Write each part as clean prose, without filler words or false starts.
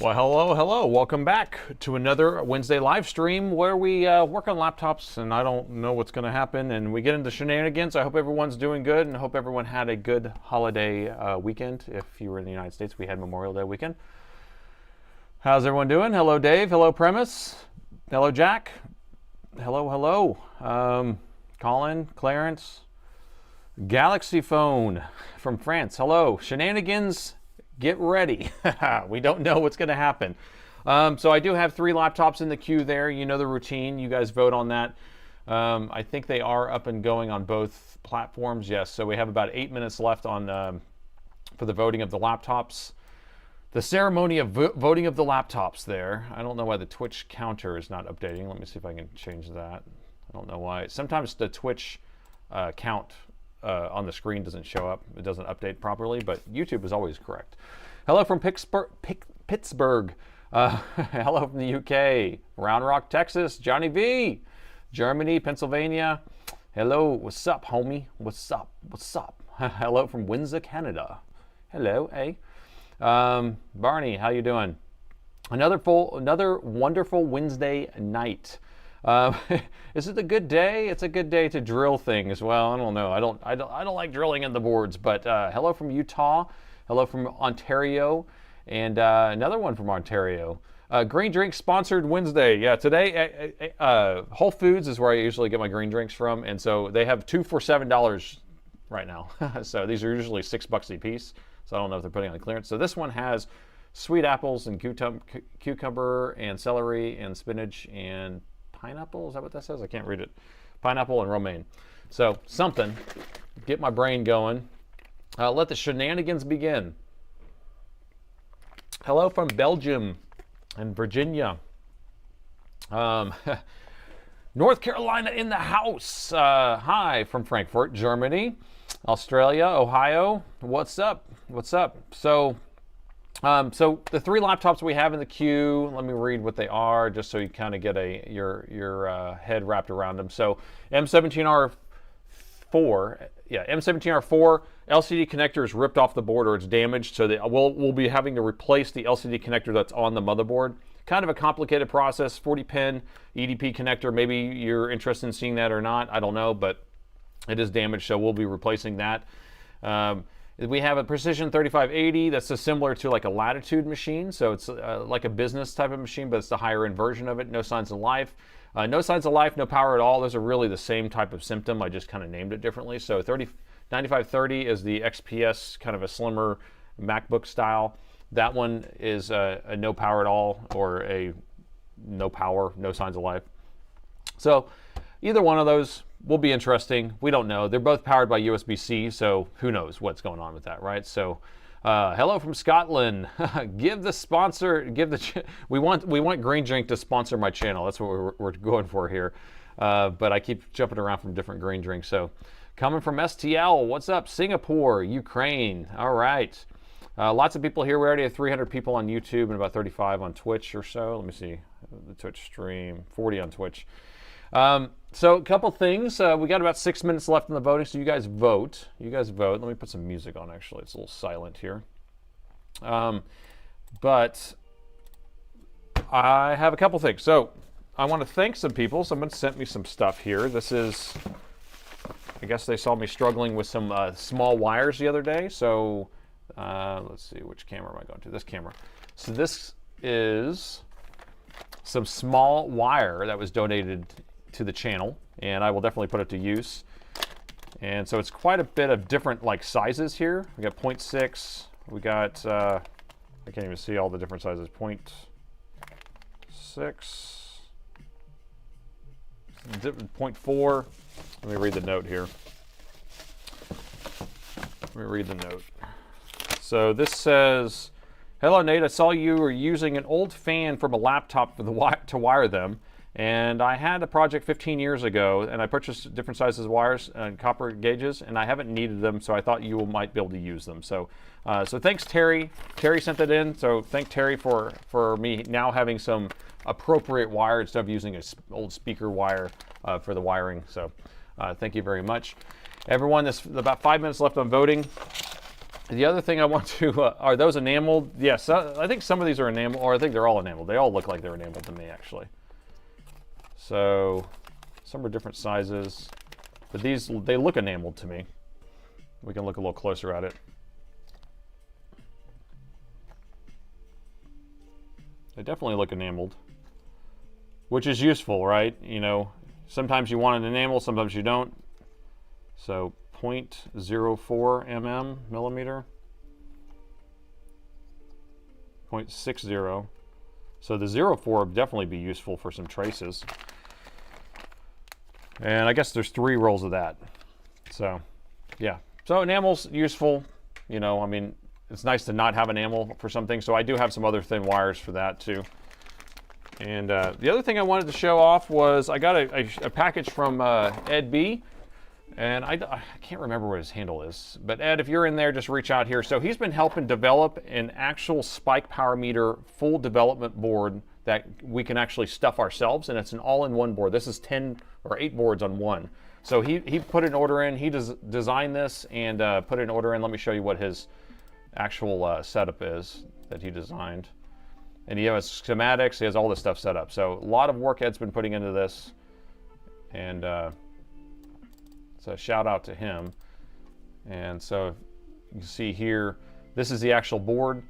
Well, hello. Welcome back to another Wednesday live stream where we work on laptops and I don't know what's going to happen and we get into shenanigans. I hope everyone's doing good and hope everyone had a good holiday weekend. If you were in the United States, we had Memorial Day weekend. How's everyone doing? Hello, Dave. Hello, Premise. Hello, Jack. Hello. Colin, Clarence. Galaxy Phone from France. Hello. Shenanigans. Get ready. We don't know what's going to happen. So I do have 3 laptops in the queue there. You know the routine. You guys vote on that. I think they are up and going on both platforms. Yes. So we have about 8 minutes left on for the voting of the laptops. The ceremony of voting of the laptops there. I don't know why the Twitch counter is not updating. Let me see if I can change that. I don't know why. Sometimes the Twitch count on the screen doesn't show up. It doesn't update properly, but YouTube is always correct. Hello from Pittsburgh. Hello from the UK. Round Rock, Texas. Johnny V. Germany, Pennsylvania. Hello. What's up, homie? What's up? Hello from Windsor, Canada. Hello, eh? Barney, how you doing? Another wonderful Wednesday night. Is it a good day? It's a good day to drill things. Well, I don't know. I don't like drilling in the boards. But hello from Utah. Hello from Ontario, and another one from Ontario. Green Drink sponsored Wednesday. Yeah, today Whole Foods is where I usually get my green drinks from, and so they have 2 for $7 right now. So these are usually $6 a piece. So I don't know if they're putting on clearance. So this one has sweet apples and cucumber and celery and spinach and pineapple. Is that what that says? I can't read it. Pineapple and romaine. So something. Get my brain going. Let the shenanigans begin. Hello from Belgium and Virginia. North Carolina in the house. Hi from Frankfurt, Germany. Australia, Ohio. What's up? So the 3 laptops we have in the queue, let me read what they are just so you kind of get your head wrapped around them. So M17R4, M17R4 LCD connector is ripped off the board or it's damaged, so that we'll be having to replace the LCD connector that's on the motherboard. Kind of a complicated process, 40-pin EDP connector. Maybe you're interested in seeing that or not, I don't know, but it is damaged, so we'll be replacing that. We have a Precision 3580 that's similar to like a Latitude machine, so it's like a business type of machine, but it's the higher end version of it. No signs of life. No signs of life, no power at all. Those are really the same type of symptom. I just kind of named it differently. So 9530 is the XPS, kind of a slimmer MacBook style. That one is a no power at all, or a no power, no signs of life. So either one of those will be interesting. We don't know. They're both powered by USB-C, so who knows what's going on with that, right? So, hello from Scotland. We want Green Drink to sponsor my channel. That's what we're going for here. But I keep jumping around from different green drinks. So, coming from STL, what's up? Singapore, Ukraine. All right. Lots of people here. We already have 300 people on YouTube and about 35 on Twitch or so. Let me see the Twitch stream. 40 on Twitch. So a couple things. We got about 6 minutes left in the voting, so you guys vote. Let me put some music on, actually. It's a little silent here. But I have a couple things. So I want to thank some people. Someone sent me some stuff here. This is, I guess they saw me struggling with some small wires the other day. So let's see, which camera am I going to? This camera. So this is some small wire that was donated to the channel, and I will definitely put it to use. And so it's quite a bit of different like sizes here. We got 0.6, we got I can't even see all the different sizes. 0.6, 0.4. Let me read the note here. So this says, hello Nate, I saw you were using an old fan from a laptop for to wire them. And I had a project 15 years ago, and I purchased different sizes of wires and copper gauges, and I haven't needed them, so I thought you might be able to use them. So, so thanks, Terry. Terry sent that in, so thank Terry for me now having some appropriate wire instead of using an old speaker wire for the wiring. So, thank you very much, everyone. There's about 5 minutes left on voting. The other thing I want to, are those enameled? Yes, I think some of these are enameled, or I think they're all enameled. They all look like they're enameled to me, actually. So, some are different sizes, but these, they look enameled to me. We can look a little closer at it. They definitely look enameled, which is useful, right? You know, sometimes you want an enamel, sometimes you don't. So 0.04 millimeter, 0.60. So the 0.4 would definitely be useful for some traces. And I guess there's 3 rolls of that. So yeah, so enamel's useful. You know, I mean, it's nice to not have enamel for something. So I do have some other thin wires for that too. And the other thing I wanted to show off was I got a package from Ed B. And I can't remember what his handle is. But Ed, if you're in there, just reach out here. So he's been helping develop an actual spike power meter full development board that we can actually stuff ourselves. And it's an all-in-one board. This is 10 or 8 boards on one. So he put an order in. He designed this and put an order in. Let me show you what his actual setup is that he designed. And he has schematics. He has all this stuff set up. So a lot of work Ed's been putting into this. And so shout out to him. And so you can see here, this is the actual board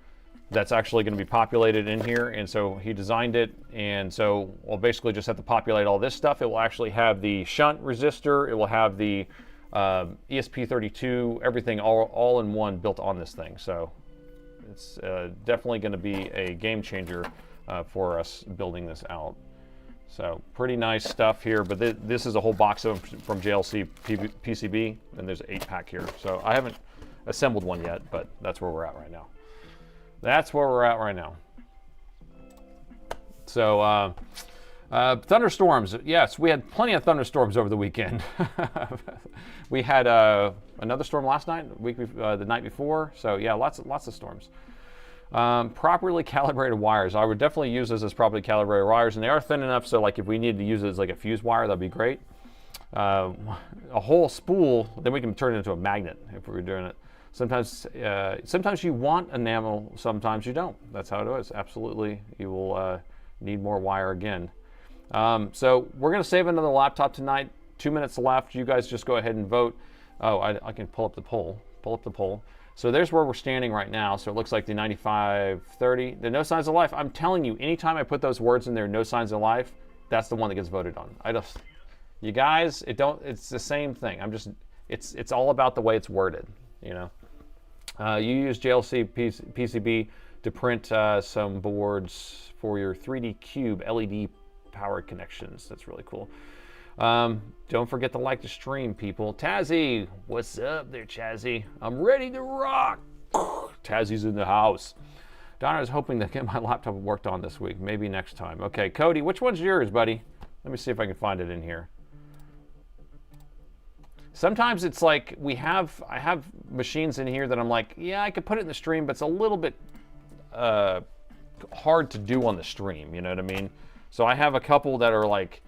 that's actually going to be populated in here. And so he designed it. And so we'll basically just have to populate all this stuff. It will actually have the shunt resistor. It will have the ESP32, everything all in one built on this thing. So it's definitely going to be a game changer for us building this out. So pretty nice stuff here, but this is a whole box of them from JLC PCB, and there's an 8-pack here. So I haven't assembled one yet, but that's where we're at right now. That's where we're at right now. So thunderstorms, yes, we had plenty of thunderstorms over the weekend. We had another storm last night, the night before. So yeah, lots of storms. Properly calibrated wires. I would definitely use this as properly calibrated wires, and they are thin enough so like if we need to use it as like a fuse wire, that'd be great. A whole spool, then we can turn it into a magnet if we were doing it. Sometimes you want enamel, sometimes you don't. That's how it is. Absolutely, you will need more wire again. So we're going to save another laptop tonight. 2 minutes left. You guys just go ahead and vote. Oh, I can pull up the poll. Pull up the poll. So there's where we're standing right now. So it looks like the 95-30, the no signs of life. I'm telling you, anytime I put those words in there, no signs of life, that's the one that gets voted on. You guys, it's the same thing. It's all about the way it's worded, you know. You use JLC PCB to print some boards for your 3D Cube LED powered connections. That's really cool. Don't forget to like the stream, people. Tazzy, what's up there, Chazzy? I'm ready to rock. Tazzy's in the house. Donna is hoping to get my laptop worked on this week. Maybe next time. Okay, Cody, which one's yours, buddy? Let me see if I can find it in here. Sometimes it's like I have machines in here that I'm like, yeah, I could put it in the stream, but it's a little bit hard to do on the stream. You know what I mean? So I have a couple that are like,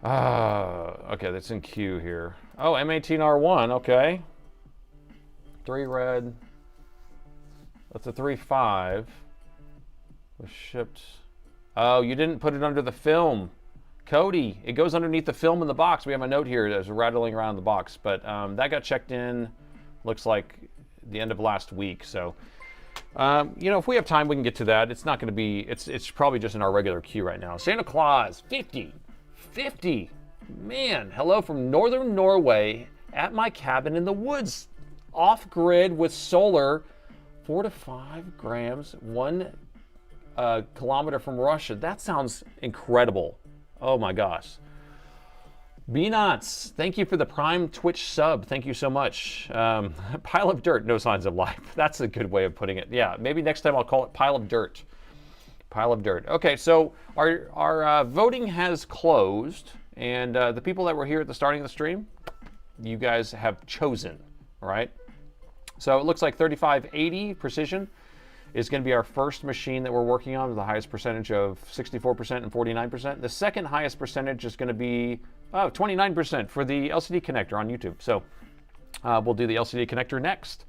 okay, that's in queue here. Oh, M18R1, okay. 3 red. That's a 3.5. Was shipped. Oh, you didn't put it under the film. Cody, it goes underneath the film in the box. We have a note here that's rattling around the box, but that got checked in, looks like the end of last week. So, you know, if we have time, we can get to that. It's not going to be, it's probably just in our regular queue right now. Santa Claus, 50. Man, hello from northern Norway at my cabin in the woods, off grid with solar, 4 to 5 grams, 1 kilometer from Russia. That sounds incredible. Oh my gosh. B-Knots, thank you for the Prime Twitch sub. Thank you so much. Pile of dirt, no signs of life. That's a good way of putting it. Yeah, maybe next time I'll call it pile of dirt. Pile of dirt. Okay, so our voting has closed, and the people that were here at the starting of the stream, you guys have chosen, all right? So it looks like 3580 Precision is going to be our first machine that we're working on with the highest percentage of 64% and 49%. The second highest percentage is going to be 29% for the LCD connector on YouTube. So we'll do the LCD connector next.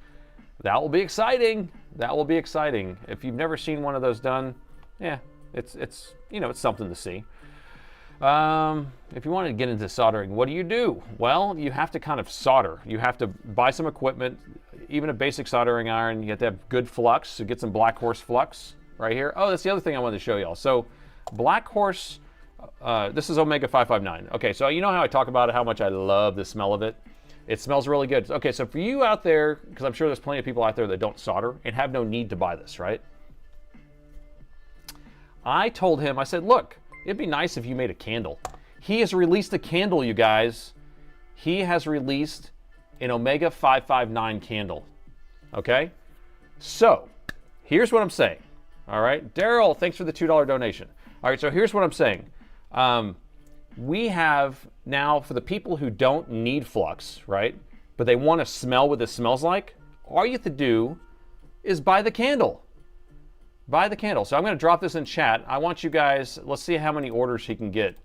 That will be exciting. That will be exciting. If you've never seen one of those done, yeah, it's you know, it's something to see. If you want to get into soldering, what do? Well, you have to kind of solder. You have to buy some equipment, even a basic soldering iron. You have to have good flux, so get some Black Horse flux right here. Oh, that's the other thing I wanted to show y'all. So Black Horse, this is Omega 559. Okay, so you know how I talk about how much I love the smell of it? It smells really good. Okay, so for you out there, because I'm sure there's plenty of people out there that don't solder and have no need to buy this, right? I told him, I said, look, it'd be nice if you made a candle. He has released a candle, you guys. He has released an Omega 559 candle. Okay? So, here's what I'm saying. All right? Daryl, thanks for the $2 donation. All right, so here's what I'm saying. We have now, for the people who don't need flux, right, but they want to smell what this smells like, all you have to do is buy the candle. Buy the candle. So I'm going to drop this in chat. I want you guys, let's see how many orders he can get,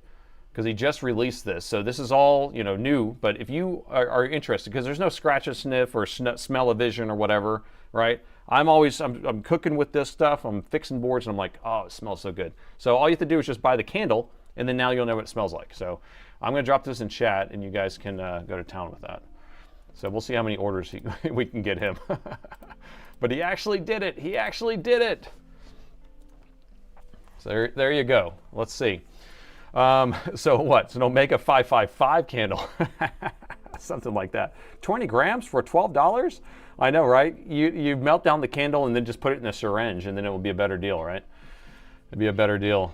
because he just released this. So this is all, you know, new, but if you are interested, because there's no scratch a sniff or smell a vision or whatever, right? I'm cooking with this stuff, I'm fixing boards, and I'm like, oh, it smells so good. So all you have to do is just buy the candle, and then now you'll know what it smells like. So I'm going to drop this in chat, and you guys can go to town with that. So we'll see how many orders we can get him. But he actually did it. He actually did it. So there you go. Let's see. So what? It's an Omega 555 candle. Something like that. 20 grams for $12? I know, right? You melt down the candle and then just put it in a syringe, and then it will be a better deal, right? It'd be a better deal.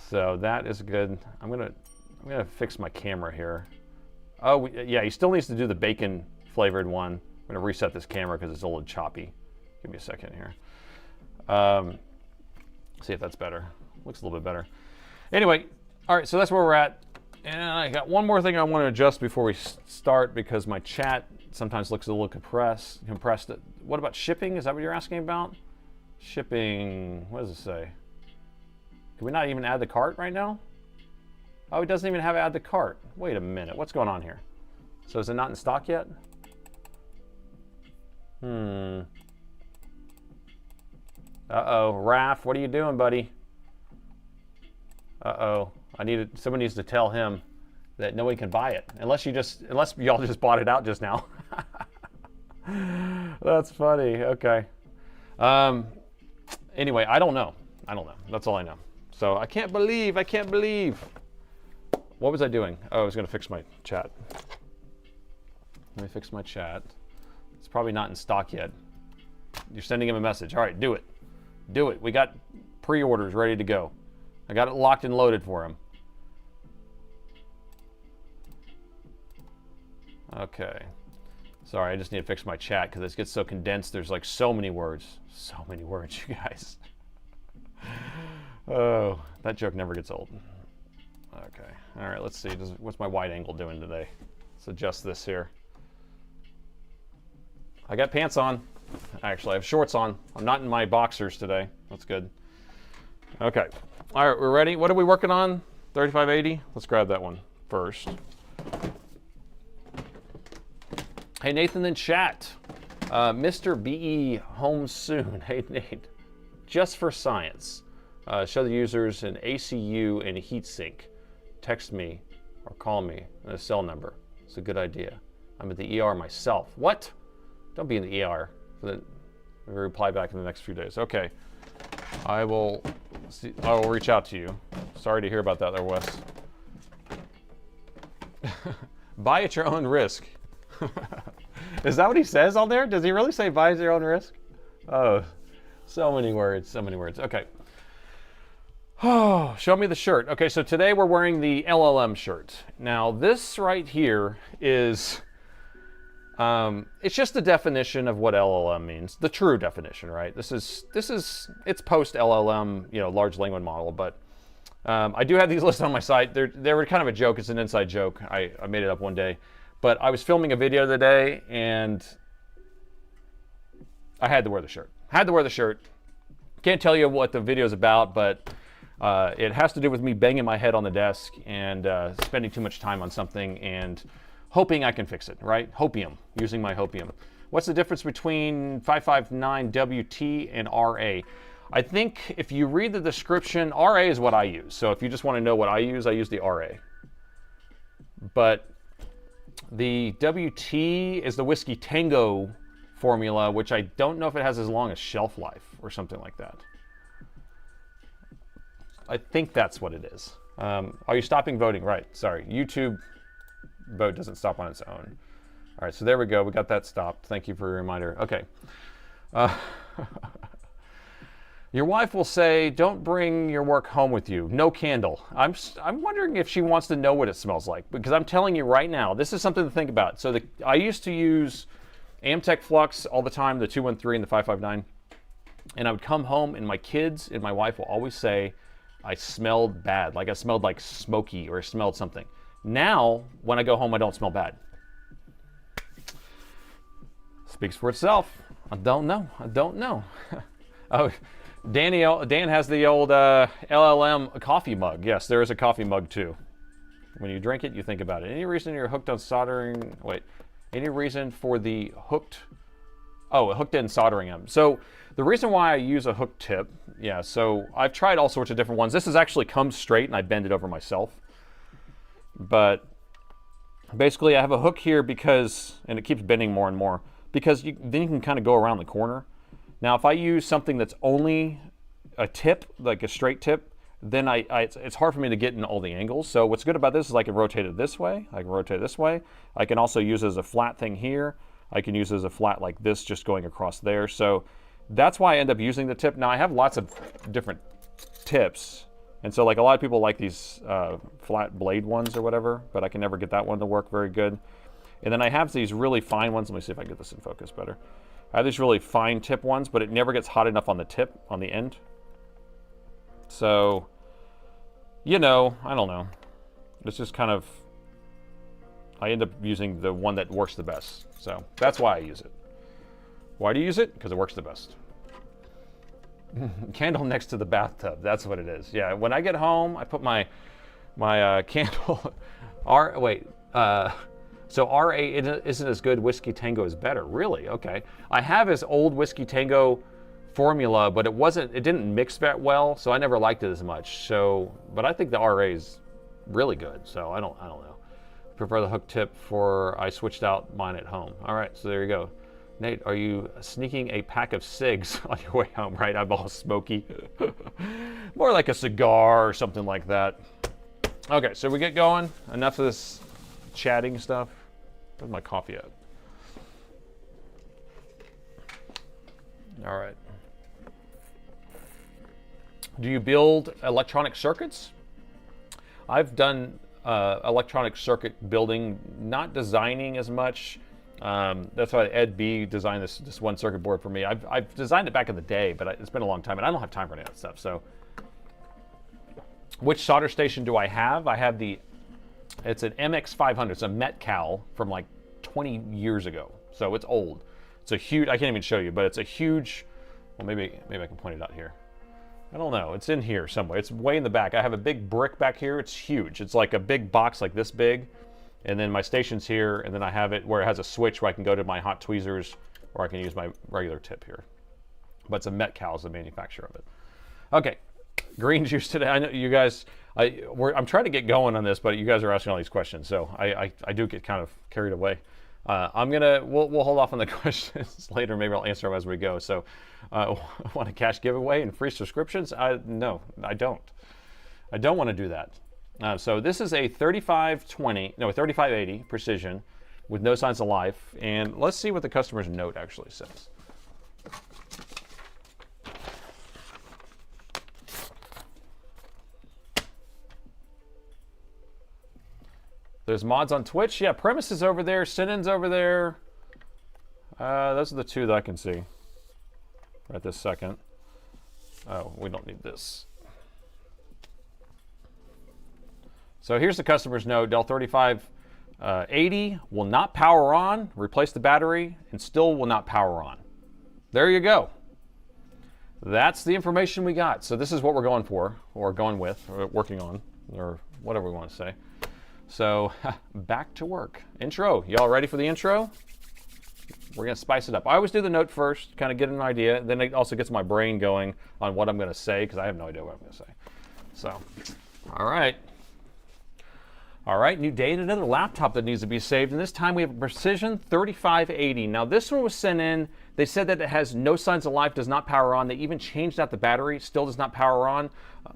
So that is good. I'm gonna fix my camera here. Oh, yeah, he still needs to do the bacon flavored one. I'm gonna reset this camera because it's a little choppy. Give me a second here. See if that's better. Looks a little bit better. Anyway, all right, so that's where we're at. And I got one more thing I want to adjust before we start, because my chat sometimes looks a little compressed. What about shipping? Is that what you're asking about? Shipping, what does it say? Can we not even add the cart right now? Oh, it doesn't even have add the cart. Wait a minute, what's going on here? So is it not in stock yet? Uh-oh, Raph, what are you doing, buddy? Uh-oh, someone needs to tell him that nobody can buy it. Unless y'all just bought it out just now. That's funny, okay. Anyway, I don't know. That's all I know. So I can't believe. What was I doing? Oh, I was gonna fix my chat. Let me fix my chat. It's probably not in stock yet. You're sending him a message. All right, do it. Do it. We got pre-orders ready to go. I got it locked and loaded for him. Okay. Sorry, I just need to fix my chat because it gets so condensed. There's like so many words. So many words, you guys. Oh, that joke never gets old. Okay. All right, let's see. What's my wide angle doing today? Let's adjust this here. I got pants on. Actually, I have shorts on. I'm not in my boxers today. That's good. Okay. All right, we're ready. What are we working on? 3580? Let's grab that one first. Hey, Nathan in chat. Mr. BE home soon. Hey, Nate. Just for science. Show the users an ACU and a heatsink. Text me or call me and a cell number. It's a good idea. I'm at the ER myself. What? Don't be in the ER. I'll reply back in the next few days. Okay. I will reach out to you. Sorry to hear about that there, Wes. Buy at your own risk. Is that what he says on there? Does he really say buy at your own risk? Oh, so many words, so many words. Okay. Oh, show me the shirt. Okay, so today we're wearing the LLM shirt. Now this right here is, it's just the definition of what LLM means, the true definition, right? This is it's post LLM, you know, large language model, but I do have these listed on my site. They were kind of a joke. It's an inside joke. I made it up one day, but I was filming a video today and I had to wear the shirt. Had to wear the shirt. Can't tell you what the video is about, but it has to do with me banging my head on the desk and spending too much time on something and hoping I can fix it, right? Hopium, using my hopium. What's the difference between 559WT and RA? I think if you read the description, RA is what I use. So if you just want to know what I use the RA. But the WT is the Whiskey Tango formula, which I don't know if it has as long a shelf life or something like that. I think that's what it is. Are you stopping voting? Right, sorry. YouTube vote doesn't stop on its own. All right, so there we go. We got that stopped. Thank you for your reminder. Okay. Your wife will say, don't bring your work home with you. No candle. I'm wondering if she wants to know what it smells like, because I'm telling you right now, this is something to think about. So I used to use Amtech Flux all the time, the 213 and the 559, and I would come home and my kids and my wife will always say I smelled bad, like I smelled like smoky or I smelled something. Now, when I go home, I don't smell bad. Speaks for itself. I don't know. Oh, Dan has the old LLM coffee mug. Yes, there is a coffee mug too. When you drink it, you think about it. Any reason you're hooked on soldering? Wait, any reason for the hooked? Oh, hooked in soldering them. So the reason why I use a hook tip, yeah, so I've tried all sorts of different ones. This is actually comes straight and I bend it over myself. But basically I have a hook here because, and it keeps bending more and more, because then you can kind of go around the corner. Now, if I use something that's only a tip, like a straight tip, then it's hard for me to get in all the angles. So what's good about this is I can rotate it this way. I can rotate it this way. I can also use it as a flat thing here. I can use it as a flat like this, just going across there. So that's why I end up using the tip. Now, I have lots of different tips. And so like a lot of people like these flat blade ones or whatever, but I can never get that one to work very good. And then I have these really fine ones. Let me see if I can get this in focus better. I have these really fine tip ones, but it never gets hot enough on the tip, on the end. So, you know, I don't know. It's just kind of, I end up using the one that works the best. So that's why I use it. Why do you use it? Because it works the best. Candle next to the bathtub. That's what it is. Yeah, when I get home, I put my candle. So RA isn't as good. Whiskey Tango is better. Really? Okay. I have his old Whiskey Tango formula, but it didn't mix that well, so I never liked it as much. So, but I think the RA is really good. So I don't know. Prefer the hook tip I switched out mine at home. All right, so there you go. Nate, are you sneaking a pack of cigs on your way home? Right, I'm all smoky. More like a cigar or something like that. Okay, so we get going. Enough of this chatting stuff. Where's my coffee at? All right. Do you build electronic circuits? I've done electronic circuit building, not designing as much. That's why Ed B designed this one circuit board for me. I've designed it back in the day, but it's been a long time, and I don't have time for any of that stuff. So, which solder station do I have? I have it's an MX500. It's a Metcal from like 20 years ago, so it's old. It's a huge. I can't even show you, but it's a huge. Well, maybe I can point it out here. I don't know. It's in here somewhere. It's way in the back. I have a big brick back here. It's huge. It's like a big box like this big. And then my station's here, and then I have it where it has a switch where I can go to my hot tweezers, or I can use my regular tip here. But it's a Metcal is the manufacturer of it. Okay, green juice today. I know you guys, I'm trying to get going on this, but you guys are asking all these questions, so I do get kind of carried away. We'll hold off on the questions later. Maybe I'll answer them as we go. So, want a cash giveaway and free subscriptions? No, I don't. I don't want to do that. So this is a 3580 precision with no signs of life. And let's see what the customer's note actually says. There's mods on Twitch. Yeah, Premise is over there. Sinin's over there. Those are the two that I can see right this second. Oh, we don't need this. So here's the customer's note. Dell 3580 will not power on, replace the battery, and still will not power on. There you go. That's the information we got. So this is what we're going for, or going with, or working on, or whatever we want to say. So back to work. Intro. Y'all ready for the intro? we're going to spice it up. I always do the note first, kind of get an idea. Then it also gets my brain going on what I'm going to say, because I have no idea what I'm going to say. So, all right. All right, new day and another laptop that needs to be saved. And this time we have a Precision 3580. Now this one was sent in. They said that it has no signs of life, does not power on. They even changed out the battery, still does not power on.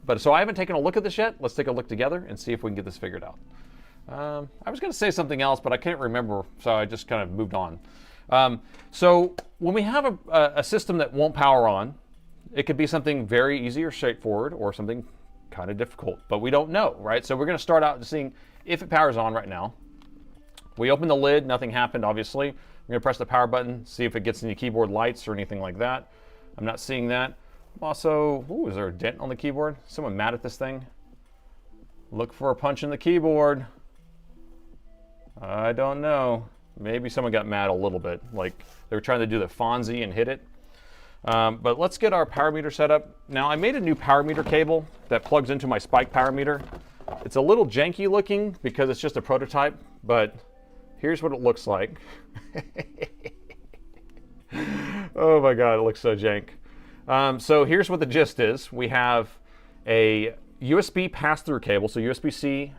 But so I haven't taken a look at this yet. Let's take a look together and see if we can get this figured out. I was going to say something else, but I can't remember, so I just kind of moved on. So when we have a system that won't power on, it could be something very easy or straightforward, or something kind of difficult, but we don't know, right? So we're going to start out seeing if it powers on right now. We open the lid, nothing happened, obviously. We're going to press the power button, see if it gets any keyboard lights or anything like that. I'm not seeing that. Also, ooh, is there a dent on the keyboard? Someone mad at this thing? Look for a punch in the keyboard. I don't know. Maybe someone got mad a little bit, like they were trying to do the Fonzie and hit it. But let's get our power meter set up. Now I made a new power meter cable that plugs into my Spike power meter. It's a little janky looking because it's just a prototype, but here's what it looks like. Oh my God, it looks so jank. So here's what the gist is. We have a USB pass-through cable, so USB-C,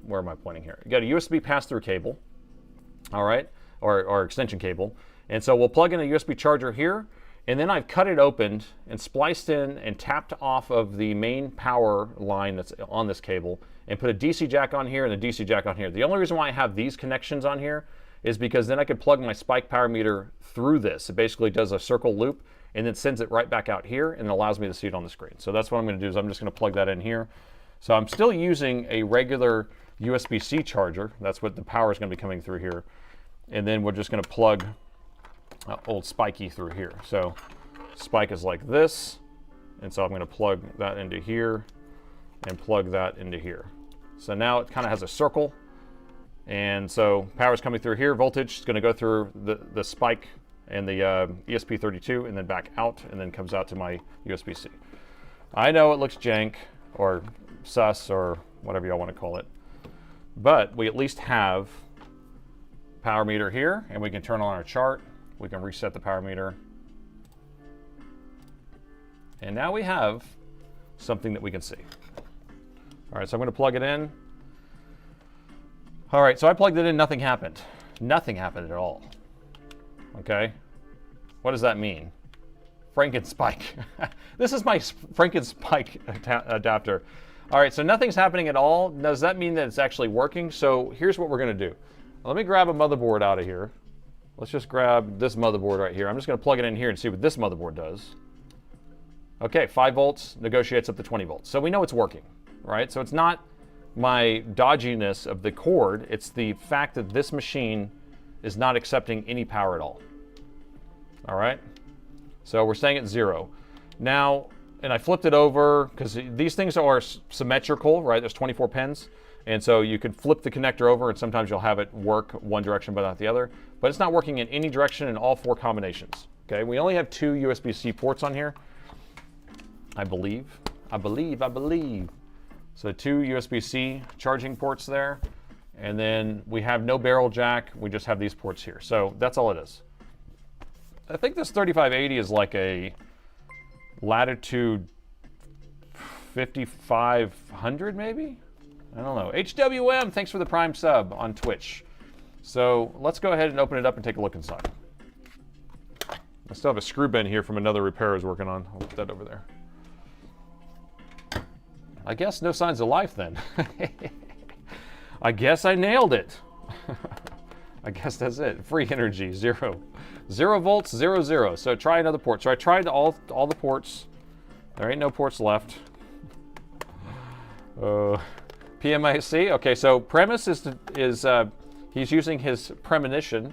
where am I pointing here? You got a USB pass-through cable, all right, or extension cable. And so we'll plug in a USB charger here, and then I've cut it open and spliced in and tapped off of the main power line that's on this cable and put a DC jack on here and a DC jack on here. The only reason why I have these connections on here is because then I could plug my Spike power meter through this. It basically does a circle loop and then sends it right back out here and allows me to see it on the screen. So that's what I'm going to do, is I'm just going to plug that in here. So I'm still using a regular USB-C charger. That's what the power is going to be coming through here. And then we're just going to plug old Spikey through here. So Spike is like this, and so I'm going to plug that into here and plug that into here. So now it kind of has a circle, and so power is coming through here. Voltage is going to go through the Spike and the ESP32 and then back out, and then comes out to my USB-C. I know it looks jank or sus or whatever y'all want to call it, but we at least have power meter here, and we can turn on our chart. We can reset the power meter. And now we have something that we can see. All right, so I'm going to plug it in. All right, so I plugged it in, nothing happened. Nothing happened at all. Okay, what does that mean? Frankenspike. This is my Frankenspike adapter. All right, so nothing's happening at all. Does that mean that it's actually working? So here's what we're going to do. Let me grab a motherboard out of here. Let's just grab this motherboard right here. I'm just going to plug it in here and see what this motherboard does. Okay, 5 volts negotiates up to 20 volts. So we know it's working, right? So it's not my dodginess of the cord. It's the fact that this machine is not accepting any power at all. All right? So we're staying at 0. Now, and I flipped it over because these things are symmetrical, right? There's 24 pins. And so you can flip the connector over, and sometimes you'll have it work one direction but not the other. But it's not working in any direction in all 4 combinations. Okay, we only have 2 USB-C ports on here. I believe. So 2 USB-C charging ports there. And then we have no barrel jack. We just have these ports here. So that's all it is. I think this 3580 is like a Latitude 5500 maybe? I don't know. HWM, thanks for the Prime sub on Twitch. So let's go ahead and open it up and take a look inside. I still have a screw bend here from another repair I was working on. I'll put that over there. I guess no signs of life then. I guess I nailed it. I guess that's it. Free energy, 0. 0 volts, 0, 0. So try another port. So I tried all the ports. There ain't no ports left. PMIC. Okay, so premise is he's using his premonition,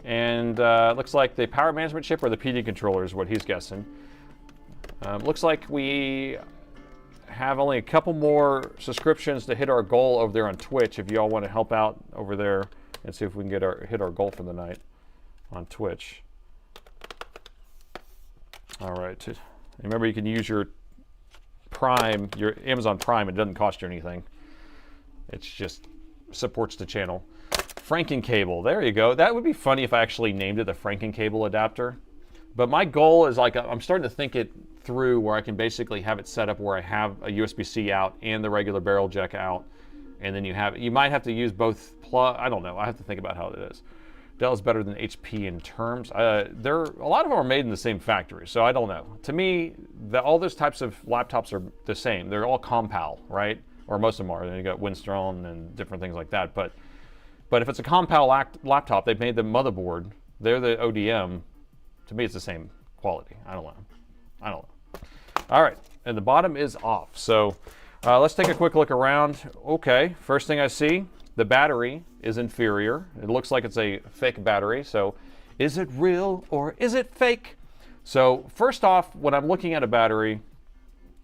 and looks like the power management chip or the PD controller is what he's guessing. Looks like we have only a couple more subscriptions to hit our goal over there on Twitch. If y'all want to help out over there and see if we can hit our goal for the night on Twitch. All right. Remember, you can use your Prime, your Amazon Prime. It doesn't cost you anything. It's just supports the channel. Franken cable. There you go. That would be funny if I actually named it the Franken cable adapter. But my goal is like, I'm starting to think it through where I can basically have it set up where I have a USB-C out and the regular barrel jack out. And then you might have to use both plug. I don't know. I have to think about how it is. Dell is better than HP in terms. A lot of them are made in the same factory, so I don't know. To me, all those types of laptops are the same. They're all Compal, right? Or most of them are. Then you got Winstone and different things like that. But if it's a Compal laptop, they've made the motherboard. They're the ODM. To me, it's the same quality. I don't know. All right, and the bottom is off. So let's take a quick look around. Okay, first thing I see, the battery is inferior. It looks like it's a fake battery. So is it real or is it fake? So first off, when I'm looking at a battery,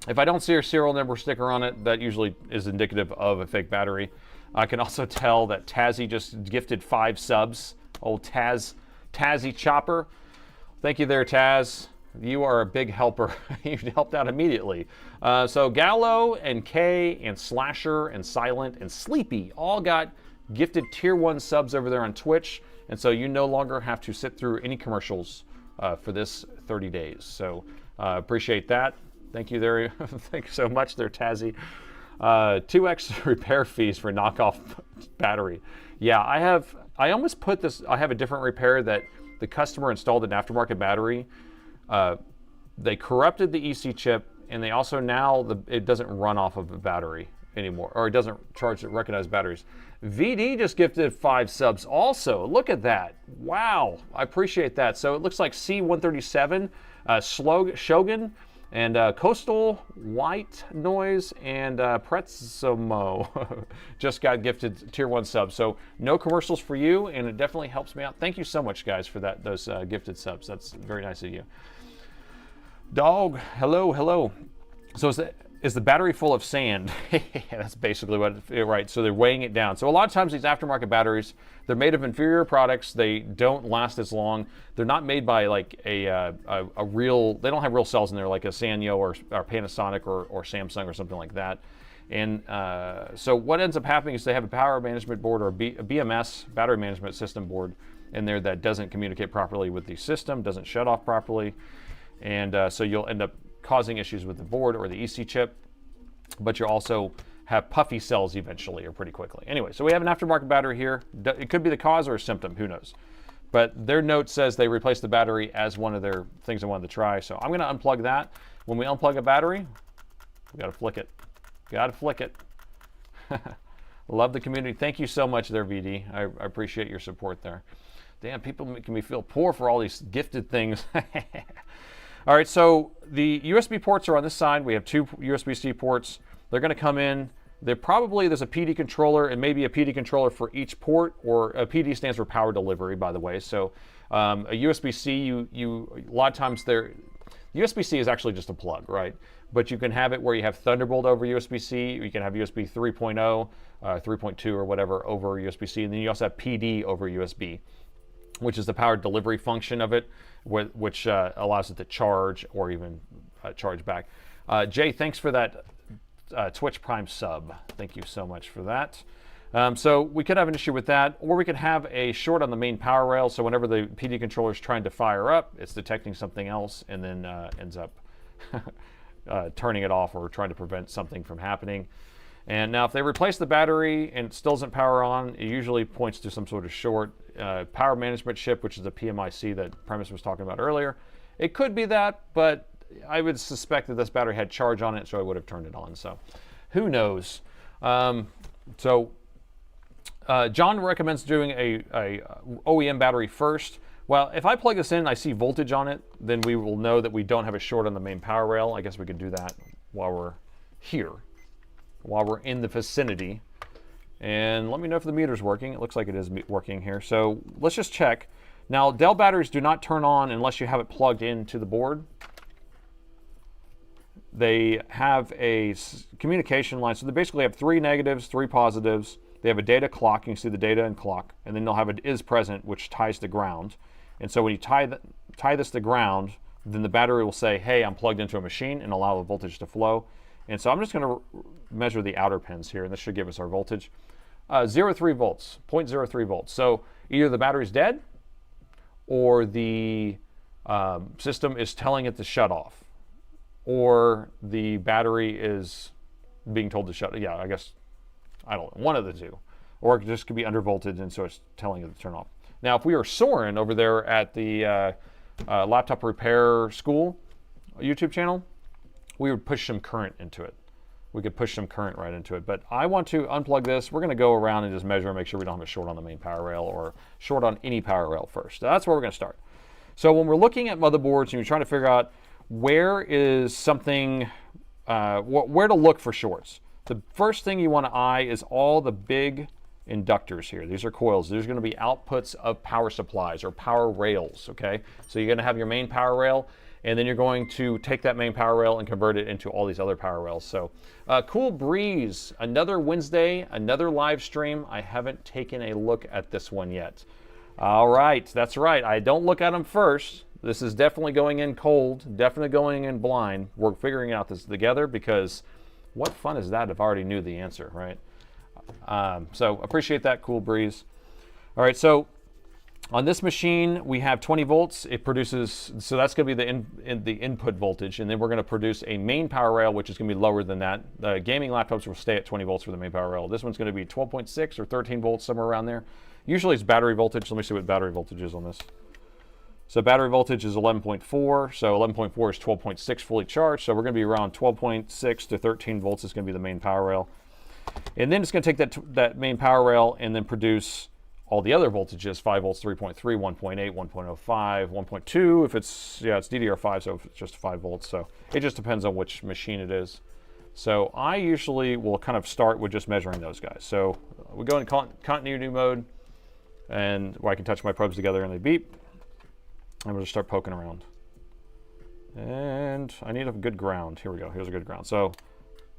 if I don't see a serial number sticker on it, that usually is indicative of a fake battery. I can also tell that Tazzy just gifted 5 subs. Old Tazzy Chopper. Thank you there, Taz. You are a big helper. You helped out immediately. So Gallo and Kay and Slasher and Silent and Sleepy all got gifted tier 1 subs over there on Twitch. And so you no longer have to sit through any commercials for this 30 days. So appreciate that. Thank you there. Thank you so much there, Tazzy. 2x repair fees for knockoff battery. Yeah, I almost put this, I have a different repair that the customer installed an aftermarket battery. They corrupted the EC chip, and they also it doesn't run off of a battery anymore, or it doesn't recognize batteries. VD just gifted 5 subs also. Look at that. Wow, I appreciate that. So it looks like C137, Shogun, and Coastal White Noise and Pretzomo just got gifted tier 1 subs. So no commercials for you, and it definitely helps me out. Thank you so much, guys, for those gifted subs. That's very nice of you. Dog, hello. So is the battery full of sand? That's basically what right. So they're weighing it down. So a lot of times these aftermarket batteries, they're made of inferior products. They don't last as long. They're not made by like a real. They don't have real cells in there like a Sanyo or Panasonic or Samsung or something like that. And so what ends up happening is they have a power management board or a BMS, battery management system board, in there that doesn't communicate properly with the system, doesn't shut off properly, and so you'll end up causing issues with the board or the EC chip, but you'll also have puffy cells eventually or pretty quickly. Anyway, so we have an aftermarket battery here. It could be the cause or a symptom, who knows? But their note says they replaced the battery as one of their things they wanted to try. So I'm gonna unplug that. When we unplug a battery, we gotta flick it. Gotta flick it. Love the community. Thank you so much there, VD. I appreciate your support there. Damn, people making me feel poor for all these gifted things. All right, so the USB ports are on this side. We have 2 USB-C ports. They're going to come in. There's a PD controller and maybe a PD controller for each port, or a PD stands for power delivery, by the way. So a USB-C, a lot of times USB-C is actually just a plug, right? But you can have it where you have Thunderbolt over USB-C. You can have USB 3.0, 3.2 or whatever over USB-C. And then you also have PD over USB, which is the power delivery function of it, which allows it to charge or even charge back. Jay, thanks for that Twitch Prime sub. Thank you so much for that. So we could have an issue with that, or we could have a short on the main power rail. So whenever the PD controller is trying to fire up, it's detecting something else and then ends up turning it off or trying to prevent something from happening. And now if they replace the battery and it still doesn't power on, it usually points to some sort of short. Power management chip, which is a PMIC that Premise was talking about earlier. It could be that, but I would suspect that this battery had charge on it, so I would have turned it on. So who knows? John recommends doing a OEM battery first. Well, if I plug this in and I see voltage on it, then we will know that we don't have a short on the main power rail. I guess we could do that while we're here, while we're in the vicinity. And let me know if the meter's working. It looks like it is working here. So let's just check. Now, Dell batteries do not turn on unless you have it plugged into the board. They have a communication line. So they basically have 3 negatives, 3 positives. They have a data clock. You can see the data and clock. And then they'll have an is present, which ties to ground. And so when you tie this to ground, then the battery will say, hey, I'm plugged into a machine, and allow the voltage to flow. And so I'm just going to measure the outer pins here, and this should give us our voltage. 0.03 volts, 0.03 volts. So either the battery's dead or the system is telling it to shut off, or the battery is being told to shut. Yeah, I guess, I don't know, one of the two. Or it just could be under voltage, and so it's telling it to turn off. Now, if we were Soren over there at the laptop repair school YouTube channel, we would push some current into it. We could push some current right into it. But I want to unplug this. We're going to go around and just measure and make sure we don't have a short on the main power rail or short on any power rail first. So that's where we're going to start. So when we're looking at motherboards and you're trying to figure out where is something, where to look for shorts, the first thing you want to eye is all the big inductors here. These are coils. There's going to be outputs of power supplies or power rails, okay? So you're going to have your main power rail, and then you're going to take that main power rail and convert it into all these other power rails. So cool breeze, another Wednesday, another live stream. I haven't taken a look at this one yet. All right, that's right. I don't look at them first. This is definitely going in cold, definitely going in blind. We're figuring out this together, because what fun is that if I already knew the answer, right? So appreciate that, cool breeze. All right, so on this machine we have 20 volts. It produces, so that's going to be the input voltage, and then we're going to produce a main power rail, which is going to be lower than that. The gaming laptops will stay at 20 volts for the main power rail. This one's going to be 12.6 or 13 volts, somewhere around there. Usually it's battery voltage. Let me see what battery voltage is on this. So battery voltage is 11.4, so 11.4 is 12.6 fully charged, so we're going to be around 12.6 to 13 volts is going to be the main power rail. And then it's going to take that main power rail and then produce all the other voltages, 5 volts, 3.3, 1.8, 1.05, 1.2. If it's, yeah, it's DDR5, so it's just 5 volts. So it just depends on which machine it is. So I usually will kind of start with just measuring those guys. So we go into continuity mode, and where I can touch my probes together and they beep. And we'll just start poking around. And I need a good ground. Here we go. Here's a good ground. So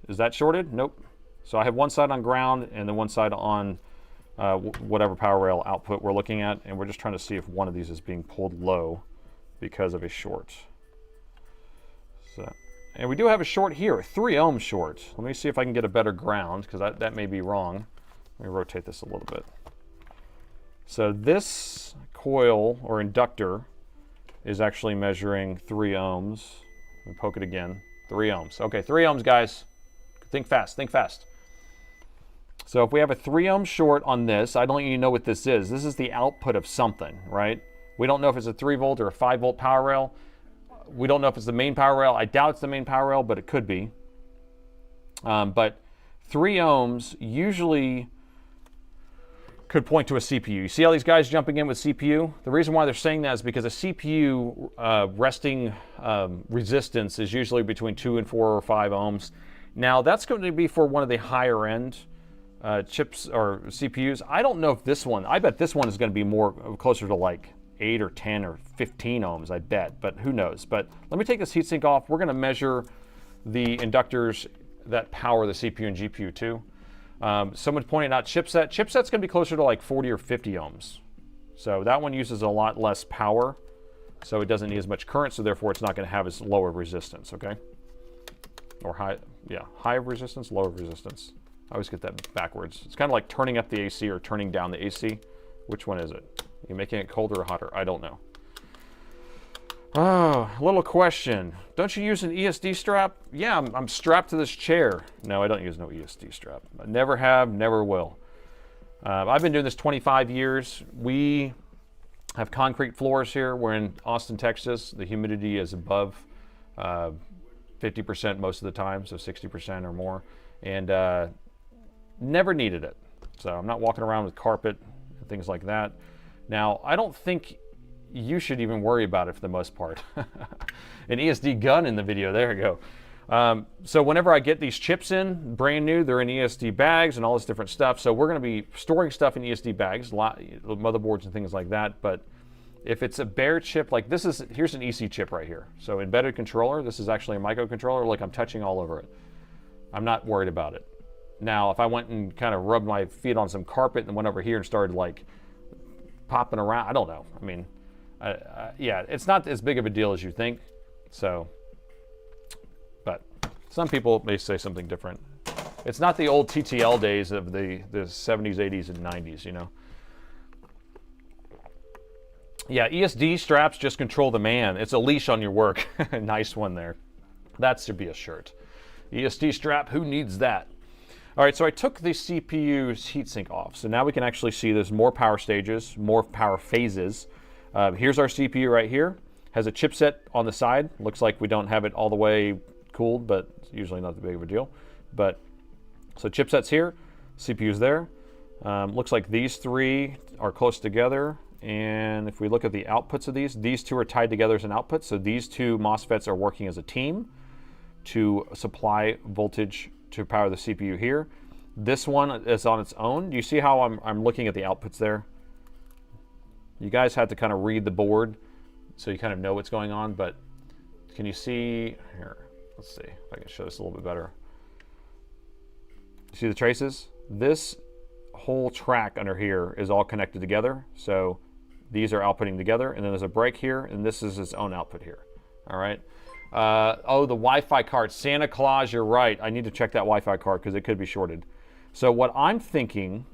is that shorted? Nope. So I have one side on ground and then one side on whatever power rail output we're looking at, and we're just trying to see if one of these is being pulled low because of a short. So, and we do have a short here, 3 ohm short. Let me see if I can get a better ground, because that may be wrong. Let me rotate this a little bit. So this coil or inductor is actually measuring 3 ohms. Let me poke it again. 3 ohms. Okay, 3 ohms, guys. Think fast, think fast. So if we have a 3 ohm short on this, I don't even know what this is. This is the output of something, right? We don't know if it's a 3 volt or a 5 volt power rail. We don't know if it's the main power rail. I doubt it's the main power rail, but it could be. But 3 ohms usually could point to a CPU. You see all these guys jumping in with CPU? The reason why they're saying that is because a CPU resting resistance is usually between 2 and 4 or 5 ohms. Now that's going to be for one of the higher end chips or CPUs. I don't know if this one, I bet this one is going to be more closer to like 8 or 10 or 15 ohms, I bet, but who knows. But let me take this heatsink off. We're going to measure the inductors that power the CPU and GPU too. Someone pointed out chipset. Chipset's going to be closer to like 40 or 50 ohms. So that one uses a lot less power, so it doesn't need as much current, so therefore it's not going to have as lower resistance, okay? Or high resistance, lower resistance. I always get that backwards. It's kind of like turning up the AC or turning down the AC. Which one is it? You're making it colder or hotter? I don't know. Oh, little question. Don't you use an ESD strap? Yeah, I'm strapped to this chair. No, I don't use no ESD strap. I never have, never will. I've been doing this 25 years. We have concrete floors here. We're in Austin, Texas. The humidity is above 50% most of the time, so 60% or more. And never needed it. So I'm not walking around with carpet and things like that. Now, I don't think you should even worry about it for the most part. An ESD gun in the video, there you go. So whenever I get these chips in, brand new, they're in ESD bags and all this different stuff. So we're gonna be storing stuff in ESD bags, motherboards and things like that. But if it's a bare chip, like this is, here's an EC chip right here. So embedded controller, this is actually a microcontroller. Look, I'm touching all over it. I'm not worried about it. Now, if I went and kind of rubbed my feet on some carpet and went over here and started like popping around, I don't know. I mean, yeah, it's not as big of a deal as you think. So, but some people may say something different. It's not the old TTL days of the 70s, 80s, and 90s, you know. Yeah, ESD straps just control the man. It's a leash on your work. Nice one there. That should be a shirt. ESD strap, who needs that? All right, so I took the CPU's heatsink off. So now we can actually see there's more power stages, more power phases. Here's our CPU right here. Has a chipset on the side. Looks like we don't have it all the way cooled, but it's usually not that big of a deal. But so chipset's here, CPU's there. Looks like these three are close together. And if we look at the outputs of these two are tied together as an output. So these two MOSFETs are working as a team to supply voltage to power the CPU here. This one is on its own. Do you see how I'm looking at the outputs there? You guys had to kind of read the board so you kind of know what's going on, but can you see here? Let's see if I can show this a little bit better. You see the traces? This whole track under here is all connected together. So these are outputting together, and then there's a break here, and this is its own output here. All right. Oh, the Wi-Fi card. Santa Claus, you're right. I need to check that Wi-Fi card because it could be shorted. So what I'm thinking,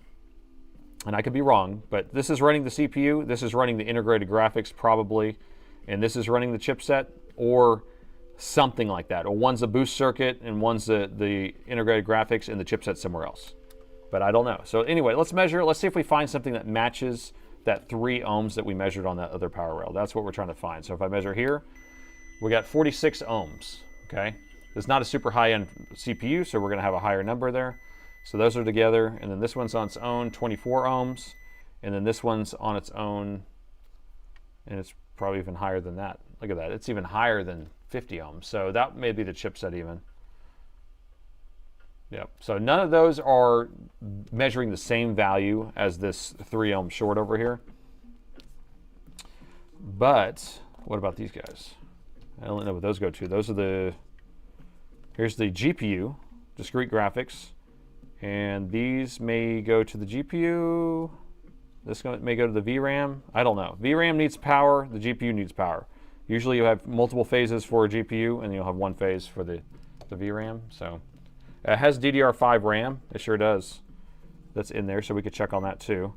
and I could be wrong, but this is running the CPU, this is running the integrated graphics probably, and this is running the chipset, or something like that. Or one's a boost circuit, and one's the integrated graphics, and the chipset somewhere else. But I don't know. So anyway, let's measure. Let's see if we find something that matches that 3 ohms that we measured on that other power rail. That's what we're trying to find. So if I measure here, we got 46 ohms, okay? It's not a super high-end CPU, so we're gonna have a higher number there. So those are together, and then this one's on its own, 24 ohms, and then this one's on its own, and it's probably even higher than that. Look at that, it's even higher than 50 ohms. So that may be the chipset even. Yep, so none of those are measuring the same value as this 3 ohm short over here. But what about these guys? I don't know what those go to. Those are here's the GPU, discrete graphics, and these may go to the GPU. This may go to the VRAM. I don't know. VRAM needs power, the GPU needs power. Usually you have multiple phases for a GPU, and you'll have one phase for the VRAM. So it has DDR5 RAM, it sure does. That's in there, so we could check on that too.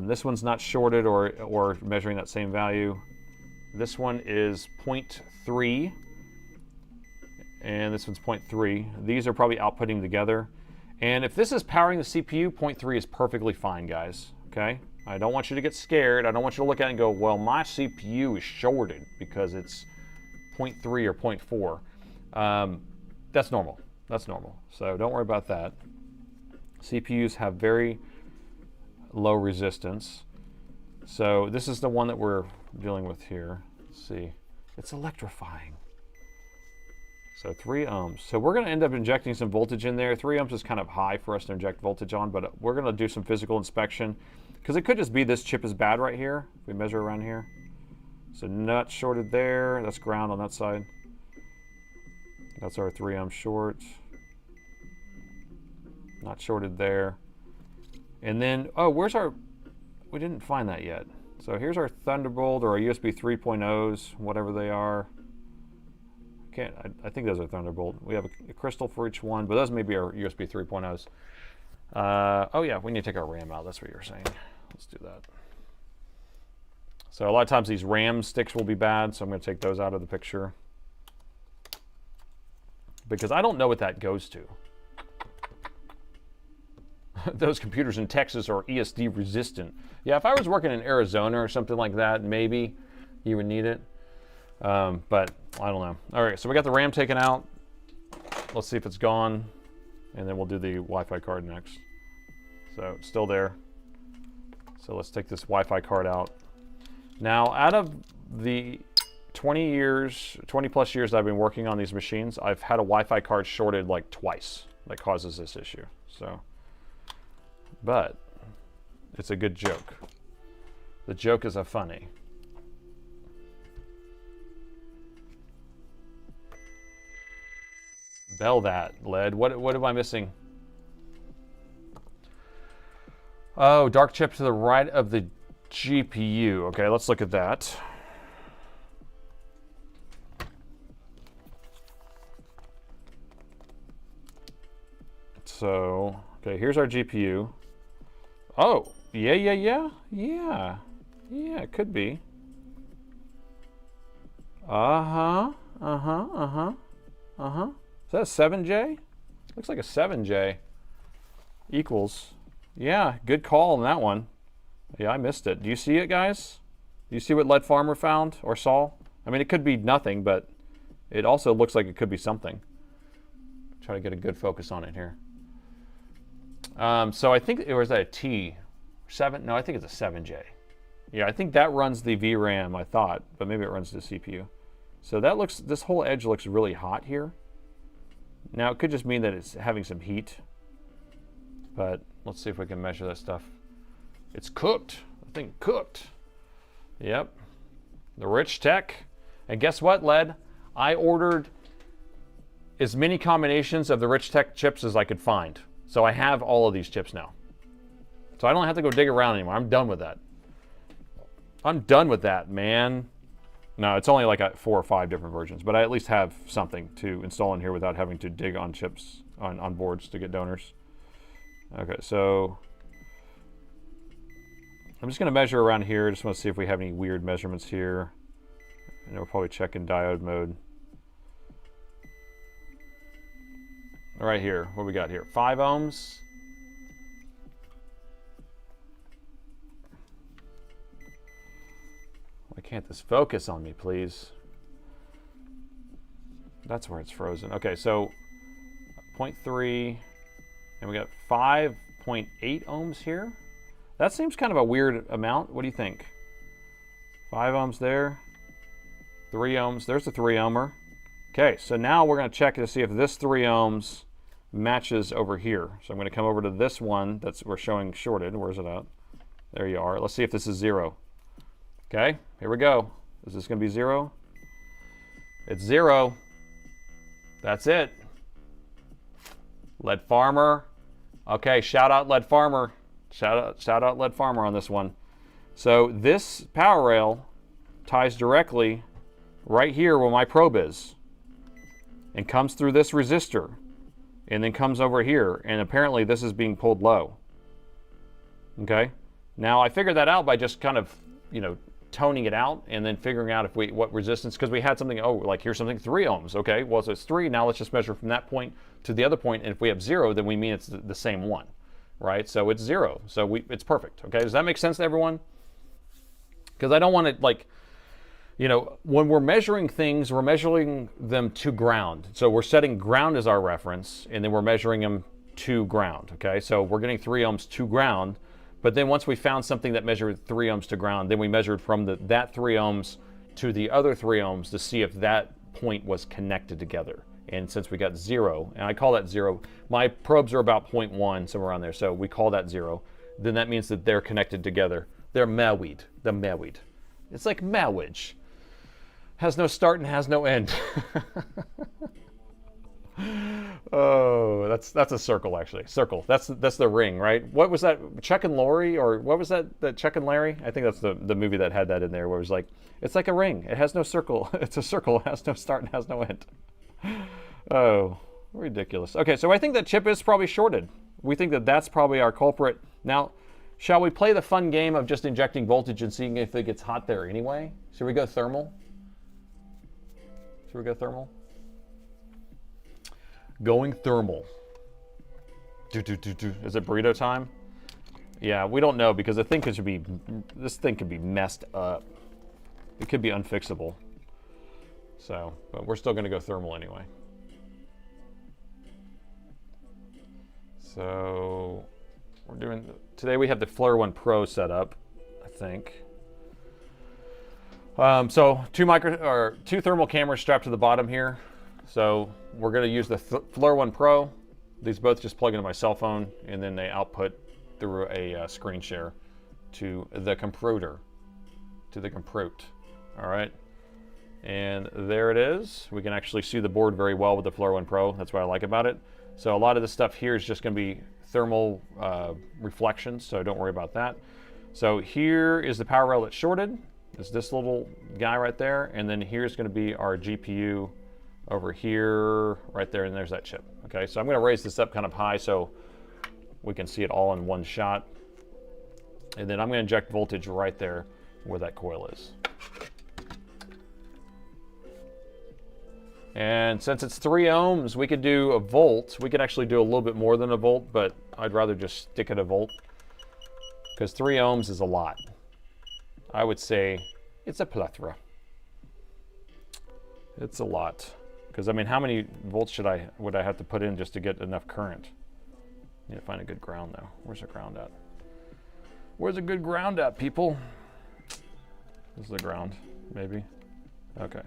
This one's not shorted or measuring that same value. This one is 0.3, and this one's 0.3. These are probably outputting together. And if this is powering the CPU, 0.3 is perfectly fine, guys, okay? I don't want you to get scared. I don't want you to look at it and go, well, my CPU is shorted because it's 0.3 or 0.4. That's normal. That's normal. So don't worry about that. CPUs have very low resistance. So this is the one that we're dealing with here. Let's see. It's electrifying. So 3 ohms. So we're going to end up injecting some voltage in there. 3 ohms is kind of high for us to inject voltage on, but we're going to do some physical inspection because it could just be this chip is bad right here. If we measure around here. So not shorted there. That's ground on that side. That's our 3 ohm short. Not shorted there. And then, oh, where's our, we didn't find that yet. So here's our Thunderbolt or our USB 3.0s, whatever they are. I think those are Thunderbolt. We have a crystal for each one, but those may be our USB 3.0s. Oh yeah, we need to take our RAM out. That's what you were saying. Let's do that. So a lot of times these RAM sticks will be bad, so I'm going to take those out of the picture. Because I don't know what that goes to. Those computers in Texas are ESD resistant. Yeah, if I was working in Arizona or something like that, maybe you would need it. But I don't know. All right, so we got the RAM taken out. Let's see if it's gone, and then we'll do the Wi-Fi card next. So it's still there. So let's take this Wi-Fi card out. Now, out of the 20 plus years I've been working on these machines, I've had a Wi-Fi card shorted like twice. That causes this issue. So, but it's a good joke. The joke is a funny. Bell that, lead. What am I missing? Oh, dark chip to the right of the GPU. Okay, let's look at that. So, okay, here's our GPU. Oh, yeah, it could be. Is that a 7J? Looks like a 7J. Equals. Yeah, good call on that one. Yeah, I missed it. Do you see it, guys? Do you see what Lead Farmer found or saw? I mean, it could be nothing, but it also looks like it could be something. Try to get a good focus on it here. So I think it was a T7. No, I think it's a 7J. Yeah, I think that runs the VRAM, I thought, but maybe it runs the CPU. So that looks, this whole edge looks really hot here. Now it could just mean that it's having some heat, but let's see if we can measure that stuff. It's cooked. I think cooked. Yep. The Rich Tech. And guess what, Led? I ordered as many combinations of the Rich Tech chips as I could find. So I have all of these chips now. So I don't have to go dig around anymore. I'm done with that. I'm done with that, man. No, it's only like 4 or 5 different versions, but I at least have something to install in here without having to dig on chips, on boards to get donors. Okay, so I'm just going to measure around here. Just want to see if we have any weird measurements here. And we'll probably check in diode mode. Right here, what we got here? 5 ohms. Why can't this focus on me, please? That's where it's frozen. Okay, so 0.3, and we got 5.8 ohms here. That seems kind of a weird amount. What do you think? 5 ohms there, 3 ohms. There's a 3 ohmer. Okay, so now we're going to check to see if this 3 ohms matches over here. So I'm going to come over to this one that's we're showing shorted. Where's it at? There you are. Let's see if this is 0. Okay, here we go. Is this going to be 0? It's 0. That's it. Lead Farmer. Okay, shout out Lead Farmer. Shout out Lead Farmer on this one. So this power rail ties directly right here where my probe is, and comes through this resistor, and then comes over here, and apparently this is being pulled low. Okay, now I figured that out by just kind of, you know, toning it out and then figuring out if what resistance, because we had something, oh, like here's something 3 ohms. Okay, well, so it's 3. Now let's just measure from that point to the other point, and if we have 0, then we mean it's the same one, right? So it's 0. So it's perfect. Okay, does that make sense to everyone? Because I don't want to, like, you know, when we're measuring things, we're measuring them to ground. So we're setting ground as our reference, and then we're measuring them to ground. Okay, so we're getting 3 ohms to ground. But then once we found something that measured 3 ohms to ground, then we measured from that 3 ohms to the other 3 ohms to see if that point was connected together. And since we got 0, and I call that 0, my probes are about 0.1, somewhere around there, so we call that 0, then that means that they're connected together. They're married. They're married. It's like marriage. Has no start and has no end. Oh, that's a circle, actually. Circle. That's the ring, right? What was that? Chuck and Lori, or what was that Chuck and Larry? I think that's the movie that had that in there, where it was like, it's like a ring. It has no circle. It's a circle. It has no start and has no end. Oh, ridiculous. Okay, so I think that chip is probably shorted. We think that that's probably our culprit. Now, shall we play the fun game of just injecting voltage and seeing if it gets hot there anyway? Should we go thermal? Should we go thermal? Going thermal. Is it burrito time? Yeah, we don't know, because this thing could be messed up. It could be unfixable. So, but we're still going to go thermal anyway. So, today we have the Flare 1 Pro set up, I think. So two thermal cameras strapped to the bottom here. So we're going to use the Flare 1 Pro. These both just plug into my cell phone, and then they output through a screen share to the computer, all right? And there it is. We can actually see the board very well with the Flare 1 Pro. That's what I like about it. So a lot of this stuff here is just going to be thermal reflections, so don't worry about that. So here is the power rail that's shorted. It's this little guy right there, and then here's going to be our GPU over here, right there, and there's that chip. Okay, so I'm going to raise this up kind of high so we can see it all in one shot. And then I'm going to inject voltage right there where that coil is. And since it's 3 ohms, we could do a volt. We could actually do a little bit more than a volt, but I'd rather just stick at a volt because 3 ohms is a lot. I would say it's a plethora. It's a lot. Because, I mean, how many volts would I have to put in just to get enough current? Need to find a good ground, though. Where's the ground at? Where's a good ground at, people? This is the ground, maybe. Okay.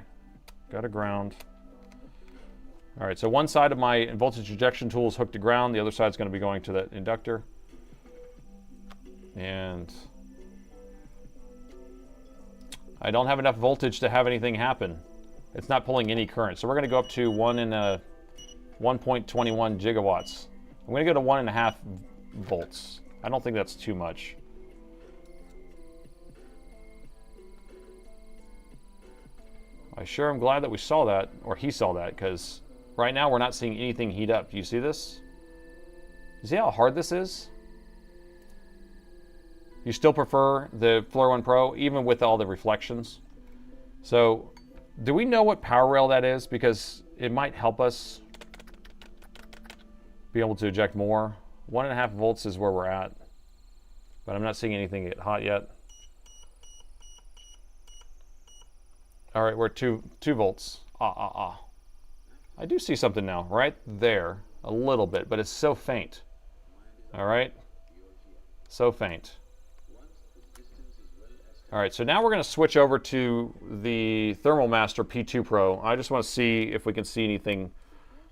Got a ground. All right, so one side of my voltage injection tool is hooked to ground. The other side is going to be going to that inductor. And I don't have enough voltage to have anything happen. It's not pulling any current. So we're going to go up to 1.21 gigawatts. I'm going to go to 1.5 volts. I don't think that's too much. I sure am glad that we saw that, or he saw that, because right now we're not seeing anything heat up. Do you see this? You see how hard this is? You still prefer the Flare 1 Pro, even with all the reflections? So, do we know what power rail that is? Because it might help us be able to eject more. 1.5 volts is where we're at, but I'm not seeing anything get hot yet. All right, we're at 2 volts. I do see something now, right there, a little bit, but it's so faint. All right, so faint. All right, so now we're going to switch over to the Thermal Master P2 Pro. I just want to see if we can see anything,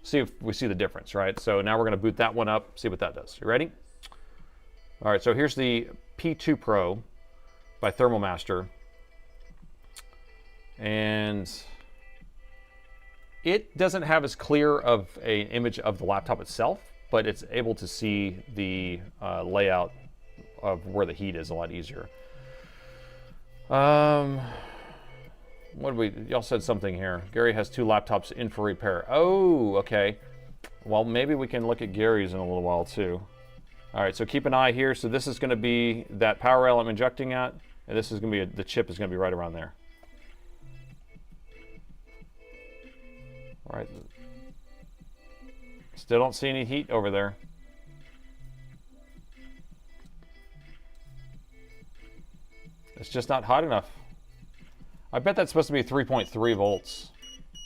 see if we see the difference, right? So now we're going to boot that one up, see what that does. You ready? All right, so here's the P2 Pro by Thermal Master. And it doesn't have as clear of an image of the laptop itself, but it's able to see the layout of where the heat is a lot easier. What did we, y'all said something here. Gary has 2 laptops in for repair. Oh, okay. Well, maybe we can look at Gary's in a little while too. All right, so keep an eye here. So this is going to be that power rail I'm injecting at, and this is going to be, the chip is going to be right around there. All right. Still don't see any heat over there. It's just not hot enough. I bet that's supposed to be 3.3 volts.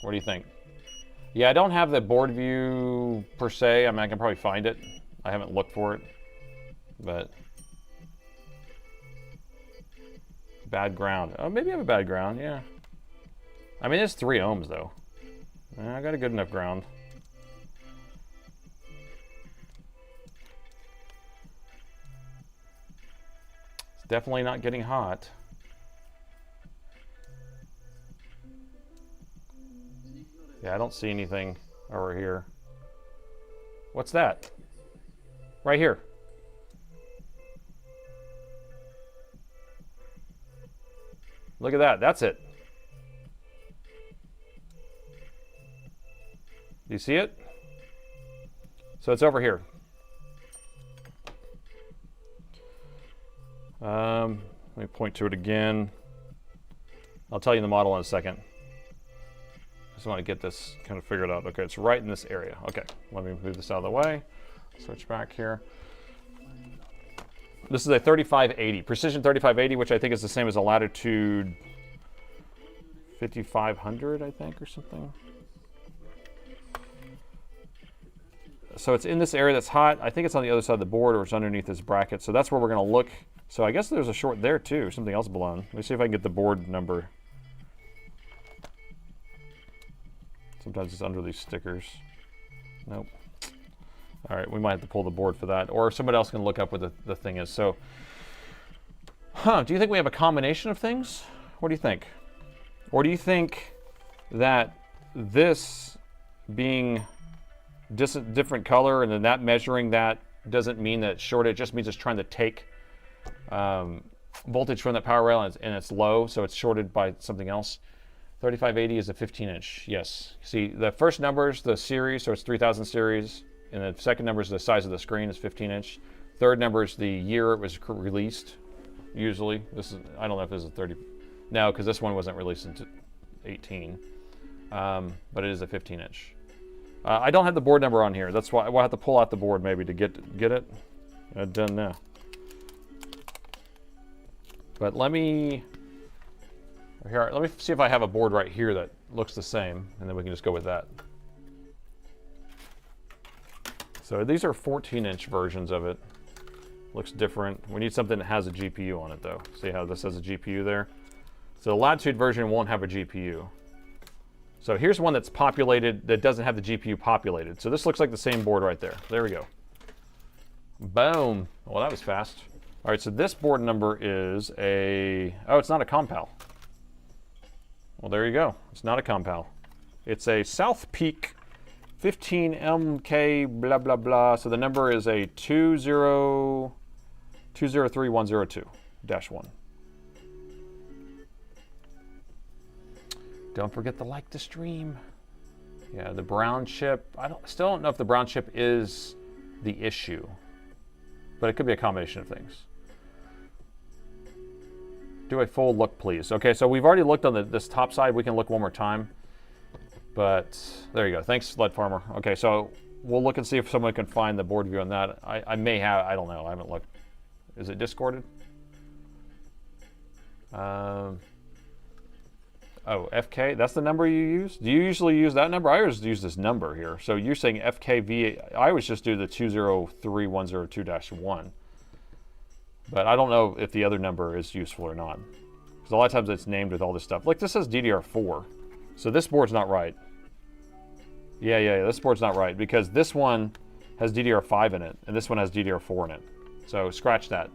What do you think? Yeah, I don't have the board view per se. I mean, I can probably find it. I haven't looked for it, but bad ground. Oh, maybe I have a bad ground, yeah. I mean, it's 3 ohms though. I got a good enough ground. It's definitely not getting hot. Yeah, I don't see anything over here. What's that? Right here. Look at that. That's it. Do you see it? So it's over here. Let me point to it again. I'll tell you the model in a second. I just want to get this kind of figured out. Okay, it's right in this area. Okay, let me move this out of the way. Switch back here. This is a 3580, Precision 3580, which I think is the same as a Latitude 5500, I think, or something. So it's in this area that's hot. I think it's on the other side of the board, or it's underneath this bracket. So that's where we're going to look. So I guess there's a short there too, something else blown. Let me see if I can get the board number. Sometimes it's under these stickers. Nope. All right, we might have to pull the board for that, or somebody else can look up what the thing is. So, do you think we have a combination of things? What do you think? Or do you think that this being different color and then that measuring that doesn't mean that it's shorted, it just means it's trying to take voltage from that power rail and it's low, so it's shorted by something else? 3580 is a 15-inch. Yes. See, the first number is the series, so it's 3000 series, and the second number is the size of the screen is 15-inch. Third number is the year it was released. Usually, this is, I don't know if this is 30. No, because this one wasn't released until 18, but it is a 15-inch. I don't have the board number on here. That's why we'll have to pull out the board maybe to get it done now. But let me see if I have a board right here that looks the same, and then we can just go with that. So these are 14-inch versions of it. Looks different. We need something that has a GPU on it, though. See how this has a GPU there? So the Latitude version won't have a GPU. So here's one that's populated that doesn't have the GPU populated. So this looks like the same board right there. There we go. Boom. Well, that was fast. All right, so this board number is a... Oh, it's not a Compal. Well, there you go. It's not a Compal. It's a South Peak 15MK blah, blah, blah. So the number is a 203102-1. Don't forget to like the stream. Yeah, the brown chip. Still don't know if the brown chip is the issue, but it could be a combination of things. Do a full look, please. Okay, so we've already looked on this top side. We can look one more time. But there you go. Thanks, Lead Farmer. Okay, so we'll look and see if someone can find the board view on that. I may have. I don't know. I haven't looked. Is it discorded? Oh, FK, that's the number you use? Do you usually use that number? I always use this number here. So you're saying FKV, I always just do the 203102-1. But I don't know if the other number is useful or not. Because a lot of times it's named with all this stuff. Like this says DDR4. So this board's not right. Yeah, this board's not right. Because this one has DDR5 in it, and this one has DDR4 in it. So scratch that.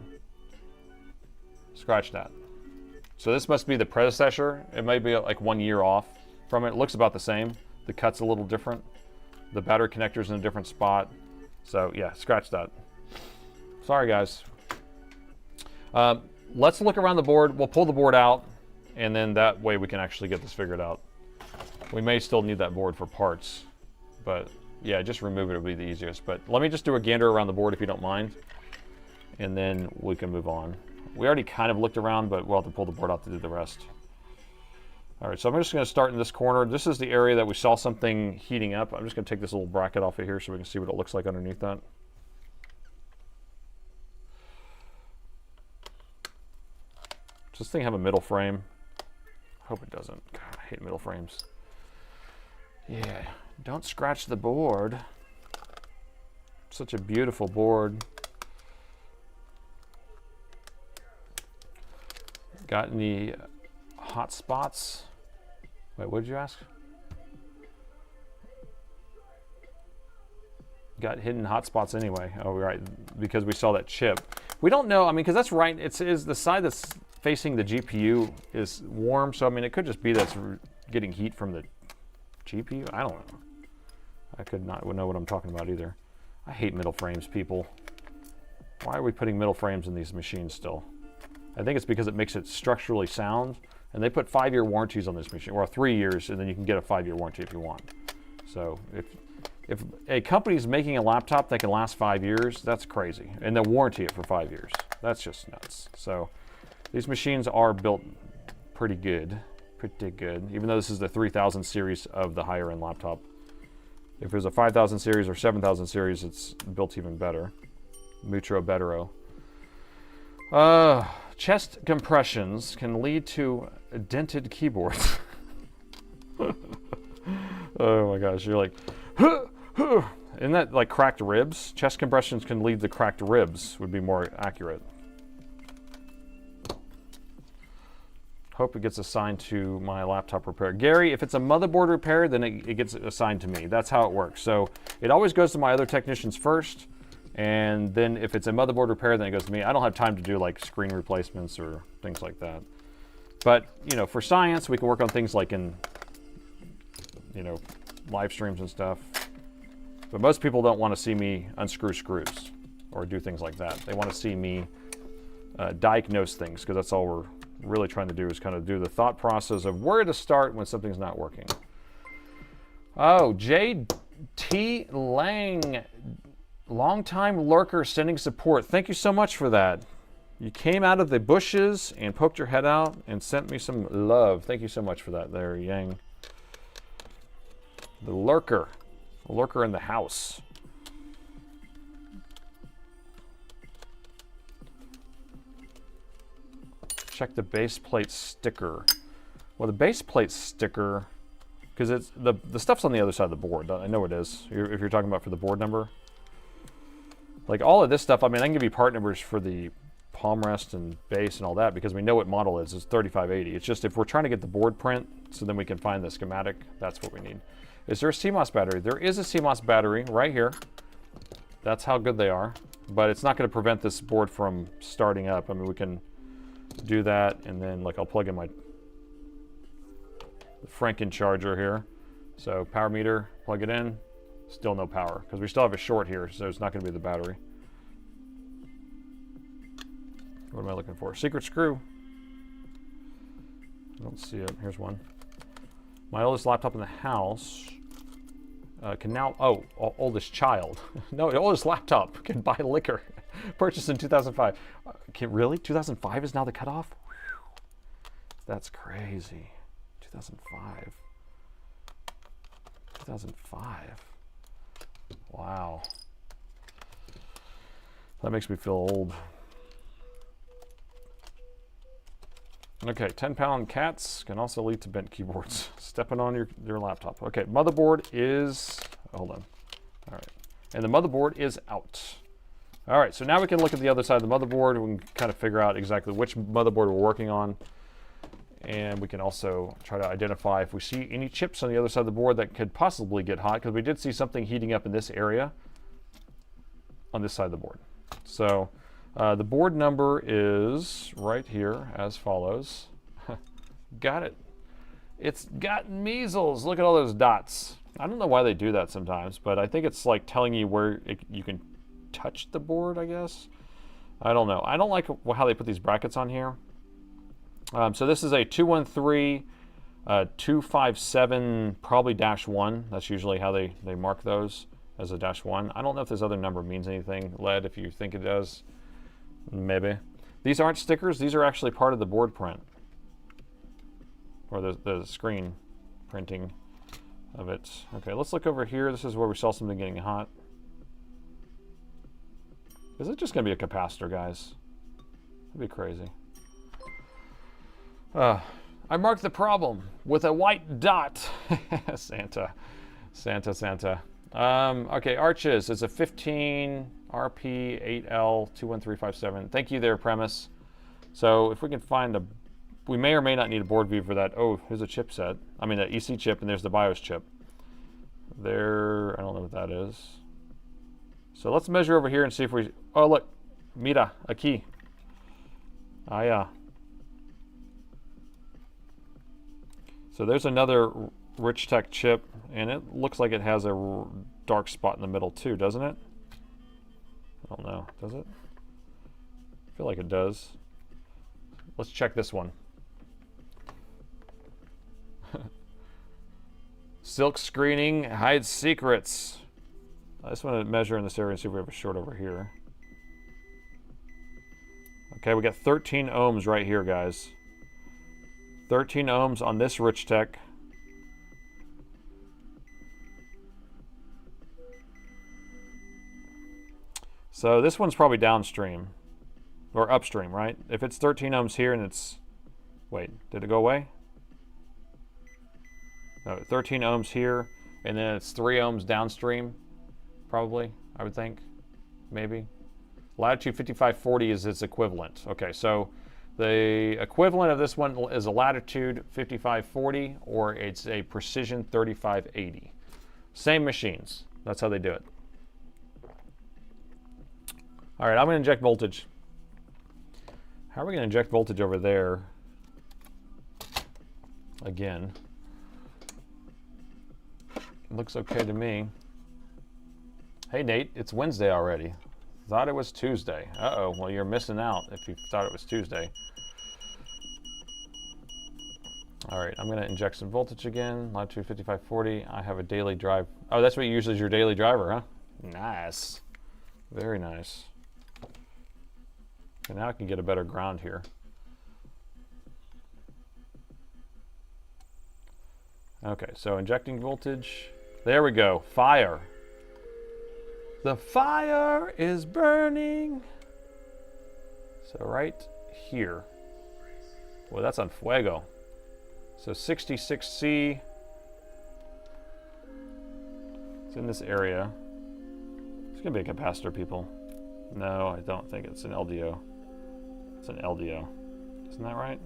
Scratch that. So this must be the predecessor. It might be like 1 year off from it. It looks about the same. The cut's a little different. The battery connector's in a different spot. So yeah, scratch that. Sorry guys. Let's look around the board. We'll pull the board out, and then that way we can actually get this figured out. We may still need that board for parts, but yeah, just remove it would be the easiest. But let me just do a gander around the board if you don't mind, and then we can move on. We already kind of looked around, but we'll have to pull the board out to do the rest. All right, so I'm just going to start in this corner. This is the area that we saw something heating up. I'm just going to take this little bracket off of here so we can see what it looks like underneath that. Does this thing have a middle frame? I hope it doesn't. God, I hate middle frames. Yeah, don't scratch the board. Such a beautiful board. Got any hot spots? Wait, what did you ask? Got hidden hot spots anyway. Oh, right, because we saw that chip. We don't know, I mean, because that's right, it's the side that's facing the GPU is warm, so I mean, it could just be that's getting heat from the GPU. I don't know. I could not know what I'm talking about either. I hate middle frames, people. Why are we putting middle frames in these machines still? I think it's because it makes it structurally sound, and they put 5-year warranties on this machine, or 3 years, and then you can get a 5-year warranty if you want. So if a company's making a laptop that can last 5 years, that's crazy, and they'll warranty it for 5 years. That's just nuts. So these machines are built pretty good, even though this is the 3000 series of the higher end laptop. If it was a 5000 series or 7000 series, it's built even better. Mucho bettero. Chest compressions can lead to dented keyboards. Oh my gosh, you're like, isn't that like cracked ribs? Chest compressions can lead to cracked ribs, would be more accurate. Hope it gets assigned to my laptop repair. Gary, if it's a motherboard repair, then it gets assigned to me. That's how it works. So it always goes to my other technicians first, and then if it's a motherboard repair, then it goes to me. I don't have time to do like screen replacements or things like that. But, you know, for science, we can work on things like in, you know, live streams and stuff. But most people don't want to see me unscrew screws or do things like that. They want to see me diagnose things, because that's all we're really trying to do is kind of do the thought process of where to start when something's not working. Oh, J.T. Lang, longtime lurker, sending support. Thank you so much for that. You came out of the bushes and poked your head out and sent me some love. Thank you so much for that there, Yang. The lurker. A lurker in the house. Check the base plate sticker. Well, the base plate sticker, because it's the stuff's on the other side of the board. I know it is. If you're talking about for the board number, like all of this stuff. I mean, I can give you part numbers for the palm rest and base and all that because we know what model it is. It's 3580. It's just if we're trying to get the board print, so then we can find the schematic. That's what we need. Is there a CMOS battery? There is a CMOS battery right here. That's how good they are, but it's not going to prevent this board from starting up. I mean, we can do that, and then like I'll plug in my Franken charger here. So power meter, plug it in, still no power because we still have a short here, so it's not going to be the battery. What am I looking for? Secret screw. I don't see it. Here's one. My oldest laptop in the house can now, oldest child. No, the oldest laptop can buy liquor. Purchased in 2005. Really? 2005 is now the cutoff? Whew. That's crazy. 2005. 2005. Wow. That makes me feel old. Okay, 10-pound cats can also lead to bent keyboards. Stepping on your laptop. Okay, motherboard is, hold on. All right, and the motherboard is out. All right, so now we can look at the other side of the motherboard. We can kind of figure out exactly which motherboard we're working on. And we can also try to identify if we see any chips on the other side of the board that could possibly get hot, because we did see something heating up in this area on this side of the board. So the board number is right here as follows. Got it. It's got measles. Look at all those dots. I don't know why they do that sometimes, but I think it's like telling you where you can touch the board, I guess. I don't know. I don't like how they put these brackets on here. So this is a 213 257 probably -1. That's usually how they mark those, as a -1. I don't know if this other number means anything, Led, if you think it does. Maybe. These aren't stickers. These are actually part of the board print. Or the screen printing of it. Okay, let's look over here. This is where we saw something getting hot. Is it just going to be a capacitor, guys? That'd be crazy. I marked the problem with a white dot. Santa. Okay, arches. It's a 15 RP 8L 21357. Thank you there, Premise. So if we can find we may or may not need a board view for that. Oh, here's a chipset. I mean, the EC chip, and there's the BIOS chip. There, I don't know what that is. So let's measure over here and see if we, oh look, mira, aquí. Ah, yeah. So there's another Richtech chip, and it looks like it has a dark spot in the middle too, doesn't it? I don't know, does it? I feel like it does. Let's check this one. Silk screening hides secrets. I just want to measure in this area and see if we have a short over here. Okay, we got 13 ohms right here, guys. 13 ohms on this Richtech. So this one's probably downstream or upstream, right? If it's 13 ohms here and it's, wait, did it go away? No, 13 ohms here, and then it's 3 ohms downstream, probably, I would think, maybe. Latitude 5540 is its equivalent. Okay, so the equivalent of this one is a latitude 5540, or it's a precision 3580. Same machines. That's how they do it. All right, I'm going to inject voltage. How are we going to inject voltage over there? Again. Looks okay to me. Hey, Nate, it's Wednesday already. Thought it was Tuesday. Uh-oh, well, you're missing out if you thought it was Tuesday. All right, I'm gonna inject some voltage again. Latitude 5540. I have a daily drive. Oh, that's what you use as your daily driver, huh? Nice. Very nice. And now I can get a better ground here. Okay, so injecting voltage. There we go. Fire. The fire is burning. So right here. Well, that's on fuego. So 66C. It's in this area. It's gonna be a capacitor, people. No, I don't think it's an LDO. It's an LDO. Isn't that right?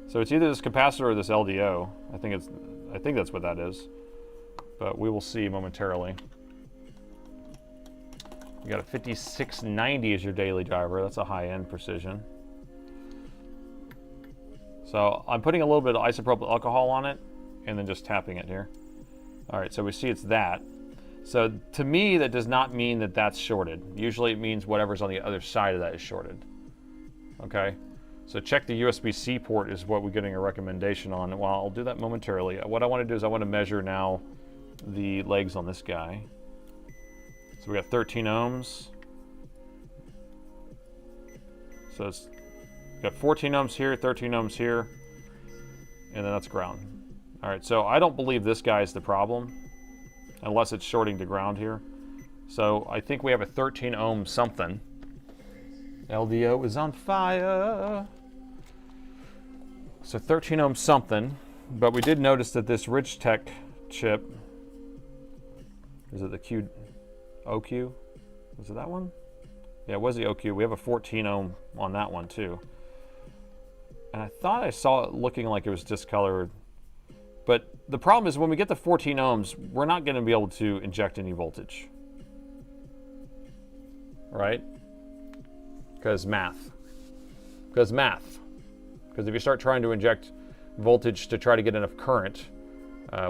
So it's either this capacitor or this LDO. I think that's what that is. But we will see momentarily. You got a 5690 as your daily driver. That's a high-end precision. So I'm putting a little bit of isopropyl alcohol on it and then just tapping it here. All right, so we see it's that. So to me, that does not mean that that's shorted. Usually it means whatever's on the other side of that is shorted. Okay, so check the USB-C port is what we're getting a recommendation on. Well, I'll do that momentarily. What I want to do is I want to measure now the legs on this guy. So we got 13 ohms. So it's got 14 ohms here, 13 ohms here, and then that's ground. All right, so I don't believe this guy is the problem, unless it's shorting to ground here. So I think we have a 13 ohm something. LDO is on fire. So 13 ohm something, but we did notice that this Ridgetech chip, is it the OQ? Was it that one? Yeah, it was the OQ. We have a 14 ohm on that one too. And I thought I saw it looking like it was discolored. But the problem is when we get to 14 ohms, we're not going to be able to inject any voltage. Right? Because math. Because math. Because if you start trying to inject voltage to try to get enough current,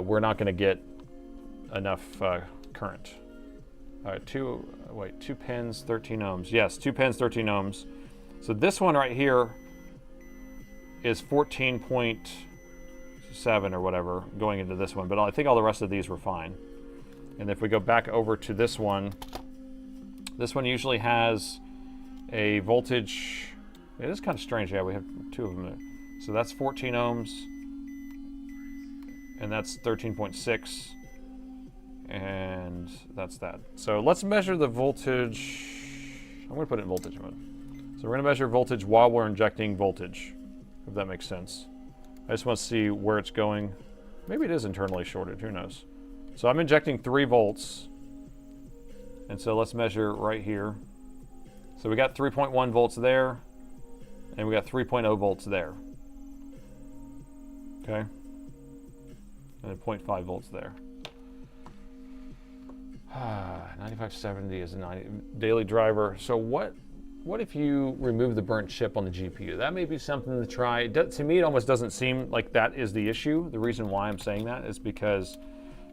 we're not going to get enough current. All right, two pins, 13 ohms. Yes, 2 pins, 13 ohms. So this one right here is 14.7 or whatever going into this one, but I think all the rest of these were fine. And if we go back over to this one usually has a voltage. It is kind of strange. Yeah, we have 2 of them there. So that's 14 ohms, and that's 13.6, and that's that. So let's measure the voltage. I'm going to put it in voltage mode. So we're going to measure voltage while we're injecting voltage, if that makes sense. I just want to see where it's going. Maybe it is internally shorted, who knows. So I'm injecting 3 volts. And so let's measure right here. So we got 3.1 volts there, and we got 3.0 volts there. Okay? And then 0.5 volts there. 9570 is a daily driver. So what if you remove the burnt chip on the GPU? That may be something to try. To me, it almost doesn't seem like that is the issue. The reason why I'm saying that is because,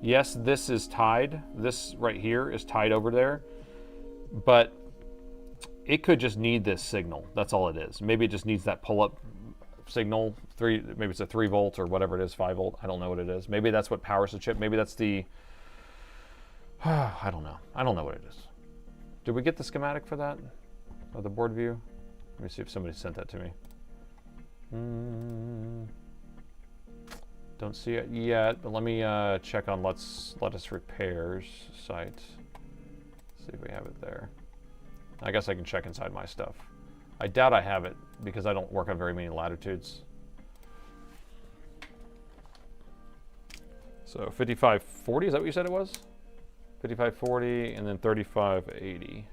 yes, this is tied. This right here is tied over there. But it could just need this signal. That's all it is. Maybe it just needs that pull-up signal. Maybe it's a 3 volt or whatever it is, 5 volt. I don't know what it is. Maybe that's what powers the chip. Maybe that's the... I don't know. I don't know what it is. Did we get the schematic for that? Or the board view? Let me see if somebody sent that to me. Don't see it yet, but let me check on Let's Repairs site. See if we have it there. I guess I can check inside my stuff. I doubt I have it because I don't work on very many latitudes. So 5540, is that what you said it was? 5540 and then 3580.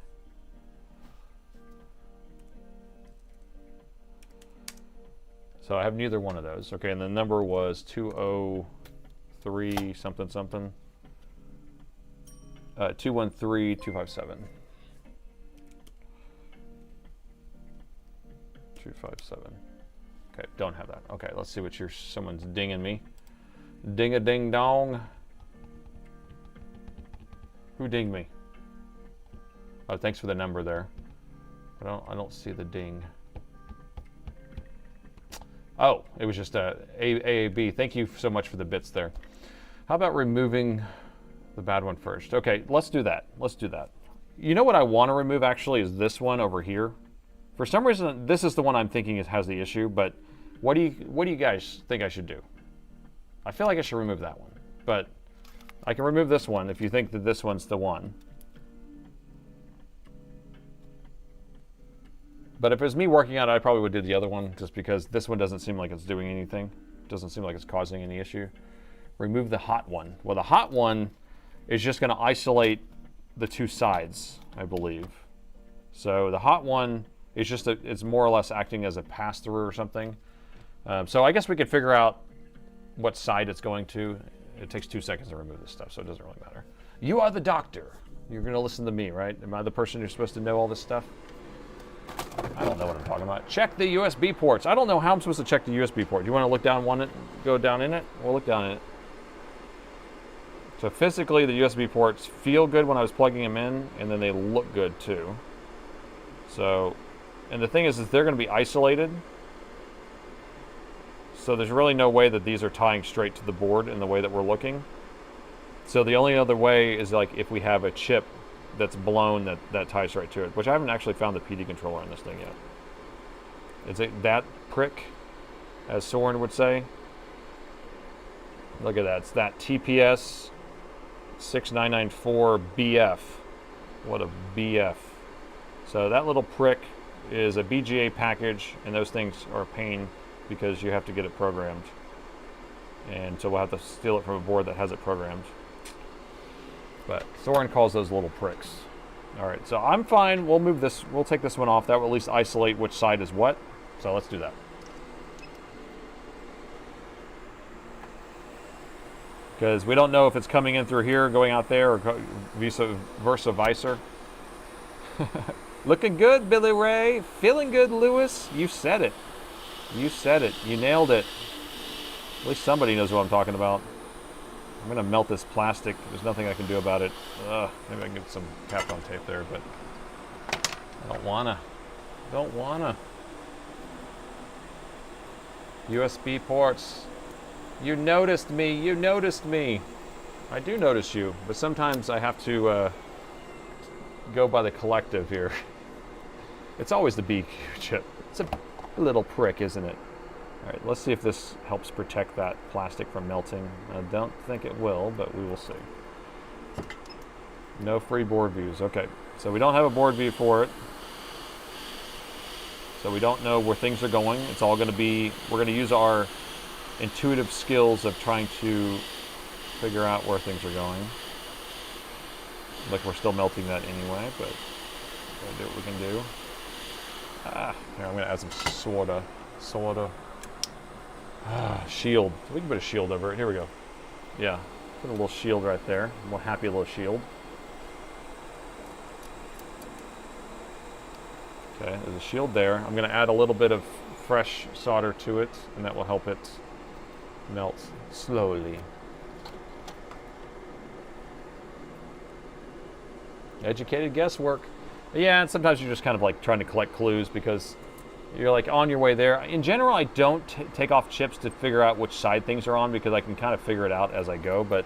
So I have neither one of those. Okay, and the number was 203 something something. 213257. 257. Okay, don't have that. Okay, let's see what someone's dinging me. Ding a ding dong. Who dinged me? Oh, thanks for the number there. I don't see the ding. Oh, it was just AAB. Thank you so much for the bits there. How about removing the bad one first? Okay, let's do that. Let's do that. You know what I want to remove actually is this one over here. For some reason, this is the one I'm thinking has the issue, but what do you guys think I should do? I feel like I should remove that one, but I can remove this one if you think that this one's the one. But if it was me working on it, I probably would do the other one just because this one doesn't seem like it's doing anything. Doesn't seem like it's causing any issue. Remove the hot one. Well, the hot one is just going to isolate the two sides, I believe. So the hot one is just, it's more or less acting as a pass-through or something. So I guess we could figure out what side it's going to. It takes 2 seconds to remove this stuff, so it doesn't really matter. You are the doctor. You're going to listen to me, right? Am I the person who's supposed to know all this stuff? I don't know what I'm talking about. Check the USB ports. I don't know how I'm supposed to check the USB port. Do you want to look down one, go down in it? We'll look down in it. So physically, the USB ports feel good when I was plugging them in, and then they look good too. So, and the thing is they're going to be isolated. So there's really no way that these are tying straight to the board in the way that we're looking. So the only other way is like if we have a chip that's blown that ties right to it, which I haven't actually found the PD controller on this thing yet. Is it that prick, as Soren would say? Look at that. It's that TPS 6994 BF. What a BF. So that little prick is a BGA package, and those things are a pain because you have to get it programmed. And so we'll have to steal it from a board that has it programmed. But Soren calls those little pricks. All right, so I'm fine. We'll move this. We'll take this one off. That will at least isolate which side is what. So let's do that. Because we don't know if it's coming in through here, going out there, or vice versa. Looking good, Billy Ray. Feeling good, Lewis. You said it. You said it. You nailed it. At least somebody knows what I'm talking about. I'm going to melt this plastic. There's nothing I can do about it. Maybe I can get some Kapton tape there, but I don't wanna. Don't wanna. USB ports. You noticed me. You noticed me. I do notice you, but sometimes I have to go by the collective here. It's always the BQ chip. It's a little prick, isn't it? All right, let's see if this helps protect that plastic from melting. I don't think it will, but we will see. No free board views. Okay, so we don't have a board view for it. So we don't know where things are going. It's all going to be, we're going to use our intuitive skills of trying to figure out where things are going. Like we're still melting that anyway, but we're going to do what we can do. Here, I'm going to add some soda. Shield. We can put a shield over it. Here we go. Yeah, put a little shield right there. A little happy little shield. Okay, there's a shield there. I'm going to add a little bit of fresh solder to it, and that will help it melt slowly. Educated guesswork. Yeah, and sometimes you're just kind of like trying to collect clues because you're like on your way there. In general, I don't take off chips to figure out which side things are on because I can kind of figure it out as I go, but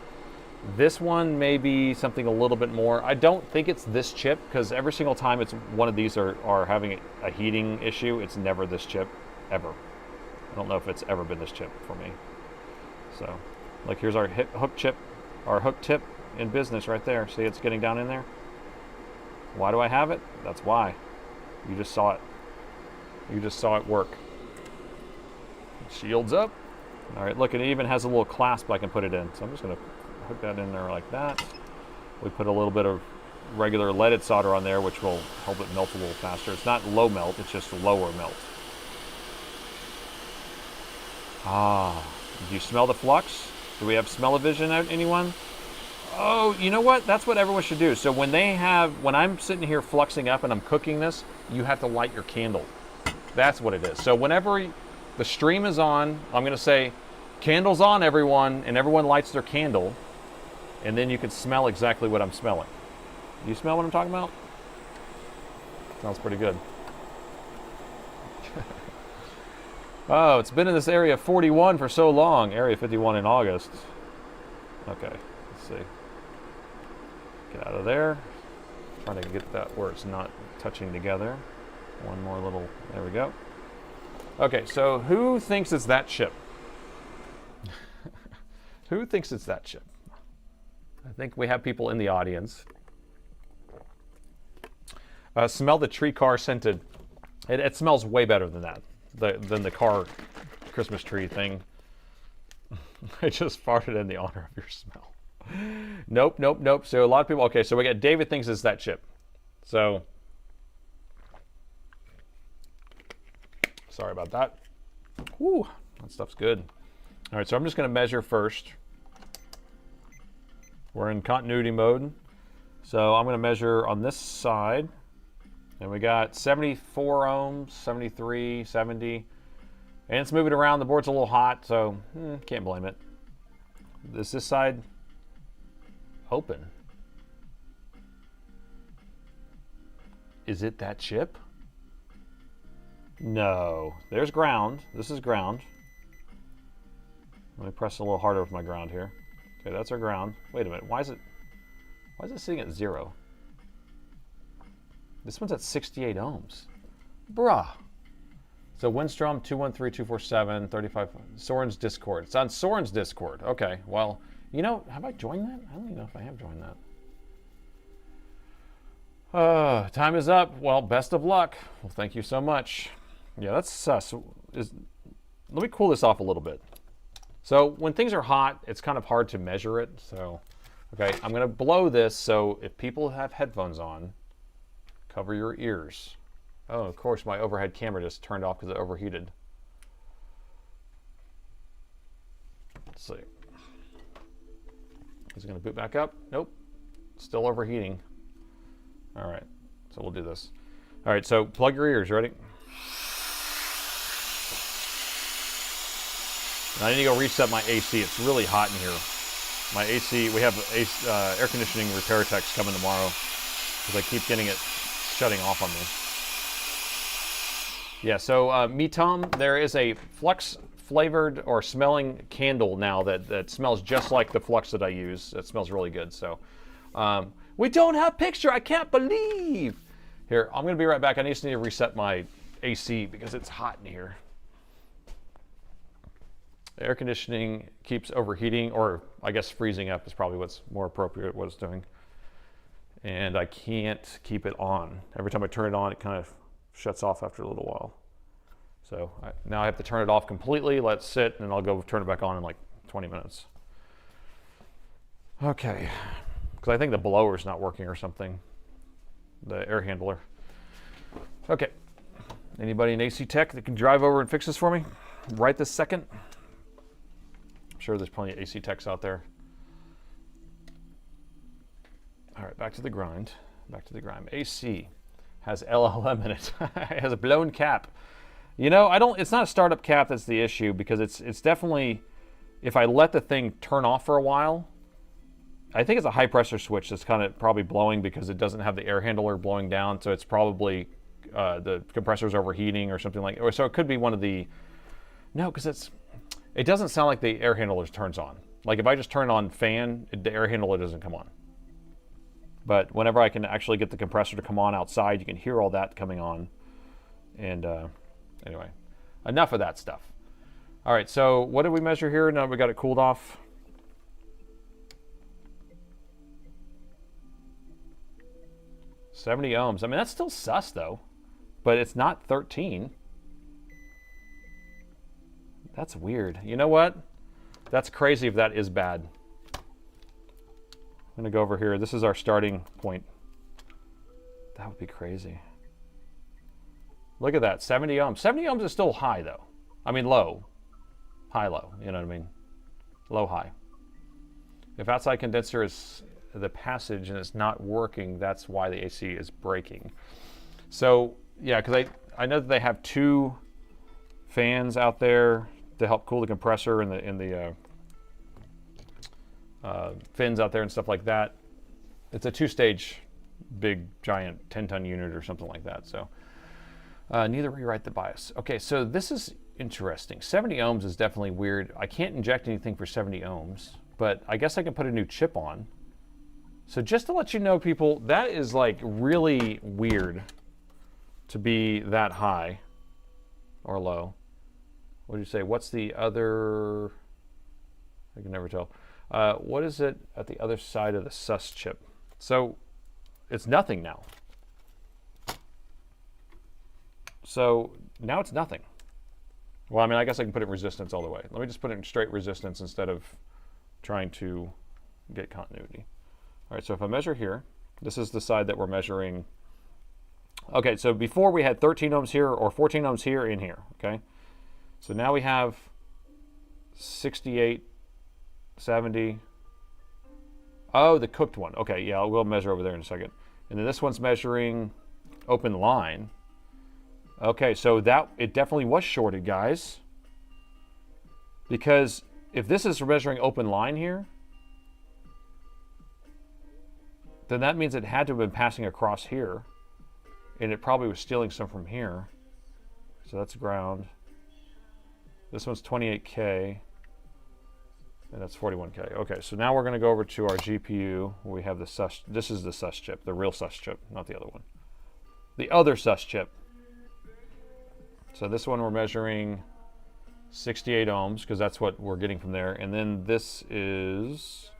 this one may be something a little bit more. I don't think it's this chip because every single time it's one of these are having a heating issue, it's never this chip, ever. I don't know if it's ever been this chip for me. So, like here's our hook chip, our hook tip in business right there. See, it's getting down in there. Why do I have it? That's why. You just saw it. You just saw it work. Shields up. All right, look, it even has a little clasp I can put it in. So I'm just going to hook that in there like that. We put a little bit of regular leaded solder on there, which will help it melt a little faster. It's not low melt, it's just lower melt. Do you smell the flux? Do we have smell-o-vision out, anyone? Oh, you know what? That's what everyone should do. So when I'm sitting here fluxing up and I'm cooking this, you have to light your candle. That's what it is. So whenever the stream is on, I'm going to say, candles on, everyone, and everyone lights their candle, and then you can smell exactly what I'm smelling. Do you smell what I'm talking about? Sounds pretty good. Oh, it's been in this area 41 for so long. Area 51 in August. Okay, let's see. Get out of there. Trying to get that where it's not touching together. One more little, there we go. Okay, so who thinks it's that chip? Who thinks it's that chip? I think we have people in the audience. Smell the tree car scented. It smells way better than that, than the car Christmas tree thing. I just farted in the honor of your smell. Nope, nope, nope. So a lot of people, okay, so we got David thinks it's that chip. So, sorry about that. Whew, that stuff's good. All right, so I'm just gonna measure first. We're in continuity mode. So I'm gonna measure on this side. And we got 74 ohms, 73, 70. And it's moving around. The board's a little hot, so can't blame it. Is this side open? Is it that chip? No. There's ground. This is ground. Let me press a little harder with my ground here. Okay, that's our ground. Wait a minute. Why is it sitting at 0? This one's at 68 ohms. Bruh. So Windstrom 213247 35. Soren's Discord. It's on Soren's Discord. Okay. Well, you know, have I joined that? I don't even know if I have joined that. Time is up. Well, best of luck. Well, thank you so much. Yeah, that's sus. Let me cool this off a little bit. So when things are hot, it's kind of hard to measure it. So, okay, I'm going to blow this. So if people have headphones on, cover your ears. Oh, of course, my overhead camera just turned off because it overheated. Let's see. Is it going to boot back up? Nope. Still overheating. All right, so we'll do this. All right, so plug your ears. Ready? I need to go reset my AC. It's really hot in here. My AC, we have air conditioning repair techs coming tomorrow because I keep getting it shutting off on me. Yeah, so Me Tom, there is a Flux flavored or smelling candle now that smells just like the Flux that I use. It smells really good. So we don't have picture. I can't believe. Here, I'm going to be right back. I just need to reset my AC because it's hot in here. The air conditioning keeps overheating, or I guess freezing up is probably what's more appropriate what it's doing. And I can't keep it on. Every time I turn it on, it kind of shuts off after a little while. So now I have to turn it off completely, let it sit, and then I'll go turn it back on in like 20 minutes. Okay, because I think the blower's not working or something, the air handler. Okay, anybody in AC Tech that can drive over and fix this for me right this second? I'm sure there's plenty of AC Techs out there. All right, back to the grind. Back to the grind. AC has LLM in it. It has a blown cap. You know, it's not a startup cap that's the issue, because it's definitely, if I let the thing turn off for a while, I think it's a high pressure switch that's kind of probably blowing because it doesn't have the air handler blowing down, so it's probably the compressor's overheating or something like, or so it could be one of the, no, because it doesn't sound like the air handler turns on. Like if I just turn on fan, the air handler doesn't come on. But whenever I can actually get the compressor to come on outside, you can hear all that coming on. And anyway, enough of that stuff. All right, so what did we measure here? Now we got it cooled off. $70 ohms. I mean, that's still sus though, but it's not 13. That's weird. You know what? That's crazy if that is bad. I'm gonna go over here. This is our starting point. That would be crazy. Look at that, 70 ohms. 70 ohms is still high though. I mean low. High, low, you know what I mean? Low, high. If outside condenser is the passage and it's not working, that's why the AC is breaking. So yeah, because I know that they have two fans out there to help cool the compressor and the fins out there and stuff like that. It's a two-stage big giant 10-ton unit or something like that. So Neither rewrite the BIOS. Okay, so this is interesting. 70 ohms is definitely weird. I can't inject anything for 70 ohms, but I guess I can put a new chip on. So just to let you know, people, that is like really weird to be that high or low. What do you say? What's the other? I can never tell. What is it at the other side of the sus chip? So it's nothing now. So now it's nothing. Well, I mean, I guess I can put it in resistance all the way. Let me just put it in straight resistance instead of trying to get continuity. All right, so if I measure here, this is the side that we're measuring. Okay, so before we had 13 ohms here or 14 ohms here in here, okay? So now we have 68, 70. Oh, the cooked one. Okay, yeah, we'll measure over there in a second. And then this one's measuring open line. Okay, so that it definitely was shorted, guys. Because if this is measuring open line here, then that means it had to have been passing across here. And it probably was stealing some from here. So that's ground. This one's 28K. And that's 41K. Okay, so now we're going to go over to our GPU. We have the sus. This is the sus chip, the real sus chip, not the other one. The other sus chip. So this one we're measuring 68 ohms because that's what we're getting from there. And then this is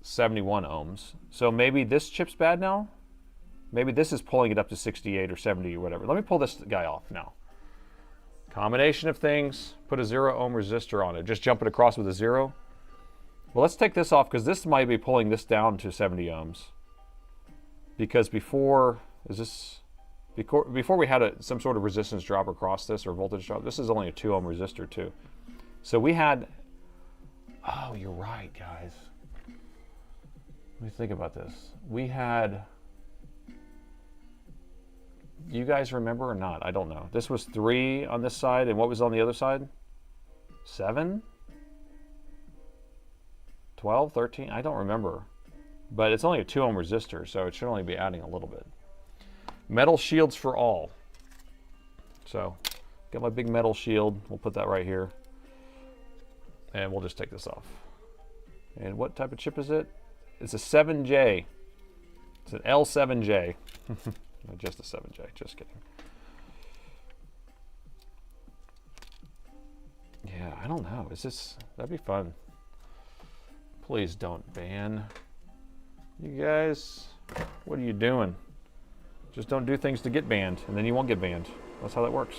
71 ohms. So maybe this chip's bad now? Maybe this is pulling it up to 68 or 70 or whatever. Let me pull this guy off now. Combination of things, put a 0 ohm resistor on it. Just jump it across with a 0. Well, let's take this off because this might be pulling this down to 70 ohms. Because before, before we had some sort of resistance drop across this or voltage drop, this is only a 2 ohm resistor too. So we had, oh, you're right, guys. Let me think about this. We had, you guys remember or not? I don't know. This was 3 on this side, and what was on the other side? 7? 12, 13? I don't remember. But it's only a 2 ohm resistor, so it should only be adding a little bit. Metal shields for all. So, got my big metal shield. We'll put that right here. And we'll just take this off. And what type of chip is it? It's a 7J. It's an L7J. Not just a 7J, just kidding. Yeah, I don't know. Is this, that'd be fun. Please don't ban. You guys, what are you doing? Just don't do things to get banned, and then you won't get banned. That's how that works.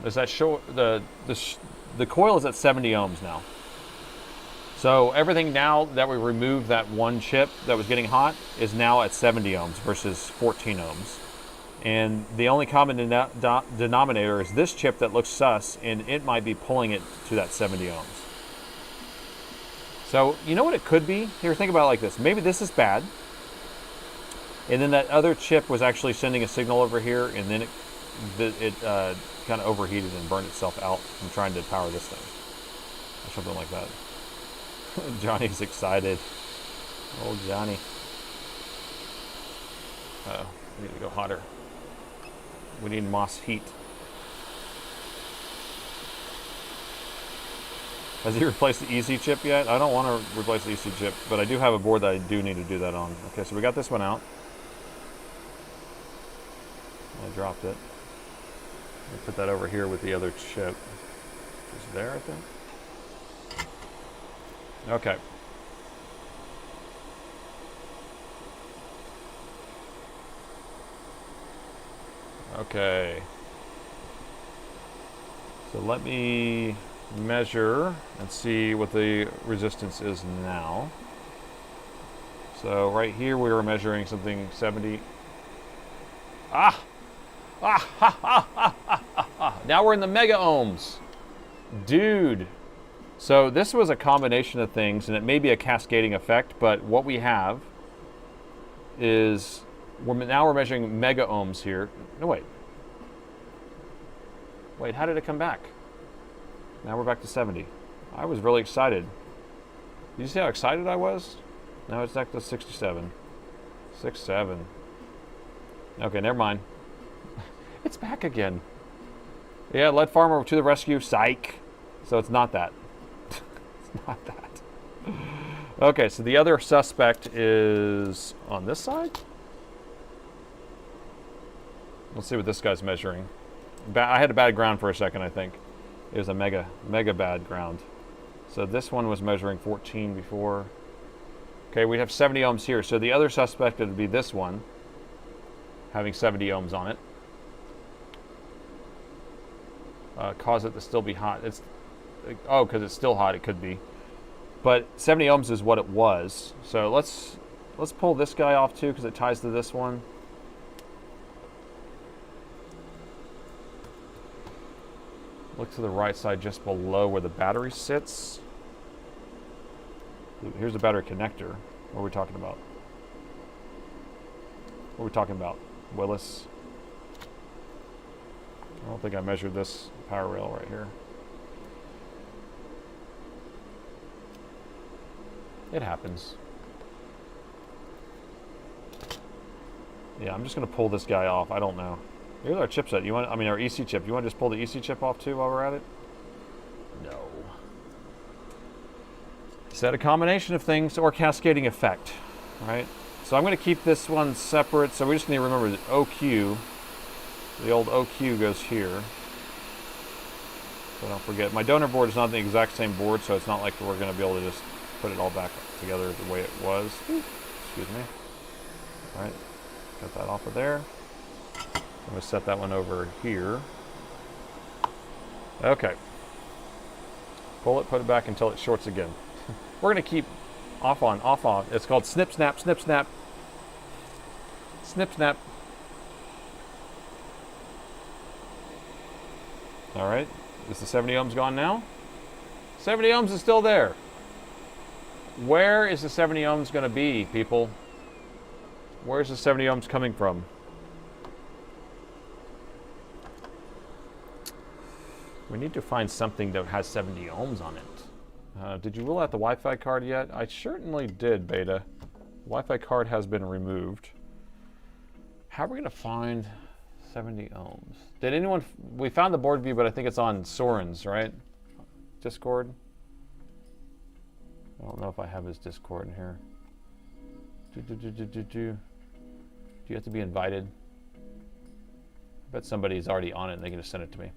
Is that show the coil is at 70 ohms now. So everything now that we removed that one chip that was getting hot is now at 70 ohms versus 14 ohms. And the only common denominator is this chip that looks sus, and it might be pulling it to that 70 ohms. So you know what it could be? Here, think about it like this. Maybe this is bad, and then that other chip was actually sending a signal over here, and then it kind of overheated and burned itself out from trying to power this thing, or something like that. Johnny's excited. Old Johnny. Uh-oh, we need to go hotter. We need Moss heat. Has he replaced the EC chip yet? I don't want to replace the EC chip, but I do have a board that I do need to do that on. Okay, so we got this one out. I dropped it. I'll put that over here with the other chip. Is there, I think? Okay. Okay. So let me measure and see what the resistance is now. So right here we were measuring something 70. Ah! Ah! Ha, ha, ha, ha, ha, ha. Now we're in the mega ohms. Dude. So this was a combination of things, and it may be a cascading effect, but what we have is now we're measuring mega ohms here. No, wait. Wait, how did it come back? Now we're back to 70. I was really excited. you see how excited I was? Now it's back to 67. 67. Okay, never mind. It's back again. Yeah, lead farmer to the rescue. Psych. So it's not that. It's not that. Okay, so the other suspect is on this side. Let's see what this guy's measuring. I had a bad ground for a second, I think. It was a mega bad ground. So this one was measuring 14 before. Okay, we have 70 ohms here. So the other suspect would be this one, having 70 ohms on it. Cause it to still be hot. It's because it's still hot. It could be, but 70 ohms is what it was. So let's pull this guy off too, because it ties to this one. Look to the right side, just below where the battery sits. Here's the battery connector. What are we talking about? What are we talking about, Willis? I don't think I measured this power rail right here. It happens. Yeah, I'm just gonna pull this guy off. I don't know. Here's our chipset. You want? I mean, our EC chip. You want to just pull the EC chip off too while we're at it? No. Is that a combination of things or cascading effect? Right. So I'm going to keep this one separate. So we just need to remember that OQ. The old OQ goes here. So don't forget. My donor board is not the exact same board, so it's not like we're going to be able to just put it all back together the way it was. Excuse me. All right. Got that off of there. I'm going to set that one over here. Okay. Pull it, put it back until it shorts again. We're going to keep off on, off on. It's called snip, snap, snip, snap. Snip, snap. All right. Is the 70 ohms gone now? 70 ohms is still there. Where is the 70 ohms going to be, people? Where's the 70 ohms coming from? We need to find something that has 70 ohms on it. Did you rule out the Wi-Fi card yet? I certainly did, Beta. The Wi-Fi card has been removed. How are we going to find 70 ohms? Did anyone... We found the board view, but I think it's on Soren's, right? Discord? I don't know if I have his Discord in here. Do you have to be invited? I bet somebody's already on it and they can just send it to me.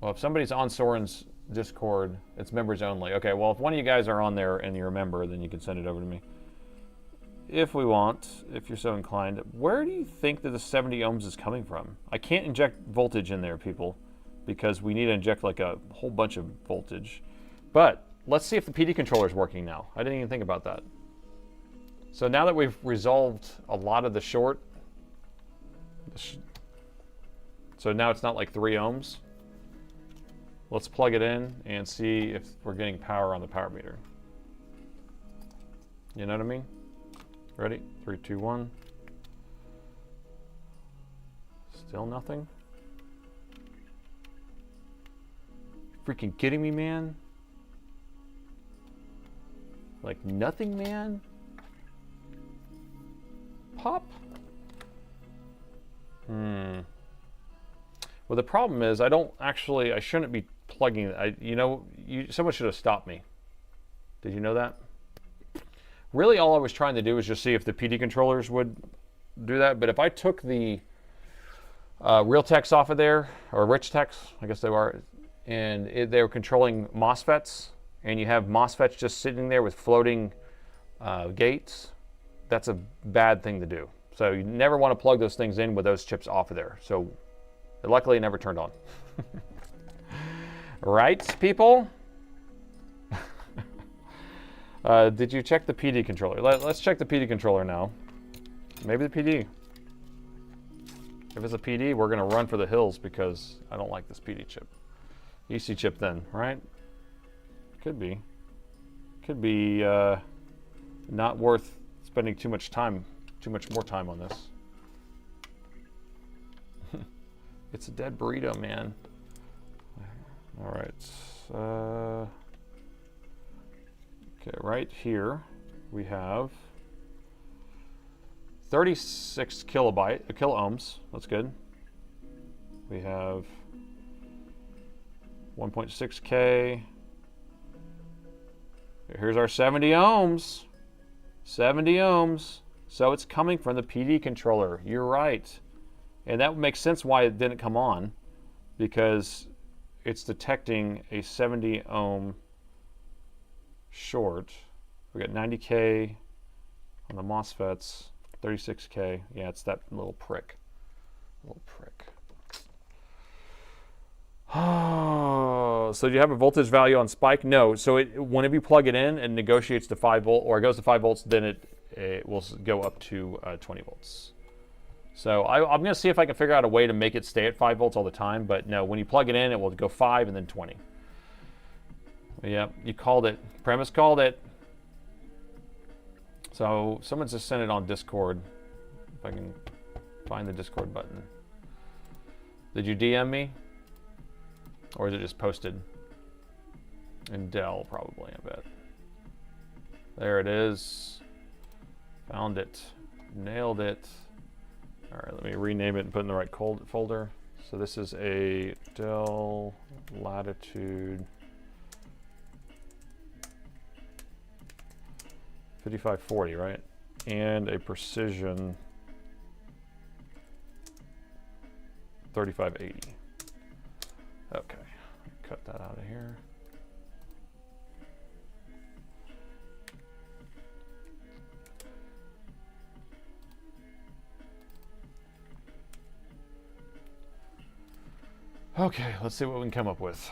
Well, if somebody's on Soren's Discord, it's members only. Okay, well, if one of you guys are on there and you're a member, then you can send it over to me. If we want, if you're so inclined. Where do you think that the 70 ohms is coming from? I can't inject voltage in there, people, because we need to inject like a whole bunch of voltage. But let's see if the PD controller is working now. I didn't even think about that. So now that we've resolved a lot of the short, so now it's not like 3 ohms. Let's plug it in and see if we're getting power on the power meter. You know what I mean? Ready? 3, 2, 1. Still nothing? Freaking kidding me, man? Like nothing, man? Pop? Well, the problem is I shouldn't be plugging, someone should have stopped me. Did you know that? Really all I was trying to do was just see if the PD controllers would do that, but if I took the Realtek's off of there, or Richtek's, I guess they were, and they were controlling MOSFETs, and you have MOSFETs just sitting there with floating gates, that's a bad thing to do. So you never want to plug those things in with those chips off of there. So luckily it never turned on. Right, people? Did you check the PD controller? Let's check the PD controller now. Maybe the PD. If it's a PD, we're going to run for the hills because I don't like this PD chip. EC chip then, right? Could be. Could be not worth spending too much more time on this. It's a dead burrito, man. All right. Okay, right here we have 36 kilo ohms. That's good. We have 1.6K. Here's our 70 ohms. 70 ohms. So it's coming from the PD controller. You're right. And that makes sense why it didn't come on, because it's detecting a 70 ohm short. We got 90K on the MOSFETs, 36K. Yeah, it's that little prick. Little prick. Oh, so do you have a voltage value on spike? No. So whenever you plug it in, it negotiates to 5 volt, or it goes to 5 volts, then it will go up to 20 volts. So I'm going to see if I can figure out a way to make it stay at 5 volts all the time. But no, when you plug it in, it will go 5 and then 20. Yeah, you called it. Premise called it. So someone just sent it on Discord. If I can find the Discord button. Did you DM me? Or is it just posted? In Dell, probably, I bet. There it is. Found it. Nailed it. All right, let me rename it and put it in the right folder. So this is a Dell Latitude 5540, right? And a Precision 3580. Okay, cut that out of here. Okay, let's see what we can come up with.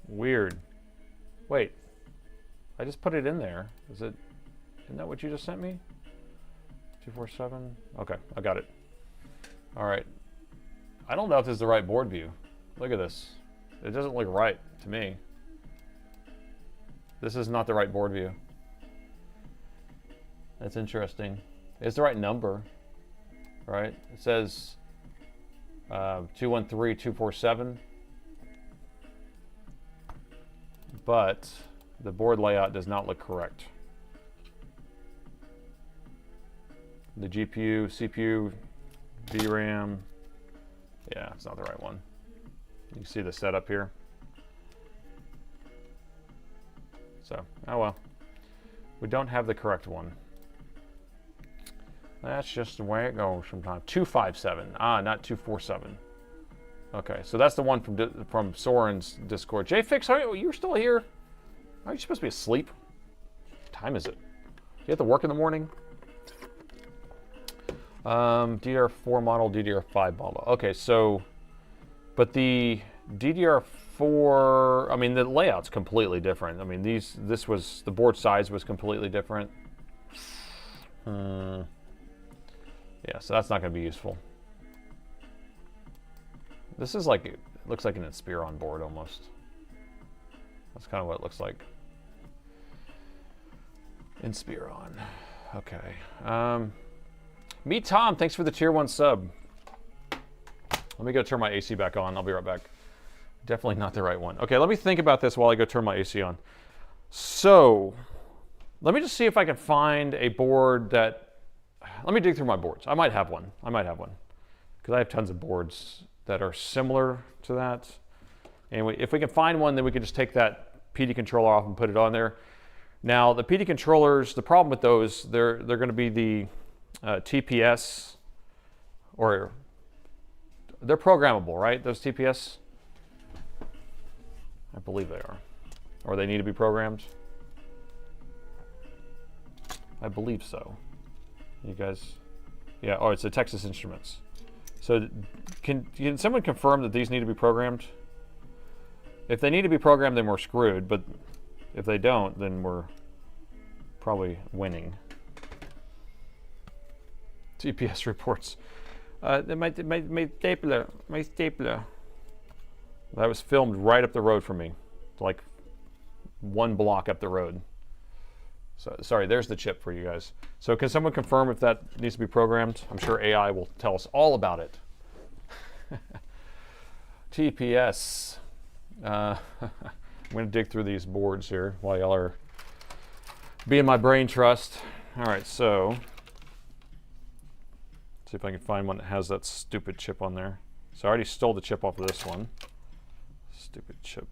Weird. Wait, I just put it in there. Isn't that what you just sent me? 247. Okay, I got it. All right. I don't know if this is the right board view. Look at this. It doesn't look right to me. This is not the right board view. That's interesting. It's the right number, right? It says 213247, but the board layout does not look correct. The GPU, CPU, VRAM, yeah, it's not the right one. You can see the setup here. So, oh well. We don't have the correct one. That's just the way it goes sometimes. 257, not 247. Okay, so that's the one from Soren's Discord. JFix, you're still here? Aren't you supposed to be asleep? What time is it? Do you have to work in the morning? DDR4 model, DDR5 model. Okay, so, but the DDR4, I mean, the layout's completely different. I mean, the board size was completely different. Yeah, so that's not going to be useful. This is like, it looks like an Inspiron board almost. That's kind of what it looks like. Inspiron. Okay. Meet Tom, thanks for the tier 1 sub. Let me go turn my AC back on. I'll be right back. Definitely not the right one. Okay, let me think about this while I go turn my AC on. So, let me just see if I can find a board that, let me dig through my boards. I might have one. Because I have tons of boards that are similar to that. Anyway, if we can find one, then we can just take that PD controller off and put it on there. Now, the PD controllers, the problem with those, they're going to be the TPS, or they're programmable, right? Those TPS? I believe they are. Or they need to be programmed. I believe so. You guys, yeah, oh, it's the Texas Instruments. So can someone confirm that these need to be programmed? If they need to be programmed, then we're screwed, but if they don't, then we're probably winning. TPS reports. My stapler. That was filmed right up the road from me, like 1 block up the road. So, sorry, there's the chip for you guys. So can someone confirm if that needs to be programmed? I'm sure AI will tell us all about it. TPS. I'm going to dig through these boards here while y'all are being my brain trust. All right, so see if I can find one that has that stupid chip on there. So I already stole the chip off of this one. Stupid chip.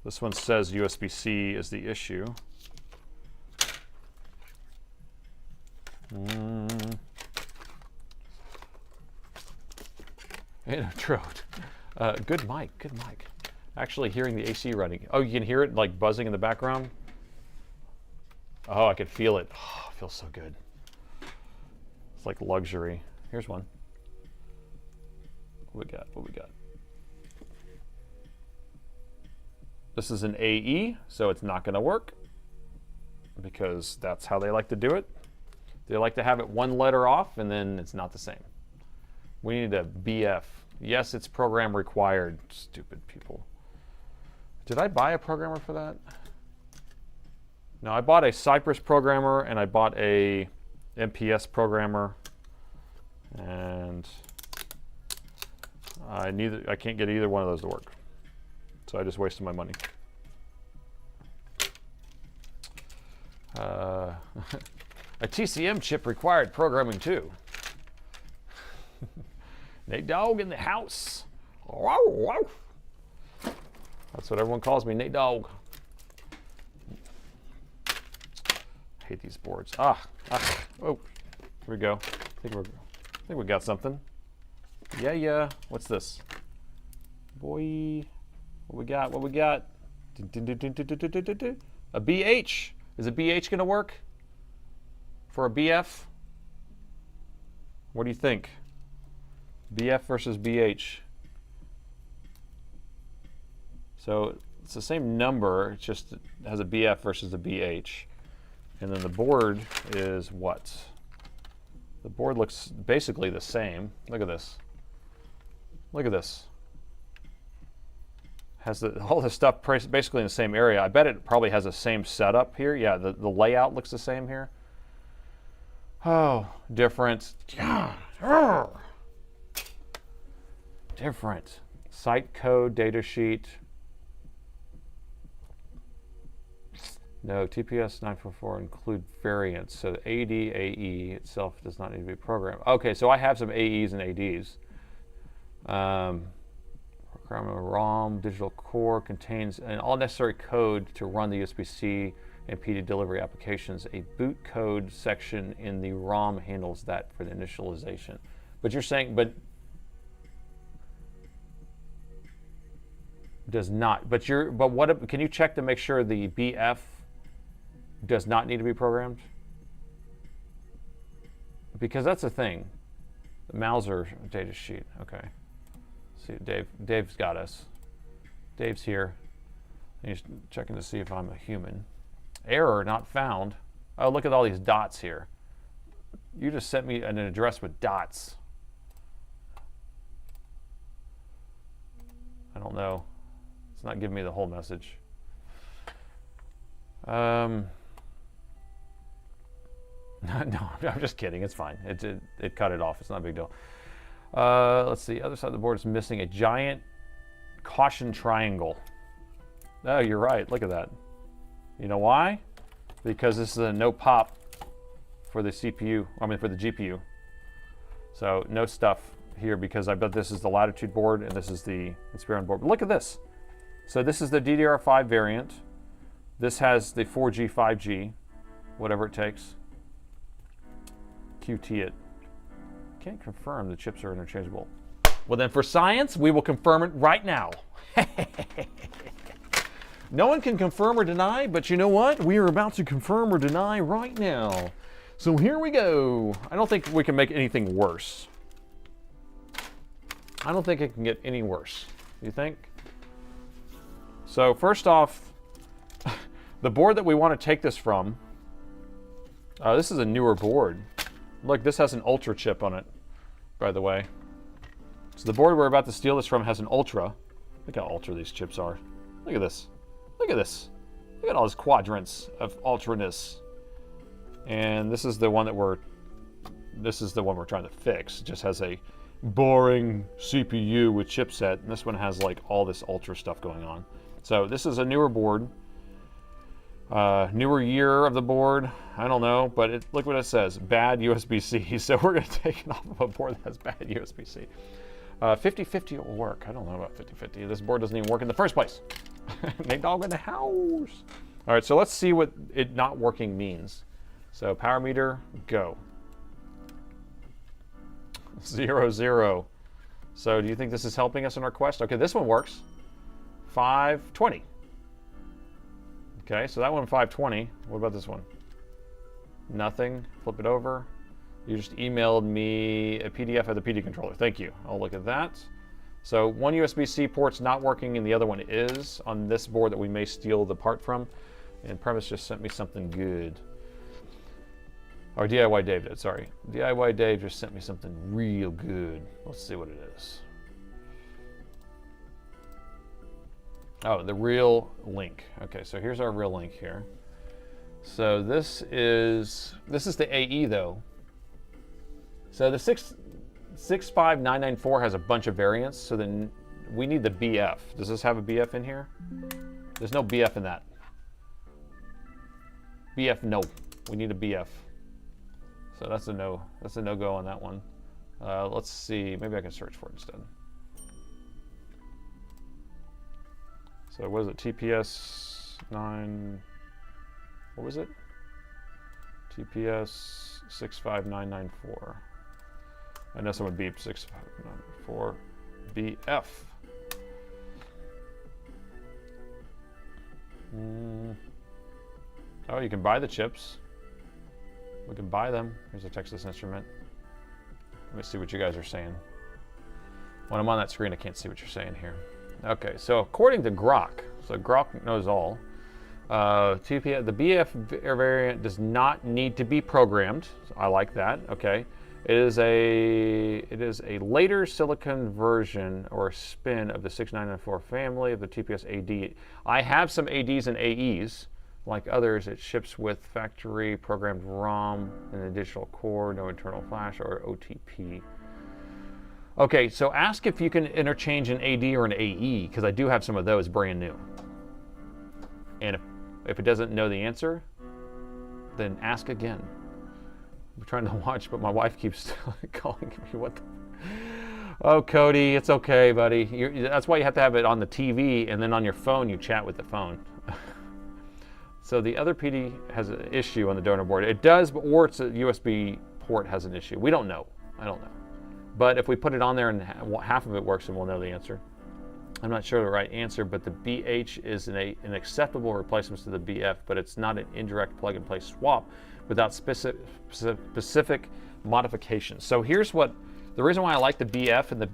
This one says USB-C is the issue. Good mic, good mic. Actually hearing the AC running. Oh, you can hear it like buzzing in the background? Oh, I could feel it. Oh, it feels so good. It's like luxury. Here's one. What we got? What we got? This is an AE, so it's not going to work because that's how they like to do it. They like to have it one letter off and then it's not the same. We need a BF. Yes, it's program required. Stupid people. Did I buy a programmer for that? No, I bought a Cypress programmer and I bought a MPS programmer, and I can't get either one of those to work. So I just wasted my money. A TCM chip required programming too. Nate Dogg in the house. That's what everyone calls me, Nate Dogg. I hate these boards. Oh, here we go. I think we got something. Yeah. What's this? Boy, what we got? What we got? A BH. Is a BH gonna work for a BF? What do you think? BF versus BH. So it's the same number, it just has a BF versus a BH. And then the board is what? The board looks basically the same. Look at this. Look at this. Has all the stuff basically in the same area. I bet it probably has the same setup here. Yeah, the layout looks the same here. Oh, different. Different. Site code, data sheet. No, TPS 944 include variants. So the AD, AE itself does not need to be programmed. Okay, so I have some AEs and ADs. Programmable ROM, digital core contains all necessary code to run the USB-C and PD delivery applications. A boot code section in the ROM handles that for the initialization. But you're saying, but does not. But what? Can you check to make sure the BF does not need to be programmed? Because that's the thing. The Mauser data sheet. Okay. See, Dave's got us. Dave's here. He's checking to see if I'm a human. Error not found. Oh, look at all these dots here. You just sent me an address with dots. I don't know. It's not giving me the whole message. No, I'm just kidding. It's fine. It cut it off. It's not a big deal. Let's see. Other side of the board is missing a giant caution triangle. Oh, you're right. Look at that. You know why? Because this is a no pop for the CPU. I mean, for the GPU. So no stuff here because I bet this is the Latitude board and this is the Inspiron board. But look at this. So this is the DDR5 variant. This has the 4G, 5G, whatever it takes. QT it. Can't confirm the chips are interchangeable. Well then for science, we will confirm it right now. No one can confirm or deny, but you know what? We are about to confirm or deny right now. So here we go. I don't think we can make anything worse. I don't think it can get any worse. Do you think? So first off, the board that we want to take this from, this is a newer board. Look, this has an Ultra chip on it, by the way. So the board we're about to steal this from has an Ultra. Look how Ultra these chips are. Look at this. Look at this. Look at all those quadrants of ultraness. And this is the one that we're trying to fix. It just has a boring CPU with chipset, and this one has like all this ultra stuff going on. So this is a newer board, newer year of the board. I don't know, but look what it says: bad USB-C. So we're going to take it off of a board that has bad USB-C. 50-50 will work. I don't know about 50-50. This board doesn't even work in the first place. Nate Dogg in the house. All right, so let's see what it not working means. So power meter, go. 0, 0. So do you think this is helping us in our quest? Okay, this one works. 520. Okay, so that one 520. What about this one? Nothing. Flip it over. You just emailed me a PDF of the PD controller. Thank you. I'll look at that. So one USB-C port's not working and the other one is on this board that we may steal the part from. And Premise just sent me something good. Or DIY Dave did, sorry. DIY Dave just sent me something real good. Let's see what it is. Oh, the real link. Okay, so here's our real link here. So this is the AE though. So the 65994 has a bunch of variants, so then we need the BF. Does this have a BF in here? There's no BF in that. BF, no. We need a BF. So that's a no. That's a no-go on that one. Let's see. Maybe I can search for it instead. So what is it? TPS 9. What was it? TPS 65994. I know someone beeped 6594 BF. Oh, you can buy the chips. We can buy them. Here's a Texas Instrument. Let me see what you guys are saying. When I'm on that screen, I can't see what you're saying here. Okay, so according to Grok, so Grok knows all, the BF variant does not need to be programmed. So I like that. Okay, it is a later silicon version or spin of the 6994 family of the TPS AD. I have some ADs and AEs. Like others, it ships with factory programmed ROM and a digital core, no internal flash or OTP. Okay, so ask if you can interchange an AD or an AE, because I do have some of those brand new. And if it doesn't know the answer, then ask again. I'm trying to watch, but my wife keeps calling me. What the? Oh, Cody, it's okay, buddy. That's why you have to have it on the TV, and then on your phone, you chat with the phone. So the other PD has an issue on the donor board. It does, or it's a USB port has an issue. We don't know. I don't know. But if we put it on there and half of it works, then we'll know the answer. I'm not sure the right answer, but the BH is an acceptable replacement to the BF, but it's not an indirect plug-and-play swap without specific modifications. So here's what, the reason why I like the BF and the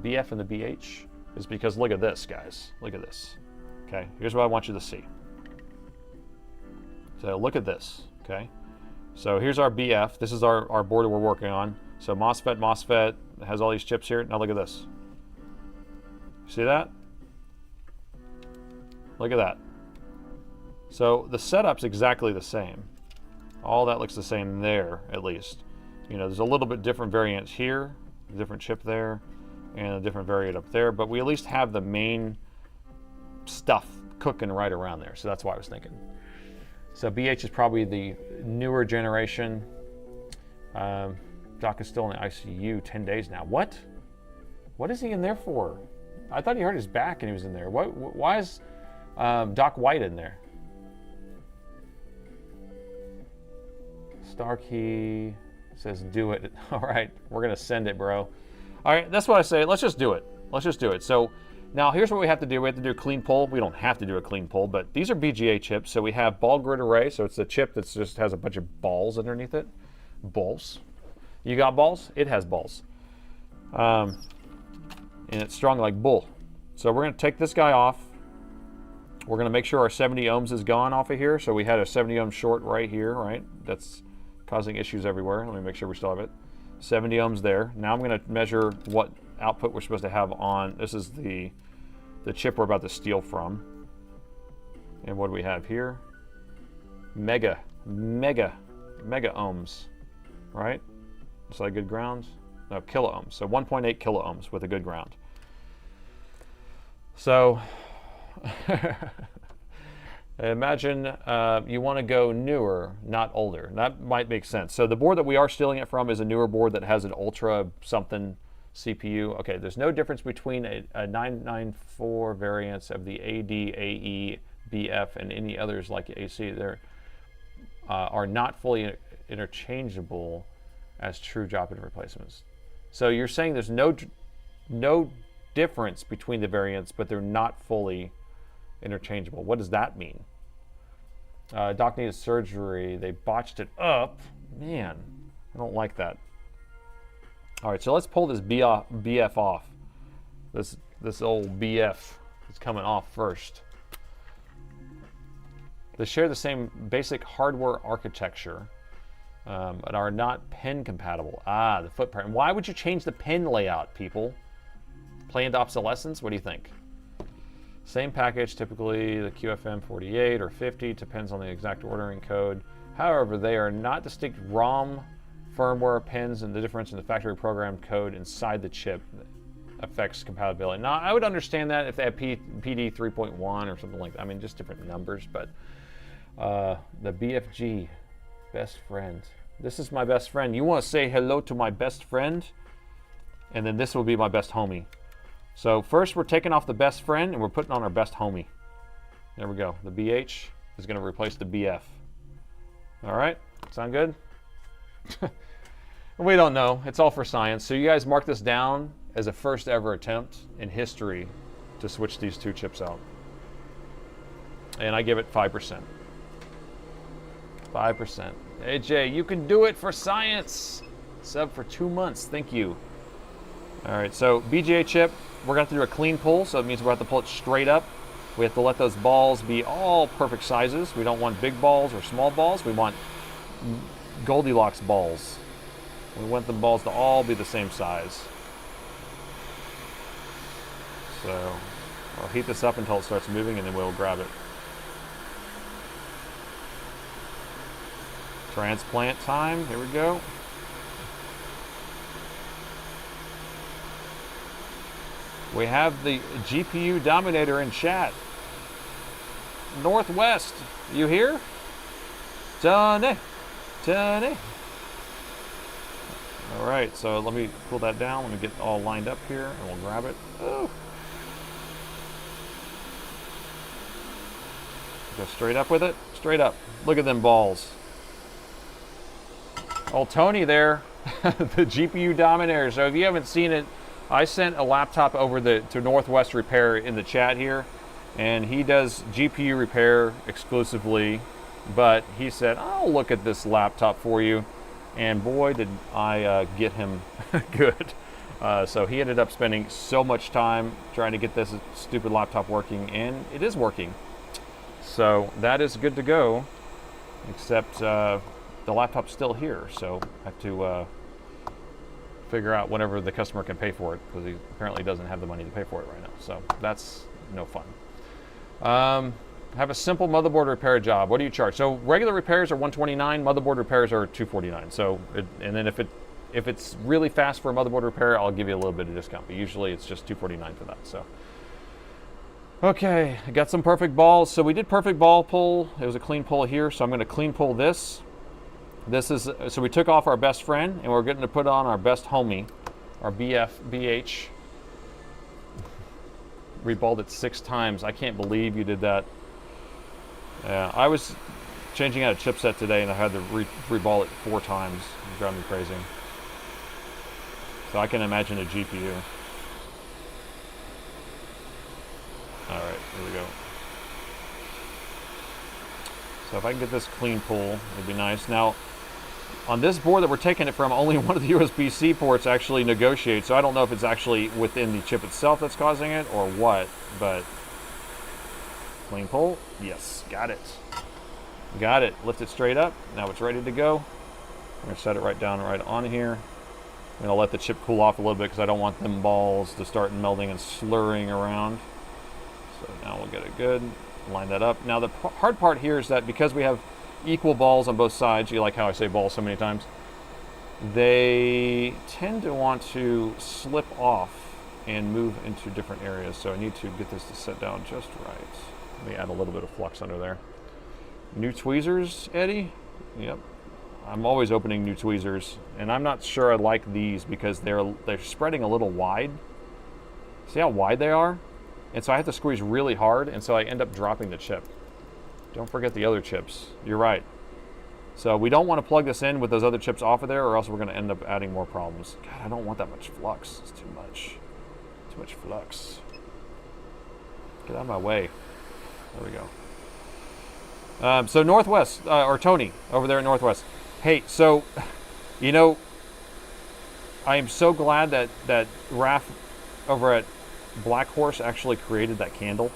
BH is because look at this, guys. Look at this. Okay, here's what I want you to see. So look at this, okay? So here's our BF. This is our board that we're working on. So MOSFET has all these chips here. Now look at this. See that? Look at that. So the setup's exactly the same. All that looks the same there, at least. You know, there's a little bit different variants here, a different chip there, and a different variant up there, but we at least have the main stuff cooking right around there. So that's why I was thinking. So BH is probably the newer generation. Doc is still in the ICU 10 days now. What? What is he in there for? I thought he hurt his back and he was in there. Why is Doc White in there? Starkey says do it. All right, we're gonna send it, bro. All right, that's what I say. Let's just do it. Let's just do it. So now here's what we have to do. We have to do a clean pull. We don't have to do a clean pull, but these are BGA chips. So we have ball grid array. So it's a chip that just has a bunch of balls underneath it. Balls. You got balls? It has balls. And it's strong like bull. So we're going to take this guy off. We're going to make sure our 70 ohms is gone off of here. So we had a 70 ohm short right here, right? That's causing issues everywhere. Let me make sure we still have it. 70 ohms there. Now I'm going to measure what output we're supposed to have on. This is the the chip we're about to steal from. And what do we have here? Mega ohms, right? Is that good ground? No, kilo ohms. So 1.8 kilo ohms with a good ground. So imagine you want to go newer, not older. That might make sense. So the board that we are stealing it from is a newer board that has an ultra something CPU. Okay, there's no difference between a 994 variants of the AD, AE, BF, and any others like AC. They are not fully interchangeable as true drop-in replacements. So you're saying there's no difference between the variants, but they're not fully interchangeable. What does that mean? Doc needed surgery. They botched it up. Man, I don't like that. All right, so let's pull this BF off. This old BF is coming off first. They share the same basic hardware architecture, but are not pin compatible. The footprint. Why would you change the pin layout, people? Planned obsolescence? What do you think? Same package, typically the QFM 48 or 50, depends on the exact ordering code. However, they are not distinct ROM firmware pins, and the difference in the factory program code inside the chip affects compatibility. Now, I would understand that if they had PD 3.1 or something like that. I mean, just different numbers, but the BFG, best friend. This is my best friend. You want to say hello to my best friend? And then this will be my best homie. So first we're taking off the best friend and we're putting on our best homie. There we go. The BH is going to replace the BF. All right, sound good? We don't know. It's all for science. So you guys mark this down as a first ever attempt in history to switch these two chips out. And I give it 5%. 5%. AJ, you can do it for science. Sub for 2 months. Thank you. All right, so BGA chip, we're going to have to do a clean pull, so it means we're going to have to pull it straight up. We have to let those balls be all perfect sizes. We don't want big balls or small balls. We want Goldilocks balls. We want the balls to all be the same size. So I'll heat this up until it starts moving and then we'll grab it. Transplant time, here we go. We have the GPU Dominator in chat. Northwest, you here? Tony. All right, so let me pull that down. Let me get all lined up here and we'll grab it. Oh. Go straight up with it, straight up. Look at them balls. Oh, Tony there, the GPU Dominator. So if you haven't seen it, I sent a laptop over to Northwest Repair in the chat here, and he does GPU repair exclusively, but he said, I'll look at this laptop for you, and boy, did I get him good. So he ended up spending so much time trying to get this stupid laptop working, and it is working. So that is good to go, except the laptop's still here, so I have to figure out whenever the customer can pay for it, because he apparently doesn't have the money to pay for it right now. So that's no fun. Have a simple motherboard repair job. What do you charge? So regular repairs are $129. Motherboard repairs are $249. So and then if it's really fast for a motherboard repair, I'll give you a little bit of discount. But usually it's just $249 for that. So okay, I got some perfect balls. So we did perfect ball pull. It was a clean pull here. So I'm going to clean pull this. This is, so we took off our best friend and we're getting to put on our best homie, our BH. Reballed it 6 times. I can't believe you did that. Yeah, I was changing out a chipset today and I had to reball it 4 times. It drove me crazy. So I can imagine a GPU. All right, here we go. So if I can get this clean pull, it'd be nice. Now, on this board that we're taking it from, only one of the USB-C ports actually negotiates, so I don't know if it's actually within the chip itself that's causing it or what, but clean pull, yes, got it. Got it, lift it straight up, now it's ready to go. I'm gonna set it right down right on here. I'm gonna let the chip cool off a little bit because I don't want them balls to start melting and slurring around. So now we'll get it good, line that up. Now the hard part here is that because we have equal balls on both sides, you like how I say balls so many times, they tend to want to slip off and move into different areas. So I need to get this to set down just right. Let me add a little bit of flux under there. New tweezers, Eddie? Yep. I'm always opening new tweezers, and I'm not sure I like these because they're spreading a little wide. See how wide they are? And so I have to squeeze really hard, and so I end up dropping the chip. Don't forget the other chips. You're right. So we don't want to plug this in with those other chips off of there, or else we're going to end up adding more problems. God, I don't want that much flux. It's too much. Too much flux. Get out of my way. There we go. So Northwest, or Tony, over there at Northwest. Hey, so, you know, I am so glad that Raph over at Black Horse actually created that candle.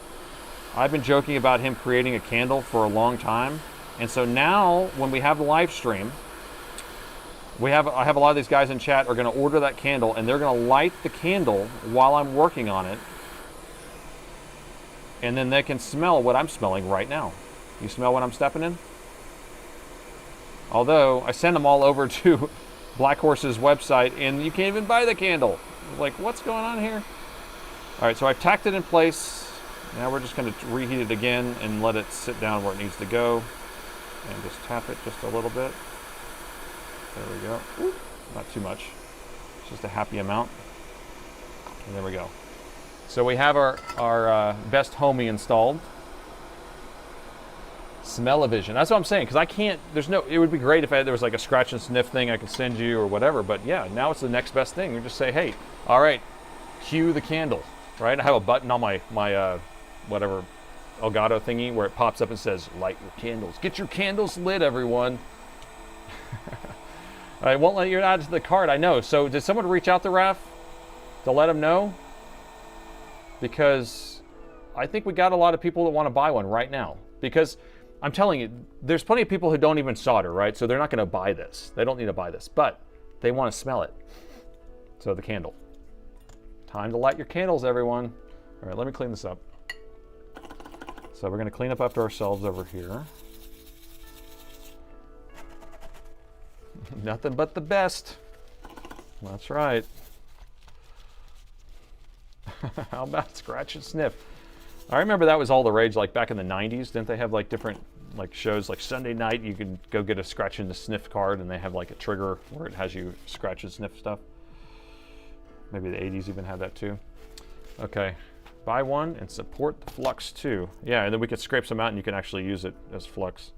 I've been joking about him creating a candle for a long time. And so now, when we have the live stream, I have a lot of these guys in chat are going to order that candle, and they're going to light the candle while I'm working on it. And then they can smell what I'm smelling right now. You smell what I'm stepping in? Although, I send them all over to Black Horse's website, and you can't even buy the candle. Like, what's going on here? All right, so I've tacked it in place. Now we're just going to reheat it again and let it sit down where it needs to go. And just tap it just a little bit. There we go. Ooh, not too much. Just a happy amount. And there we go. So we have our best homie installed. Smell-o-vision. That's what I'm saying, because I can't, it would be great if there was like a scratch and sniff thing I could send you or whatever, but yeah, now it's the next best thing. You just say, hey, all right, cue the candle, right? I have a button on my whatever Elgato thingy where it pops up and says, light your candles. Get your candles lit, everyone. I won't let you add to the cart, I know. So did someone reach out to Raph to let him know? Because I think we got a lot of people that want to buy one right now. Because I'm telling you, there's plenty of people who don't even solder, right? So they're not going to buy this. They don't need to buy this, but they want to smell it. So the candle. Time to light your candles, everyone. All right, let me clean this up. So we're going to clean up after ourselves over here. Nothing but the best. That's right. How about scratch and sniff? I remember that was all the rage, like back in the 90s. Didn't they have like different like shows, like Sunday night, you could go get a scratch and sniff card, and they have like a trigger where it has you scratch and sniff stuff. Maybe the 80s even had that too. Okay, buy one and support the flux too. Yeah, and then we could scrape some out and you can actually use it as flux.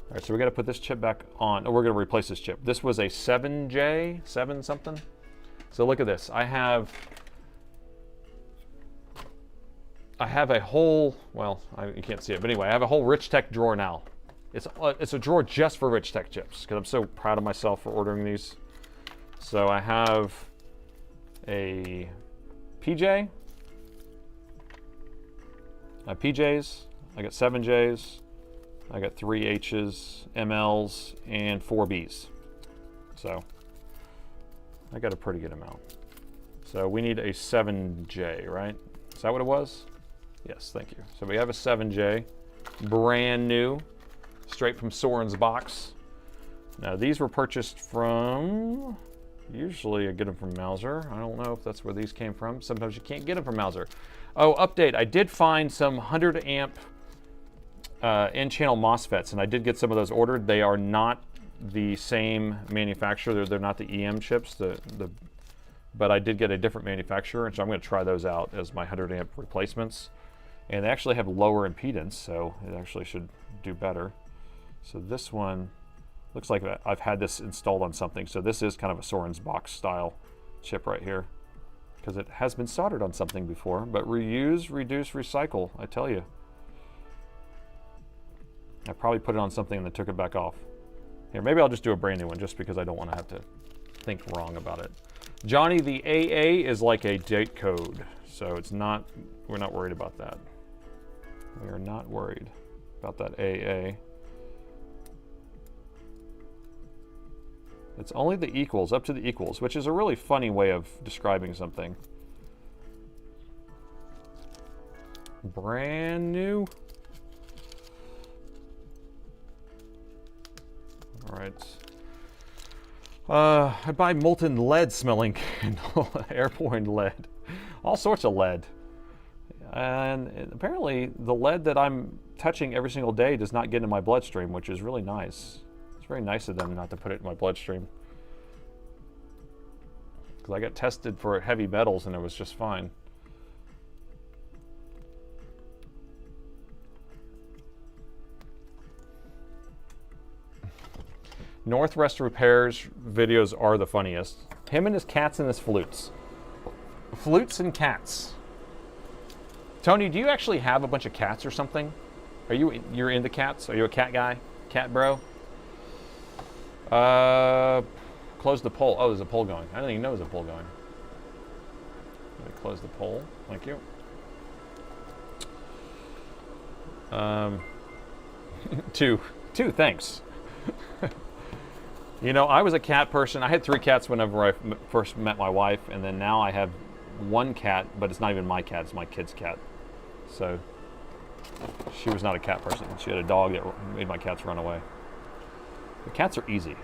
All right, so we got to put this chip back on. Oh, we're going to replace this chip. This was a 7J, 7 something. So look at this. I have a whole, well, you can't see it, but anyway, I have a whole Rich Tech drawer now. It's a drawer just for Rich Tech chips because I'm so proud of myself for ordering these. So I have a PJ, PJs, I got 7Js, I got 3 H's, MLs, and 4 B's. So I got a pretty good amount. So we need a 7J, right? Is that what it was? Yes, thank you. So we have a 7J, brand new, straight from Soren's box. Now these were purchased from, usually I get them from Mauser. I don't know if that's where these came from. Sometimes you can't get them from Mauser. Oh, update, I did find some 100 amp N-channel MOSFETs, and I did get some of those ordered. They are not the same manufacturer. They're not the EM chips, but I did get a different manufacturer, and so I'm going to try those out as my 100 amp replacements. And they actually have lower impedance, so it actually should do better. So this one looks like I've had this installed on something. So this is kind of a Soren's box style chip right here, because it has been soldered on something before. But reuse, reduce, recycle, I tell you. I probably put it on something and then took it back off. Here, maybe I'll just do a brand new one just because I don't want to have to think wrong about it. Johnny, the AA is like a date code, so it's not, we're not worried about that. We are not worried about that AA. It's only the equals, up to the equals, which is a really funny way of describing something. Brand new. All right. I buy molten lead smelling candle, airborne lead, all sorts of lead. And apparently the lead that I'm touching every single day does not get into my bloodstream, which is really nice. It's very nice of them not to put it in my bloodstream. Because I got tested for heavy metals and it was just fine. Northwest Repairs videos are the funniest. Him and his cats and his flutes. Flutes and cats. Tony, do you actually have a bunch of cats or something? You're into cats? Are you a cat guy? Cat bro? Close the poll. Oh, there's a poll going. I didn't even know there's a poll going. Let me close the poll. Thank you. Two, thanks. You know, I was a cat person. I had 3 cats whenever I first met my wife, and then now I have 1 cat, but it's not even my cat, it's my kid's cat. So she was not a cat person. She had a dog that made my cats run away. The cats are easy.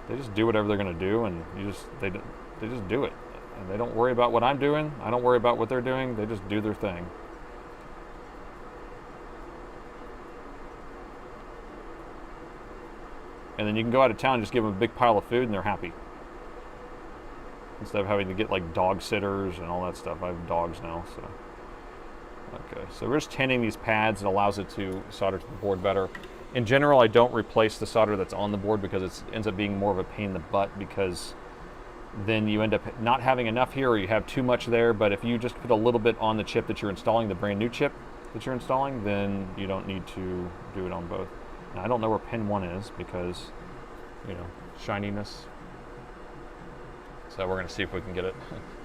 They just do whatever they're going to do, and they just do it. And they don't worry about what I'm doing. I don't worry about what they're doing. They just do their thing. And then you can go out of town and just give them a big pile of food and they're happy. Instead of having to get like dog sitters and all that stuff. I have dogs now, so. Okay, so we're just tinning these pads. It allows it to solder to the board better. In general, I don't replace the solder that's on the board because it ends up being more of a pain in the butt, because then you end up not having enough here or you have too much there. But if you just put a little bit on the chip that you're installing, the brand new chip that you're installing, then you don't need to do it on both. Now, I don't know where pin 1 is because, you know, shininess. So we're going to see if we can get it.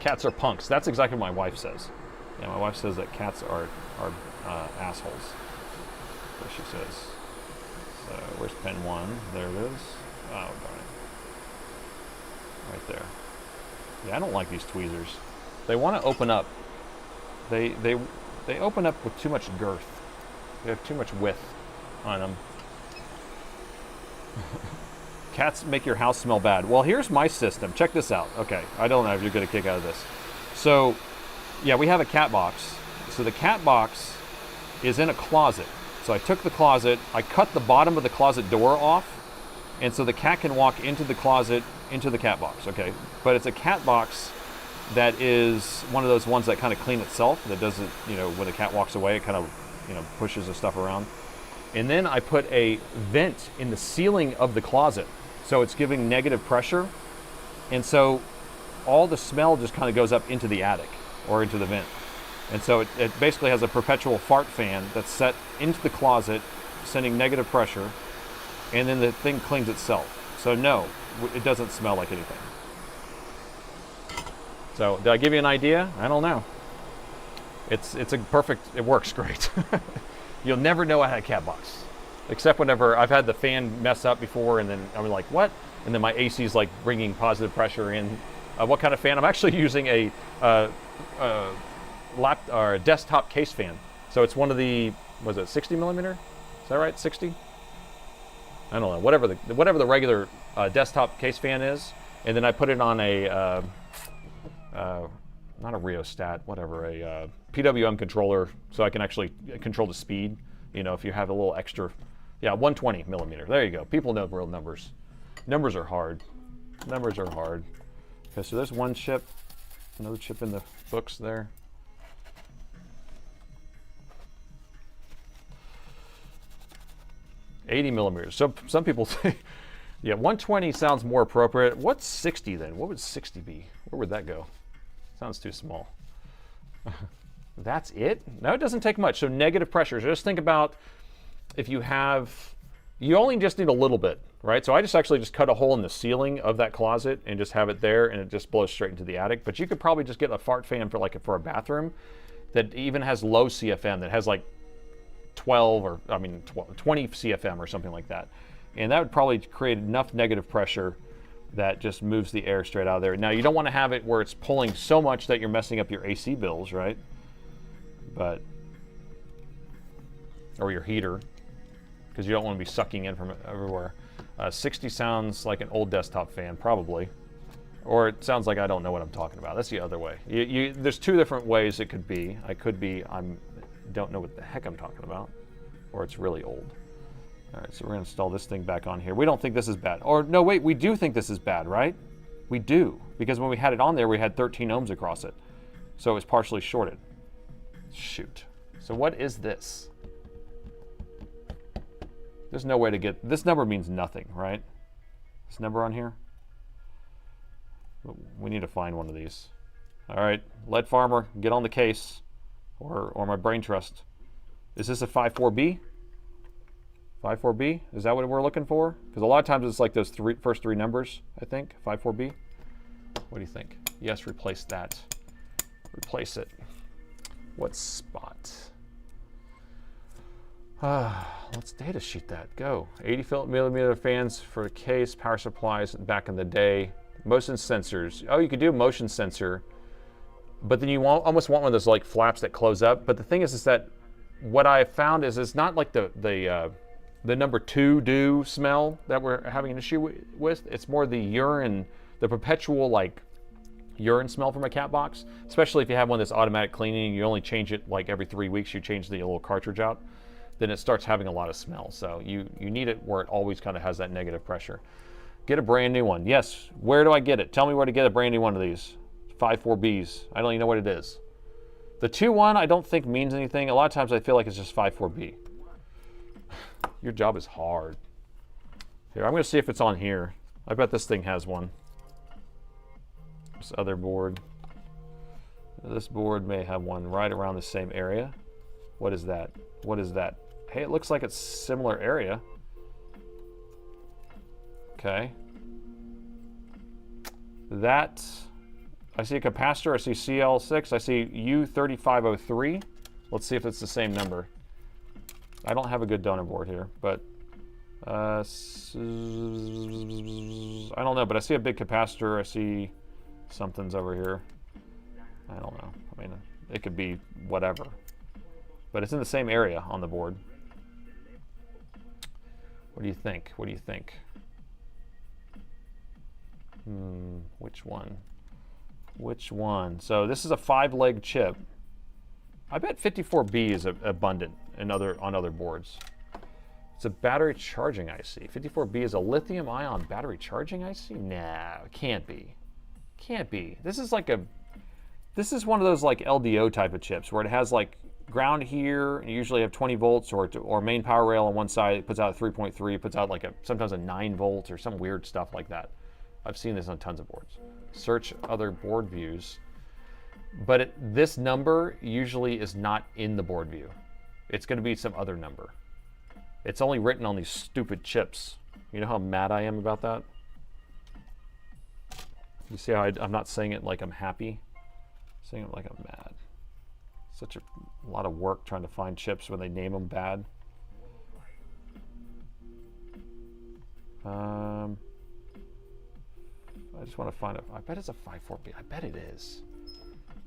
Cats are punks. That's exactly what my wife says. Yeah, my wife says that cats are assholes. That's what she says. So where's pin 1? There it is. Oh, darn it. Right there. Yeah, I don't like these tweezers. They want to open up. They open up with too much girth. They have too much width on them. Cats make your house smell bad. Well, here's my system. Check this out. Okay, I don't know if you're going to kick out of this. So, yeah, we have a cat box. So the cat box is in a closet. So I took the closet, I cut the bottom of the closet door off, and so the cat can walk into the closet, into the cat box, okay? But it's a cat box that is one of those ones that kind of clean itself, that doesn't, you know, when the cat walks away, it kind of, you know, pushes the stuff around. And then I put a vent in the ceiling of the closet. So it's giving negative pressure. And so all the smell just kind of goes up into the attic or into the vent. And so it basically has a perpetual fart fan that's set into the closet, sending negative pressure, and then the thing cleans itself. So no, it doesn't smell like anything. So did I give you an idea? I don't know. It's a perfect, it works great. You'll never know I had a cat box. Except whenever I've had the fan mess up before, and then I'm like, what? And then my AC is like bringing positive pressure in. What kind of fan? I'm actually using a desktop case fan. So it's one of the, was it 60 millimeter? Is that right? 60? I don't know. Whatever the regular desktop case fan is, and then I put it on a not a rheostat, whatever, a PWM controller, so I can actually control the speed. You know, if you have a little extra, yeah, 120 millimeter. There you go. People know real numbers. Numbers are hard. Numbers are hard. Okay, so there's one chip, another chip in the books there. $80 millimeters. So some people say, yeah, 120 sounds more appropriate. What's 60 then? What would 60 be? Where would that go? Sounds too small. That's it? No, it doesn't take much. So negative pressure. So just think about if you only just need a little bit, right? So I just actually just cut a hole in the ceiling of that closet and just have it there, and it just blows straight into the attic. But you could probably just get a fart fan for a bathroom that even has low CFM, that has like 20 CFM or something like that. And that would probably create enough negative pressure that just moves the air straight out of there. Now, you don't want to have it where it's pulling so much that you're messing up your AC bills, right? But or your heater, because you don't want to be sucking in from everywhere. 60 sounds like an old desktop fan, probably. Or it sounds like I don't know what I'm talking about. That's the other way. There's two different ways it could be. I don't know what the heck I'm talking about, or it's really old. All right, so we're gonna install this thing back on here. We don't think this is bad. Or no, wait, we do think this is bad, right? We do, because when we had it on there, we had 13 ohms across it. So it was partially shorted. Shoot. So what is this? There's no way to get, this number means nothing, right? This number on here? We need to find one of these. All right, lead farmer, get on the case, or my brain trust. Is this a 54B? 54B? Is that what we're looking for? Because a lot of times it's like those first three numbers, I think. 54B? What do you think? Yes, replace that. Replace it. What spot? Let's data sheet that. Go. 80 millimeter fans for the case, power supplies back in the day. Motion sensors. Oh, you could do a motion sensor, but then you almost want one of those like flaps that close up. But the thing is that what I found is it's not like the number 2 do smell that we're having an issue with. It's more the urine, the perpetual like urine smell from a cat box. Especially if you have one that's automatic cleaning, you only change it like every 3 weeks. You change the little cartridge out, then it starts having a lot of smell. So you need it where it always kind of has that negative pressure. Get a brand new one. Yes. Where do I get it? Tell me where to get a brand new one of these 54Bs. I don't even know what it is. The 2-1 I don't think means anything. A lot of times I feel like it's just 54B. Your job is hard. Here, I'm going to see if it's on here. I bet this thing has one. This other board. This board may have one right around the same area. What is that? What is that? Hey, it looks like it's similar area. Okay. That, I see a capacitor, I see CL6, I see U3503. Let's see if it's the same number. I don't have a good donor board here, but I don't know, but I see a big capacitor, I see something's over here. I don't know. I mean, it could be whatever. But it's in the same area on the board. What do you think? What do you think? Which one? Which one? So this is a 5-leg chip. I bet 54B is abundant on other boards. It's a battery charging IC. 54B is a lithium-ion battery charging IC? Nah, it can't be. Can't be. This is one of those like LDO type of chips where it has like ground here, and you usually have 20 volts or main power rail on one side. It puts out a 3.3, it puts out like sometimes a 9 volts or some weird stuff like that. I've seen this on tons of boards. Search other board views. But this number usually is not in the board view. It's going to be some other number. It's only written on these stupid chips. You know how mad I am about that? You see how I'm not saying it like I'm happy? I'm saying it like I'm mad. Such a lot of work trying to find chips when they name them bad. I just want to find it. I bet it's a 54B. I bet it is.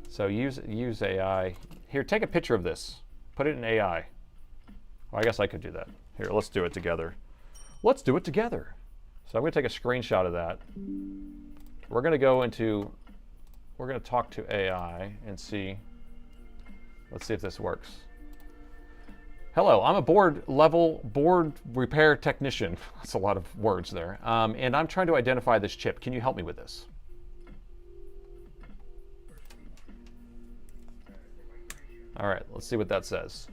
So use AI. Here, take a picture of this. Put it in AI. Well, I guess I could do that. Here, let's do it together. Let's do it together. So I'm going to take a screenshot of that. We're going to talk to AI and see. Let's see if this works. Hello, I'm a board repair technician. That's a lot of words there. And I'm trying to identify this chip. Can you help me with this? All right, let's see what that says.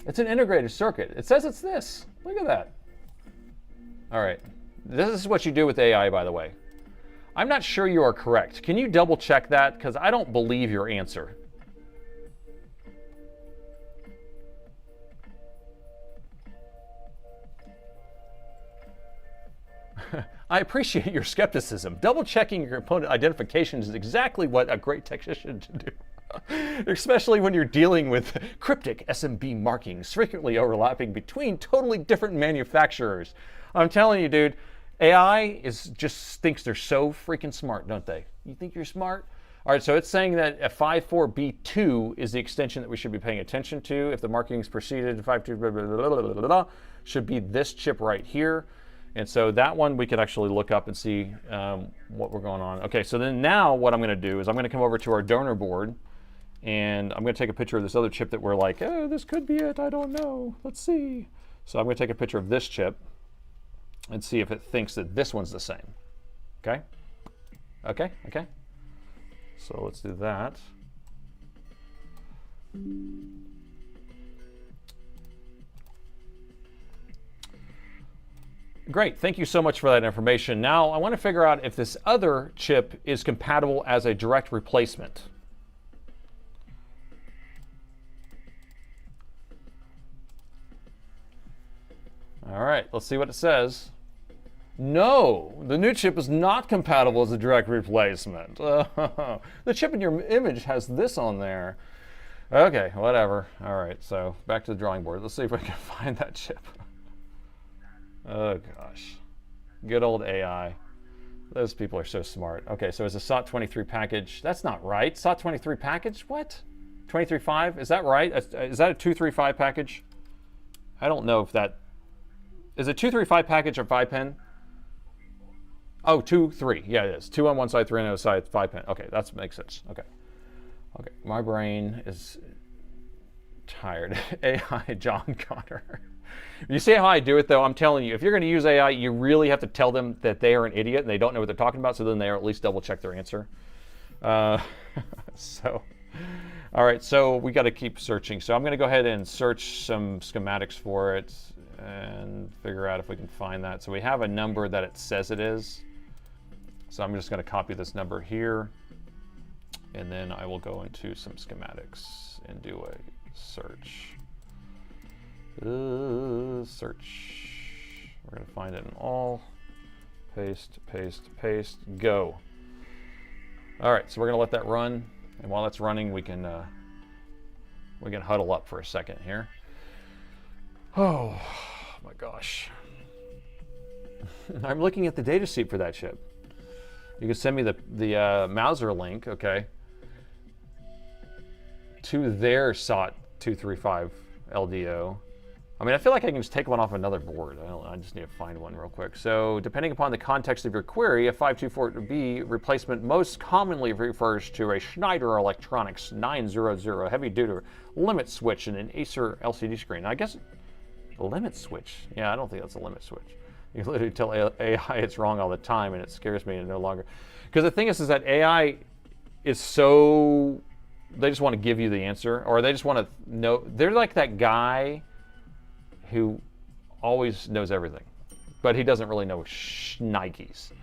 It's an integrated circuit. It says it's this. Look at that. All right, this is what you do with AI, by the way. I'm not sure you are correct. Can you double check that? Because I don't believe your answer. I appreciate your skepticism. Double checking your component identification is exactly what a great technician should do. Especially when you're dealing with cryptic SMB markings frequently overlapping between totally different manufacturers. I'm telling you, dude, AI just thinks they're so freaking smart, don't they? You think you're smart? All right, so it's saying that a 54B2 is the extension that we should be paying attention to. If the markings proceeded, 52 blah, blah, blah, blah, blah, blah, should be this chip right here. And so that one we could actually look up and see what we're going on. Okay, so then now what I'm going to do is I'm going to come over to our donor board, and I'm going to take a picture of this other chip that we're like, oh, this could be it, I don't know, let's see. So I'm going to take a picture of this chip and see if it thinks that this one's the same. Okay? Okay, okay. So let's do that. Great, thank you so much for that information. Now I want to figure out if this other chip is compatible as a direct replacement. All right, let's see what it says. No, the new chip is not compatible as a direct replacement. The chip in your image has this on there. Okay, whatever. All right, so back to the drawing board. Let's see if we can find that chip. Oh gosh, good old AI. Those people are so smart. Okay, so it's a SOT23 package. That's not right. SOT23 package? What? 23.5? Is that right? Is that a 235 package? I don't know if that... Is a 235 package or 5-pin? Oh, 2, 3. Yeah, it is. 2 on one side, 3 on the other side, 5-pin. Okay, that makes sense. Okay. Okay, my brain is tired. AI John Connor. You see how I do it, though? I'm telling you, if you're going to use AI, you really have to tell them that they are an idiot and they don't know what they're talking about, so then they at least double-check their answer. All right, so we got to keep searching. So I'm going to go ahead and search some schematics for it and figure out if we can find that. So we have a number that it says it is. So I'm just going to copy this number here, and then I will go into some schematics and do a search. Search. We're going to find it in all. Paste, paste, paste, go. All right, so we're going to let that run, and while that's running, we can huddle up for a second here. Oh my gosh. I'm looking at the data sheet for that chip. You can send me the Mauser link, okay, to their SOT235 LDO. I mean, I feel like I can just take one off another board. I just need to find one real quick. So depending upon the context of your query, a 524B replacement most commonly refers to a Schneider Electronics 900 heavy-duty limit switch and an Acer LCD screen. I guess a limit switch. Yeah, I don't think that's a limit switch. You literally tell AI it's wrong all the time, and it scares me no longer. Because the thing is that AI is so... They just want to give you the answer, or they just want to know. They're like that guy who always knows everything, but he doesn't really know Nikes.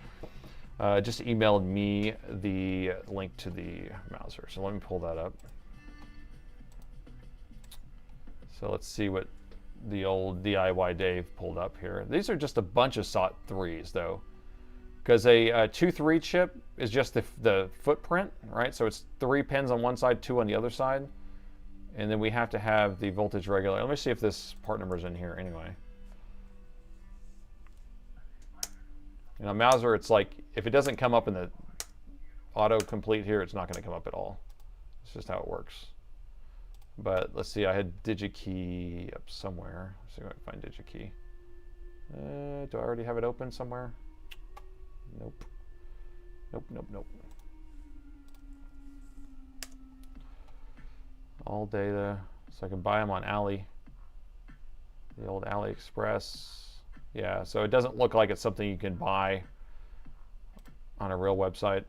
Just emailed me the link to the Mauser, so let me pull that up. So let's see what the old DIY Dave pulled up here. These are just a bunch of SOT 3s though, because a 2-3 chip is just the footprint, right? So it's 3 pins on one side, 2 on the other side. And then we have to have the voltage regulator. Let me see if this part number is in here anyway. You know, Mauser, it's like, if it doesn't come up in the auto-complete here, it's not going to come up at all. It's just how it works. But let's see, I had DigiKey up somewhere. Let's see if I can find DigiKey. Do I already have it open somewhere? Nope. Nope, nope, nope. All data, so I can buy them on Ali. The old AliExpress. Yeah, so it doesn't look like it's something you can buy on a real website.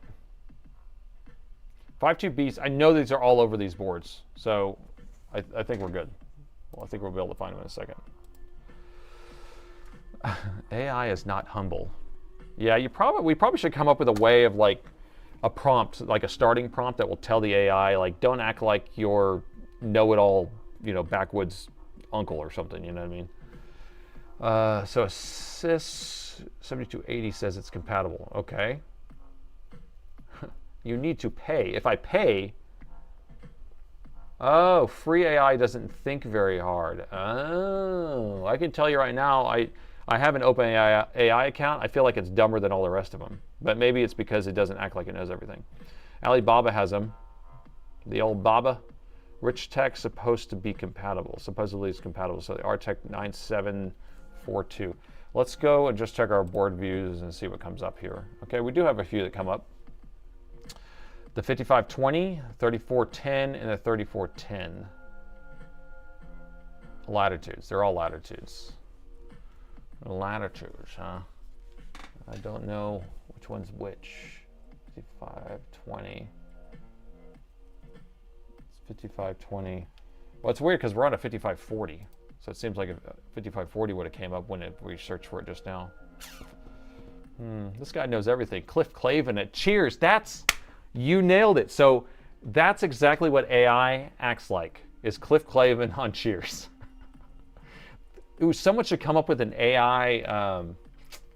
52Bs, I know these are all over these boards, so I think we're good. Well, I think we'll be able to find them in a second. AI is not humble. Yeah, we probably should come up with a way of like a prompt, like a starting prompt that will tell the AI, like, don't act like your know-it-all, you know, backwoods uncle or something, you know what I mean? So Sys 7280 says it's compatible. Okay. You need to pay. If I pay, oh, free AI doesn't think very hard. Oh, I can tell you right now, I have an OpenAI account. I feel like it's dumber than all the rest of them. But maybe it's because it doesn't act like it knows everything. Alibaba has them. The old Baba. Rich Tech supposed to be compatible. Supposedly it's compatible. So the RTech 9742. Let's go and just check our board views and see what comes up here. Okay, we do have a few that come up. The 5520, 3410, and the 3410. Latitudes. They're all latitudes. Latitudes, huh? I don't know which one's which. 5520. It's 5520. Well, it's weird because we're on a 5540. So it seems like a 5540 would have came up when we searched for it just now. This guy knows everything. Cliff Clavin at Cheers. You nailed it. So that's exactly what AI acts like, is Cliff Clavin on Cheers. Ooh, someone should come up with an AI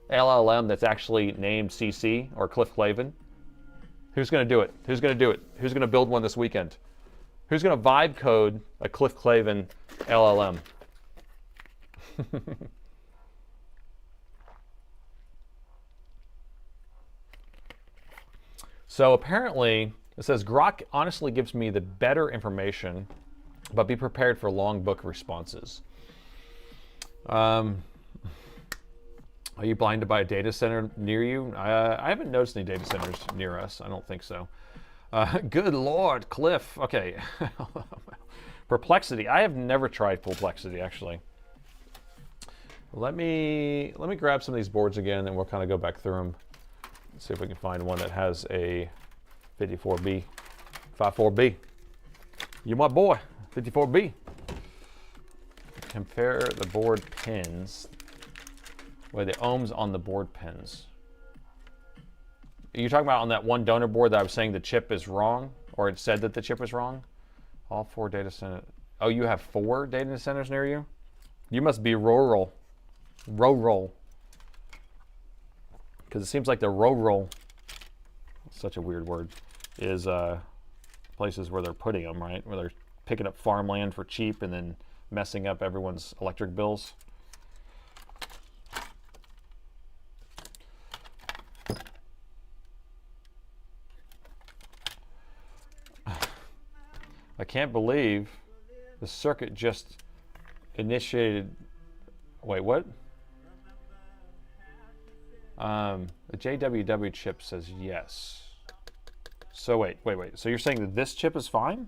LLM that's actually named CC or Cliff Clavin. Who's going to do it? Who's going to do it? Who's going to build one this weekend? Who's going to vibe code a Cliff Clavin LLM? So apparently, it says Grok honestly gives me the better information, but be prepared for long book responses. Are you blinded by a data center near you? I haven't noticed any data centers near us. I don't think so. Good Lord, Cliff. Okay. Perplexity. I have never tried Perplexity, actually. Let me grab some of these boards again, and we'll kind of go back through them. Let's see if we can find one that has a 54B, 54B. You my boy, 54B. Compare the board pins. Wait, the ohms on the board pins. Are you talking about on that one donor board that I was saying the chip is wrong, or it said that the chip was wrong? All 4 data centers. Oh, you have 4 data centers near you? You must be rural. Rural. Because it seems like the rural, such a weird word, is places where they're putting them, right? Where they're picking up farmland for cheap and then messing up everyone's electric bills. I can't believe the circuit just initiated. Wait, what? The JWW chip says yes. So wait. So you're saying that this chip is fine?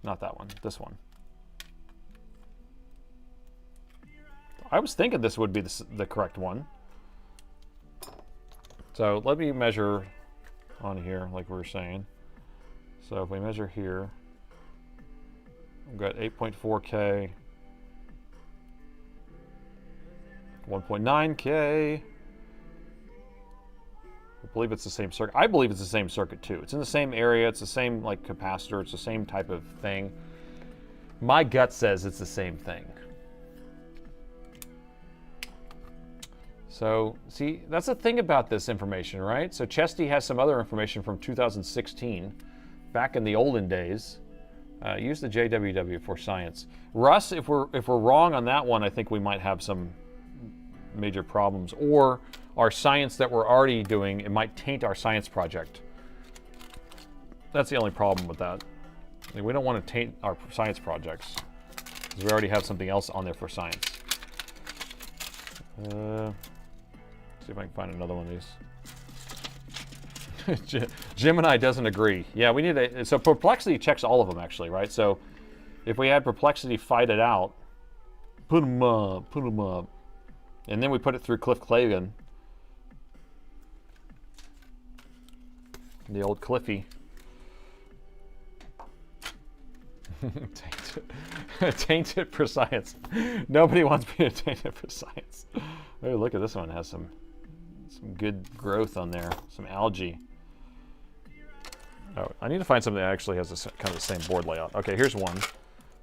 Not that one, this one. I was thinking this would be the correct one. So let me measure on here, like we were saying. So if we measure here, we've got 8.4K, 1.9K. I believe it's the same circuit. I believe it's the same circuit too. It's in the same area. It's the same like capacitor. It's the same type of thing. My gut says it's the same thing. So see, that's the thing about this information, right? So Chesty has some other information from 2016, back in the olden days. Use the JWW for science. Russ, if we're wrong on that one, I think we might have some major problems. Or our science that we're already doing, it might taint our science project. That's the only problem with that. I mean, we don't want to taint our science projects, because we already have something else on there for science. See if I can find another one of these. Gemini doesn't agree. Yeah, we need a, so Perplexity checks all of them actually, right? So if we had Perplexity fight it out, put them up, and then we put it through Cliff Clavin, the old Cliffy. Tainted for science. Nobody wants me to taint it for science. Oh, look at this one. It has some good growth on there. Some algae. Oh, I need to find something that actually has kind of the same board layout. Okay, here's one.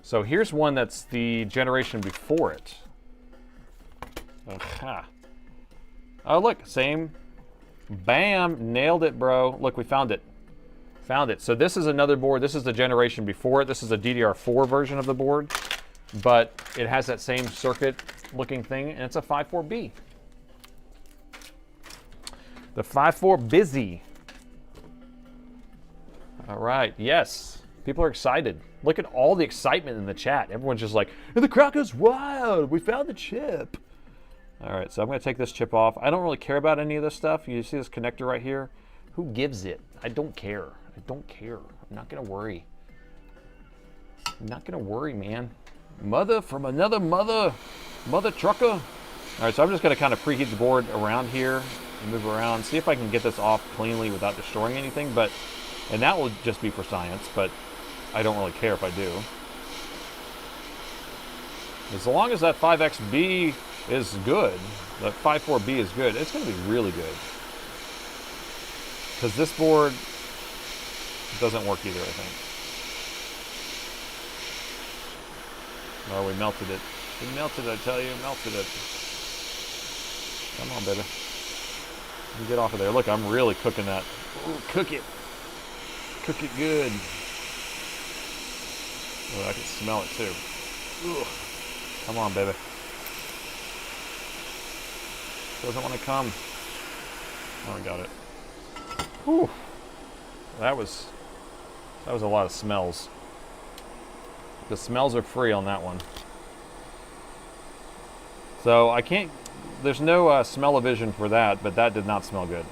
So here's one that's the generation before it. Aha. Oh, look, same. Bam, nailed it, bro. Look, we found it. Found it. So this is another board. This is the generation before it. This is a DDR4 version of the board, but it has that same circuit looking thing, and it's a 54B. The 54 busy. All right, yes. People are excited. Look at all the excitement in the chat. Everyone's just like, and the crowd goes wild. We found the chip. All right, so I'm going to take this chip off. I don't really care about any of this stuff. You see this connector right here? Who gives it? I don't care. I don't care. I'm not going to worry. I'm not going to worry, man. Mother from another mother. Mother trucker. All right, so I'm just going to kind of preheat the board around here and move around. See if I can get this off cleanly without destroying anything. And that will just be for science, but I don't really care if I do. As long as that 5XB is good, that 54B is good, it's going to be really good. Because this board doesn't work either, I think. Oh, we melted it. We melted it, I tell you, melted it. Come on, baby. You get off of there. Look, I'm really cooking that. Ooh, cook it. Cook it good. Oh, I can smell it too. Ugh. Come on, baby. Doesn't want to come. Oh, I got it. Whew. That was a lot of smells. The smells are free on that one. So I can't, there's no smell-o-vision for that, but that did not smell good.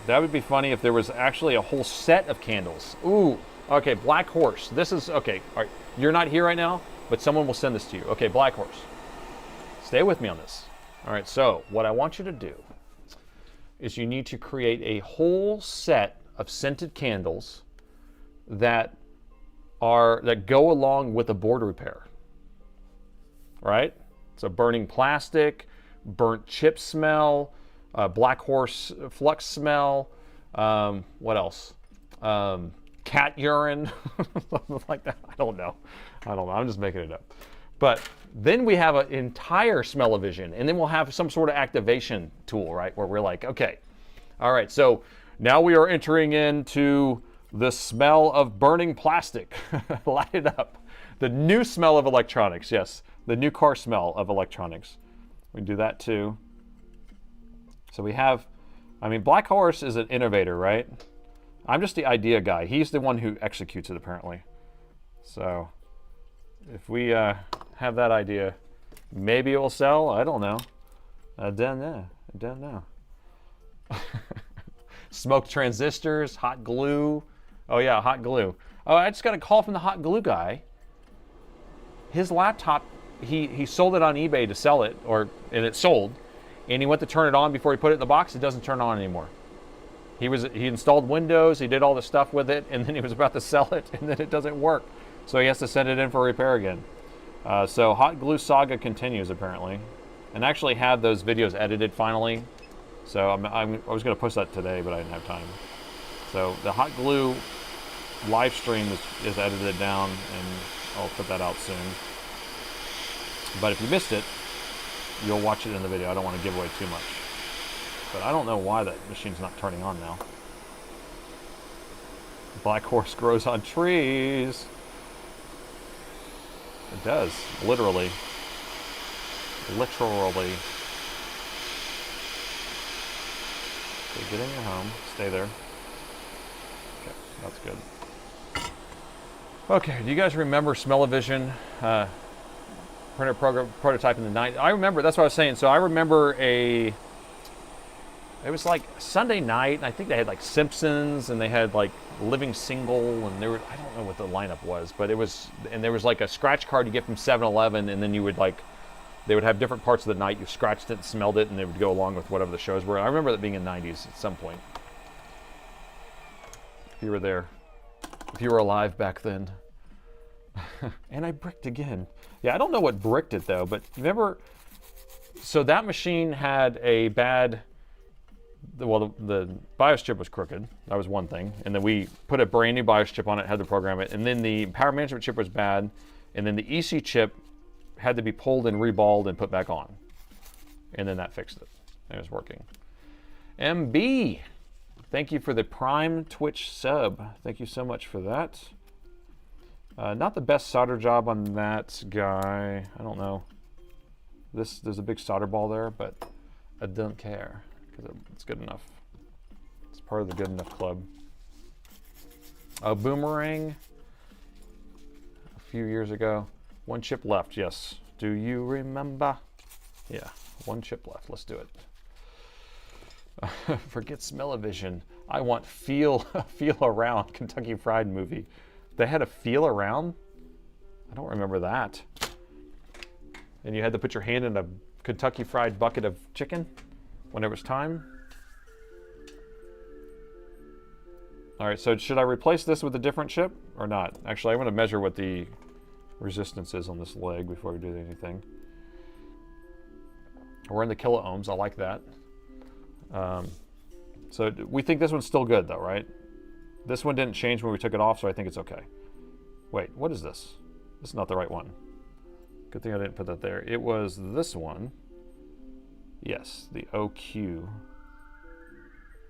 That would be funny if there was actually a whole set of candles. Ooh, okay, Black Horse. This is, okay, all right. You're not here right now, but someone will send this to you. Okay, Black Horse. Stay with me on this. All right, so what I want you to do is you need to create a whole set of scented candles that go along with a board repair. Right? So burning plastic, burnt chip smell, Black Horse flux smell, what else? Cat urine, something like that. I don't know. I'm just making it up. But then we have an entire smell-o-vision, and then we'll have some sort of activation tool, right? Where we're like, okay, all right, so now we are entering into the smell of burning plastic. Light it up. The new smell of electronics, yes. The new car smell of electronics. We can do that too. So we have, I mean, Black Horse is an innovator, right? I'm just the idea guy. He's the one who executes it, apparently. So if we have that idea, maybe it will sell. I don't know. I don't know. I don't know. Smoked transistors, hot glue. Oh yeah, hot glue. Oh, I just got a call from the hot glue guy. His laptop, he sold it on eBay to sell it, and it sold. And he went to turn it on before he put it in the box. It doesn't turn on anymore. He installed Windows, he did all the stuff with it, and then he was about to sell it, and then it doesn't work. So he has to send it in for repair again. So hot glue saga continues apparently, and I actually had those videos edited finally. So I was going to post that today, but I didn't have time. So the hot glue live stream is edited down, and I'll put that out soon. But if you missed it, you'll watch it in the video. I don't want to give away too much. But I don't know why that machine's not turning on now. Black Horse grows on trees. It does, literally. Literally. So get in your home, stay there. Okay, that's good. Okay, do you guys remember Smell-O-Vision? Printer program prototype in the 90s. I remember, that's what I was saying. So I remember it was like Sunday night, and I think they had like Simpsons, and they had like Living Single, and I don't know what the lineup was, but there was like a scratch card you get from 7-Eleven, and then you would they would have different parts of the night. You scratched it, smelled it, and they would go along with whatever the shows were. I remember that being in the 90s at some point. If you were there. If you were alive back then. And I bricked again. Yeah, I don't know what bricked it though, but remember, so that machine had a bad, the BIOS chip was crooked. That was one thing. And then we put a brand new BIOS chip on it, had to program it. And then the power management chip was bad. And then the EC chip had to be pulled and reballed and put back on. And then that fixed it. It was working. MB, thank you for the Prime Twitch sub. Thank you so much for that. Not the best solder job on that guy. I don't know. There's a big solder ball there, but I don't care because it's good enough. It's part of the good enough club. A Boomerang a few years ago. 1 chip left, yes. Do you remember? Yeah, 1 chip left. Let's do it. Forget smell-o-vision. I want feel around Kentucky Fried Movie. They had a feel around? I don't remember that. And you had to put your hand in a Kentucky Fried bucket of chicken when it was time. All right, so should I replace this with a different chip or not? Actually, I want to measure what the resistance is on this leg before we do anything. We're in the kilo ohms. I like that. So we think this one's still good though, right? This one didn't change when we took it off, so I think it's okay. Wait, what is this? This is not the right one. Good thing I didn't put that there. It was this one. Yes, the OQ.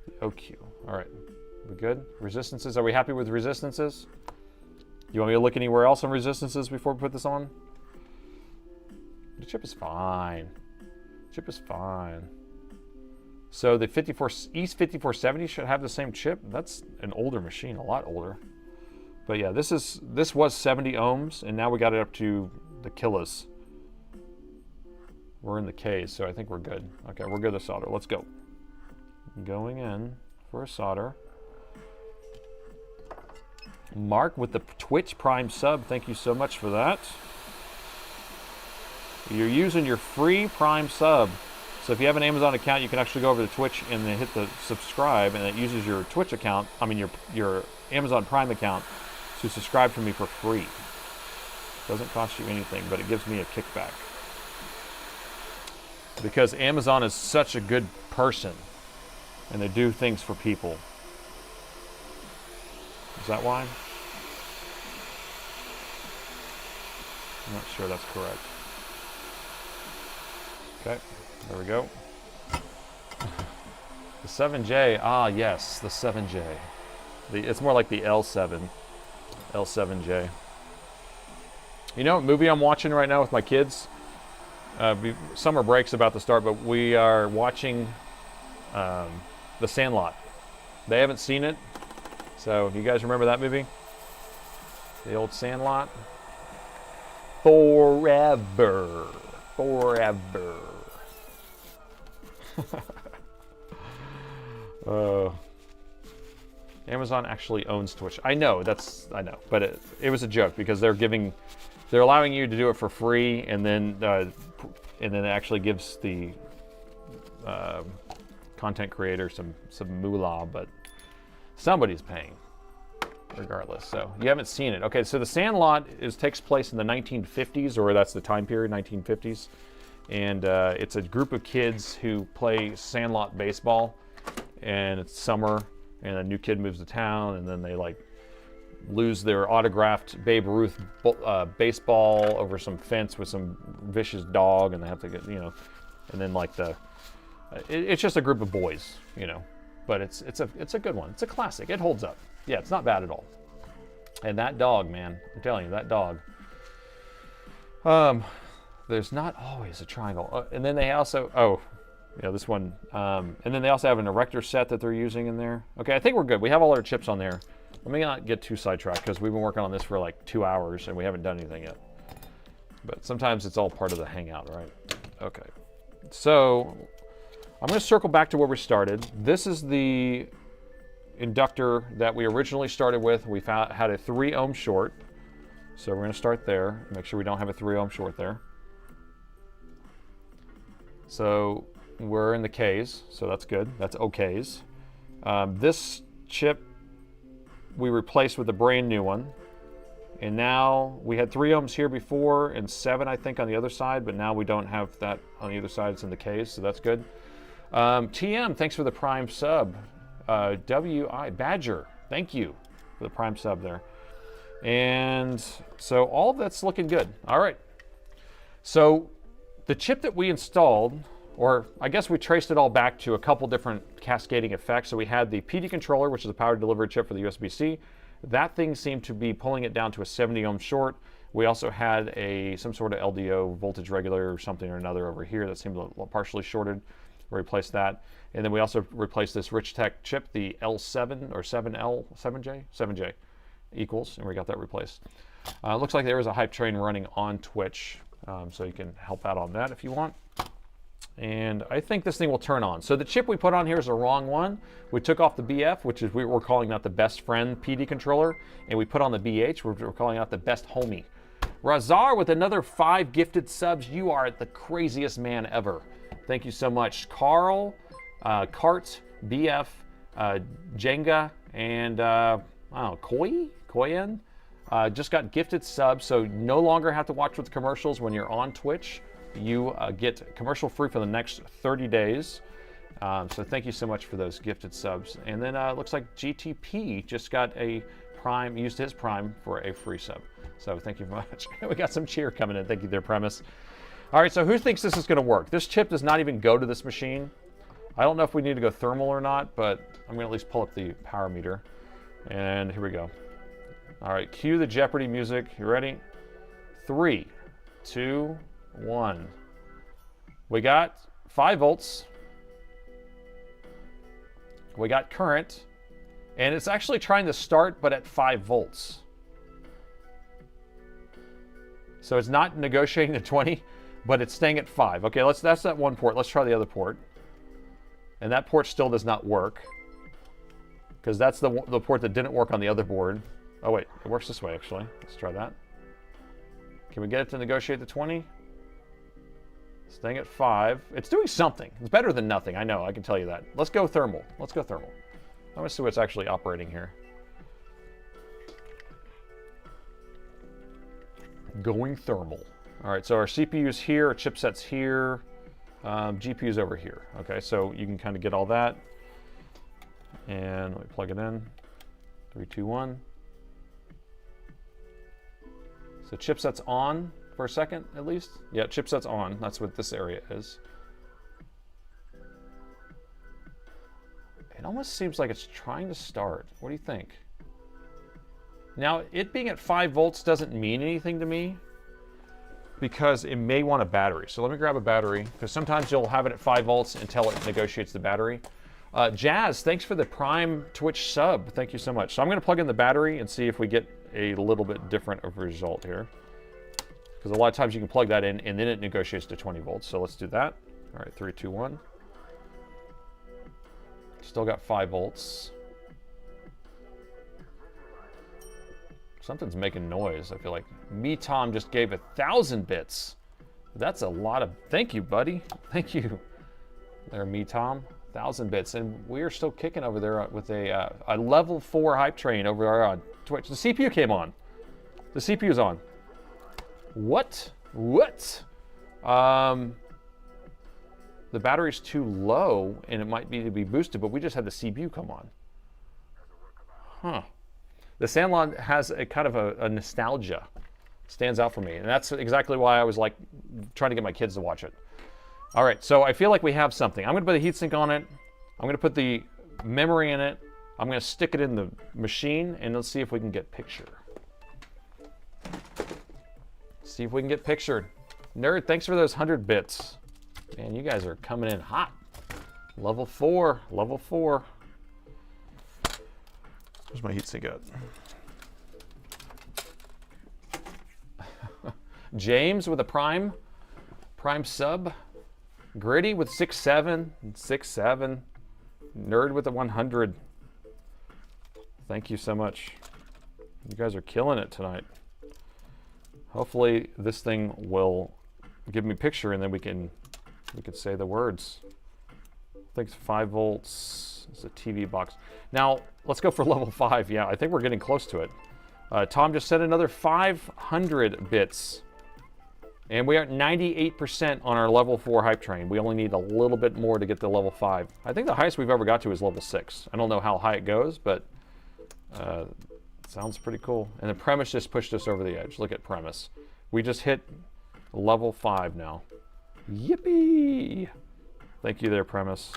The OQ. All right. We good? Resistances, are we happy with resistances? You want me to look anywhere else on resistances before we put this on? The chip is fine. Chip is fine. So the East 5470 should have the same chip. That's an older machine, a lot older. But yeah, this was 70 ohms, and now we got it up to the kilos. We're in the Ks, so I think we're good. Okay, we're good to solder. Let's go. Going in for a solder. Mark with the Twitch Prime sub, thank you so much for that. You're using your free Prime sub. So if you have an Amazon account, you can actually go over to Twitch and then hit the subscribe, and it uses your Twitch account, I mean your Amazon Prime account, to subscribe to me for free. Doesn't cost you anything, but it gives me a kickback. Because Amazon is such a good person, and they do things for people. Is that why? I'm not sure that's correct. Okay, there we go. The 7J, ah yes, the 7J. It's more like the L7, L7J. You know what movie I'm watching right now with my kids? Summer break's about to start, but we are watching The Sandlot. They haven't seen it, so you guys remember that movie? The old Sandlot? Forever. Forever. Amazon actually owns Twitch. I know, but it was a joke because they're allowing you to do it for free, and then it actually gives the content creator some moolah, but somebody's paying regardless. So you haven't seen it. Okay, so The Sandlot takes place in the 1950s, or that's the time period, 1950s. And it's a group of kids who play sandlot baseball, and it's summer, and a new kid moves to town, and then they like lose their autographed Babe Ruth baseball over some fence with some vicious dog, and they have to get, and then like it's just a group of boys, but it's a good one. It's a classic. It holds up. Yeah, it's not bad at all. And that dog, man, I'm telling you, that dog. There's not always a triangle. And then they also, this one. And then they also have an erector set that they're using in there. Okay, I think we're good. We have all our chips on there. Let me not get too sidetracked because we've been working on this for like 2 hours and we haven't done anything yet. But sometimes it's all part of the hangout, right? Okay. So I'm going to circle back to where we started. This is the inductor that we originally started with. We had a 3 ohm short. So we're going to start there. Make sure we don't have a 3 ohm short there. So we're in the Ks, so that's good. That's OKs. This chip we replaced with a brand new one. And now we had 3 ohms here before and 7, I think, on the other side, but now we don't have that on the other side. It's in the Ks, so that's good. TM, thanks for the Prime sub. WI Badger, thank you for the Prime sub there. And so all of that's looking good. All right. So the chip that we installed, or I guess we traced it all back to a couple different cascading effects. So we had the PD controller, which is a power delivery chip for the USB-C. That thing seemed to be pulling it down to a 70 ohm short. We also had some sort of LDO voltage regulator or something or another over here that seemed partially shorted. replace that. And then we also replaced this Richtech chip, the L7 or 7L, 7J equals, and we got that replaced. Looks like there is a hype train running on Twitch, so you can help out on that if you want. And I think this thing will turn on. So the chip we put on here is the wrong one. We took off the BF, which is we're calling out the best friend PD controller, and we put on the BH, we're calling out the best homie. Razar with another 5 gifted subs. You are the craziest man ever. Thank you so much. Carl, Cart, BF, Jenga, and I don't know, Koyen just got gifted subs, so no longer have to watch with commercials when you're on Twitch. You get commercial free for the next 30 days. So thank you so much for those gifted subs. And then it looks like GTP just got a Prime, used his Prime for a free sub. So thank you very much. We got some cheer coming in. Thank you there, Premise. All right, so who thinks this is going to work? This chip does not even go to this machine. I don't know if we need to go thermal or not, but I'm going to at least pull up the power meter. And here we go. All right, cue the Jeopardy music. You ready? 3, 2, 1. We got 5 volts. We got current. And it's actually trying to start, but at 5 volts. So it's not negotiating to 20, but it's staying at 5. Okay, that's that one port. Let's try the other port. And that port still does not work, because that's the port that didn't work on the other board. Oh wait, it works this way actually. Let's try that. Can we get it to negotiate to 20? Staying at 5. It's doing something. It's better than nothing. I know, I can tell you that. Let's go thermal. Let's go thermal. I'm gonna see what's actually operating here. Going thermal. All right, so our CPU's here, our chipset's here, GPU's over here. Okay, so you can kind of get all that. And let me plug it in. 3, 2, 1. So chipset's on for a second, at least. Yeah, chipset's on. That's what this area is. It almost seems like it's trying to start. What do you think? Now, it being at 5 volts doesn't mean anything to me, because it may want a battery. So let me grab a battery, because sometimes you'll have it at 5 volts until it negotiates the battery. Jazz, thanks for the Prime Twitch sub. Thank you so much. So I'm going to plug in the battery and see if we get a little bit different of a result here. Because a lot of times you can plug that in and then it negotiates to 20 volts. So let's do that. All right, 3, 2, 1. Still got 5 volts. Something's making noise. I feel like Me Tom just gave 1,000 bits. That's a lot of. Thank you, buddy. Thank you. There, Me Tom. 1,000 bits, and we are still kicking over there with a level 4 hype train over on Twitch. The CPU came on. The CPU's on. What? What? The battery's too low, and it might be to be boosted, but we just had the CPU come on. Huh. The Sandlot has a kind of a nostalgia. Stands out for me, and that's exactly why I was like trying to get my kids to watch it. All right, so I feel like we have something. I'm going to put a heatsink on it. I'm going to put the memory in it. I'm going to stick it in the machine, and let's see if we can get picture. See if we can get pictured. Nerd, thanks for those 100 bits. Man, you guys are coming in hot. Level 4, level 4. Where's my heatsink at? James with a Prime sub. Gritty with 6-7, 6-7. Nerd with a 100. Thank you so much. You guys are killing it tonight. Hopefully this thing will give me a picture, and then we could say the words. I think it's 5 volts. It's a TV box. Now let's go for level 5. Yeah, I think we're getting close to it. Tom just said another 500 bits. And we are at 98% on our level 4 hype train. We only need a little bit more to get to level 5. I think the highest we've ever got to is level 6. I don't know how high it goes, but it sounds pretty cool. And the Premise just pushed us over the edge. Look at Premise. We just hit level 5 now. Yippee! Thank you there, Premise.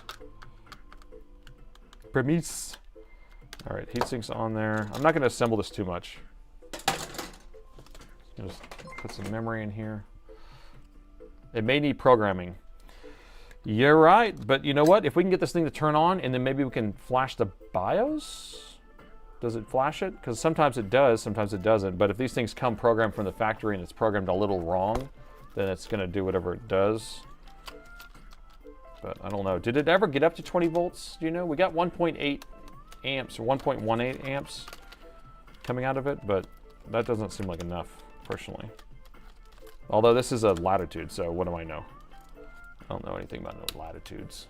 Premise. All right, heatsink's on there. I'm not going to assemble this too much. Just put some memory in here. It may need programming. You're right, but you know what? If we can get this thing to turn on and then maybe we can flash the BIOS? Does it flash it? Because sometimes it does, sometimes it doesn't. But if these things come programmed from the factory and it's programmed a little wrong, then it's going to do whatever it does. But I don't know. Did it ever get up to 20 volts? Do you know? We got 1.8 amps or 1.18 amps coming out of it, but that doesn't seem like enough, personally. Although this is a latitude, so what do I know? I don't know anything about no latitudes.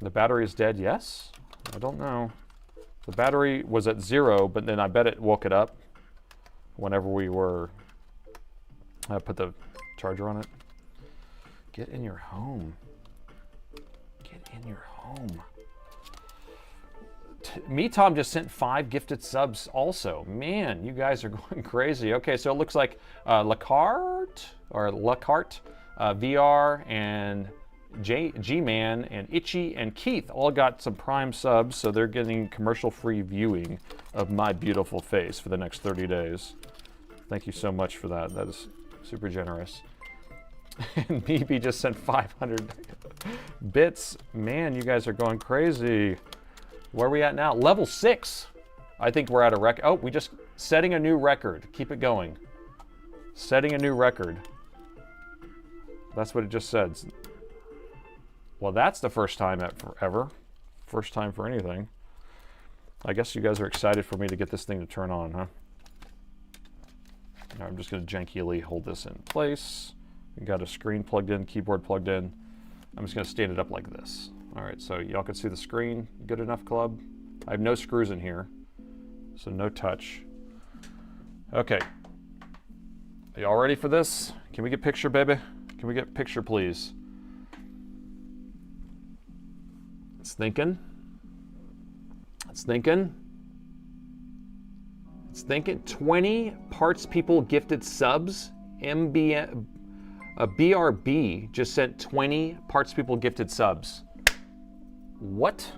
The battery is dead, yes? I don't know. The battery was at 0, but then I bet it woke it up whenever we were, put the charger on it. Get in your home. Get in your home. Me Tom just sent 5 gifted subs also. Man, you guys are going crazy. Okay, so it looks like Lacart VR and G-Man and Itchy and Keith all got some Prime subs, so they're getting commercial-free viewing of my beautiful face for the next 30 days. Thank you so much for that. That is super generous. And BB just sent 500 bits. Man, you guys are going crazy. Where are we at now? Level 6. I think we're at a record. Oh, we just setting a new record. Keep it going. Setting a new record. That's what it just said. Well, that's the first time ever. First time for anything. I guess you guys are excited for me to get this thing to turn on, huh? Now I'm just going to jankily hold this in place. We got a screen plugged in, keyboard plugged in. I'm just going to stand it up like this. All right, so y'all can see the screen. Good enough, club? I have no screws in here, so no touch. Okay. Are y'all ready for this? Can we get picture, baby? Can we get picture, please? It's thinking. It's thinking. It's thinking. 20 parts people gifted subs. BRB just sent 20 parts people gifted subs. What?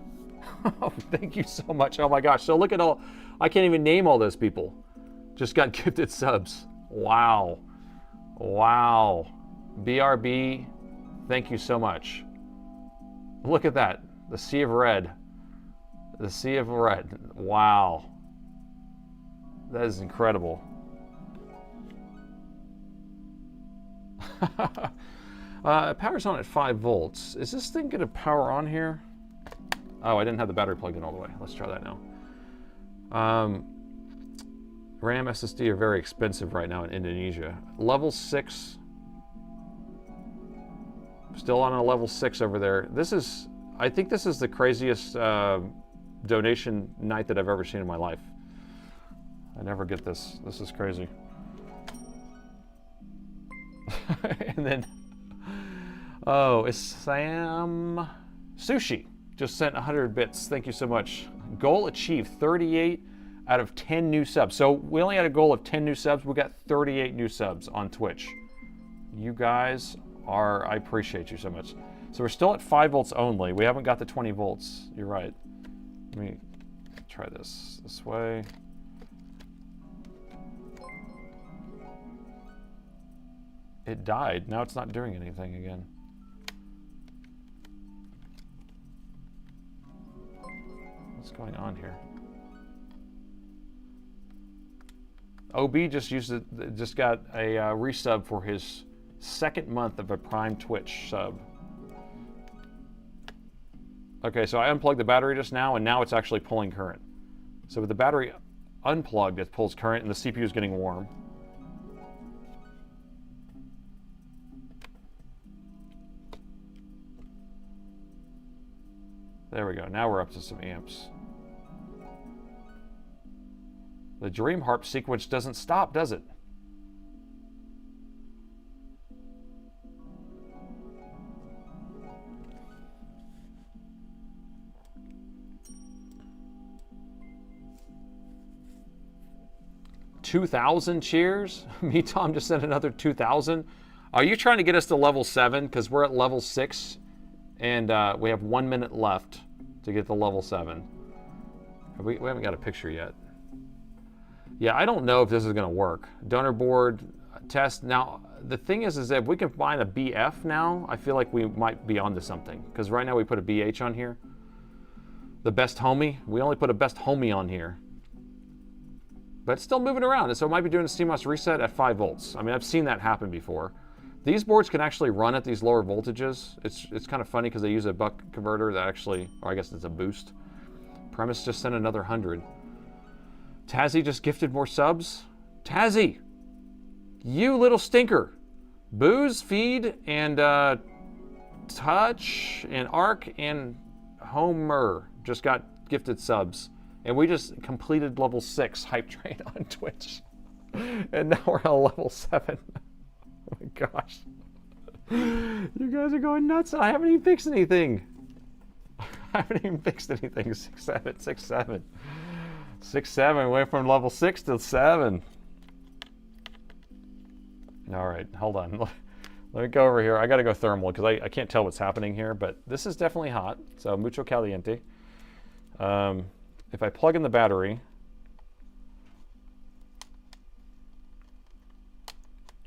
Oh, thank you so much. Oh my gosh. So look at all, I can't even name all those people. Just got gifted subs. Wow. Wow. BRB, thank you so much. Look at that. The sea of red. The sea of red. Wow. That is incredible. Power's on at 5 volts. Is this thing going to power on here? Oh, I didn't have the battery plugged in all the way. Let's try that now. RAM SSD are very expensive right now in Indonesia. Level 6. Still on a level 6 over there. This is, I think this is the craziest donation night that I've ever seen in my life. I never get this. This is crazy. And then, oh, it's Sam Sushi. Just sent 100 bits. Thank you so much. Goal achieved, 38 out of 10 new subs. So we only had a goal of 10 new subs. We got 38 new subs on Twitch. You guys are, I appreciate you so much. So we're still at 5 volts only. We haven't got the 20 volts. You're right. Let me try this way. It died. Now it's not doing anything again. What's going on here? OB just used it. Just got a resub for his 2nd month of a Prime Twitch sub. Okay, so I unplugged the battery just now, and now it's actually pulling current. So with the battery unplugged, it pulls current, and the CPU is getting warm. There we go. Now we're up to some amps. The Dream Harp sequence doesn't stop, does it? $2,000 cheers? Me, Tom just sent another 2,000. Are you trying to get us to level 7? Because we're at level 6. And we have 1 minute left to get to level 7. We haven't got a picture yet. Yeah, I don't know if this is going to work. Donor board test. Now, the thing is that if we can find a BF now, I feel like we might be onto something. Because right now we put a BH on here. The best homie. We only put a best homie on here. But it's still moving around, and so it might be doing a CMOS reset at 5 volts. I mean, I've seen that happen before. These boards can actually run at these lower voltages. It's kind of funny because they use a buck converter that actually, or I guess it's a boost. Premise just sent another 100. Tazzy just gifted more subs. Tazzy, you little stinker. Booze, Feed, and Touch, and Arc, and Homer just got gifted subs. And we just completed level 6 hype train on Twitch. And now we're on level 7. Oh my gosh. You guys are going nuts. I haven't even fixed anything. I haven't even fixed anything. 6, 7, 6, 7. 6, 7. Went from level 6 to 7. All right, hold on. Let me go over here. I got to go thermal because I can't tell what's happening here, but this is definitely hot. So mucho caliente. If I plug in the battery,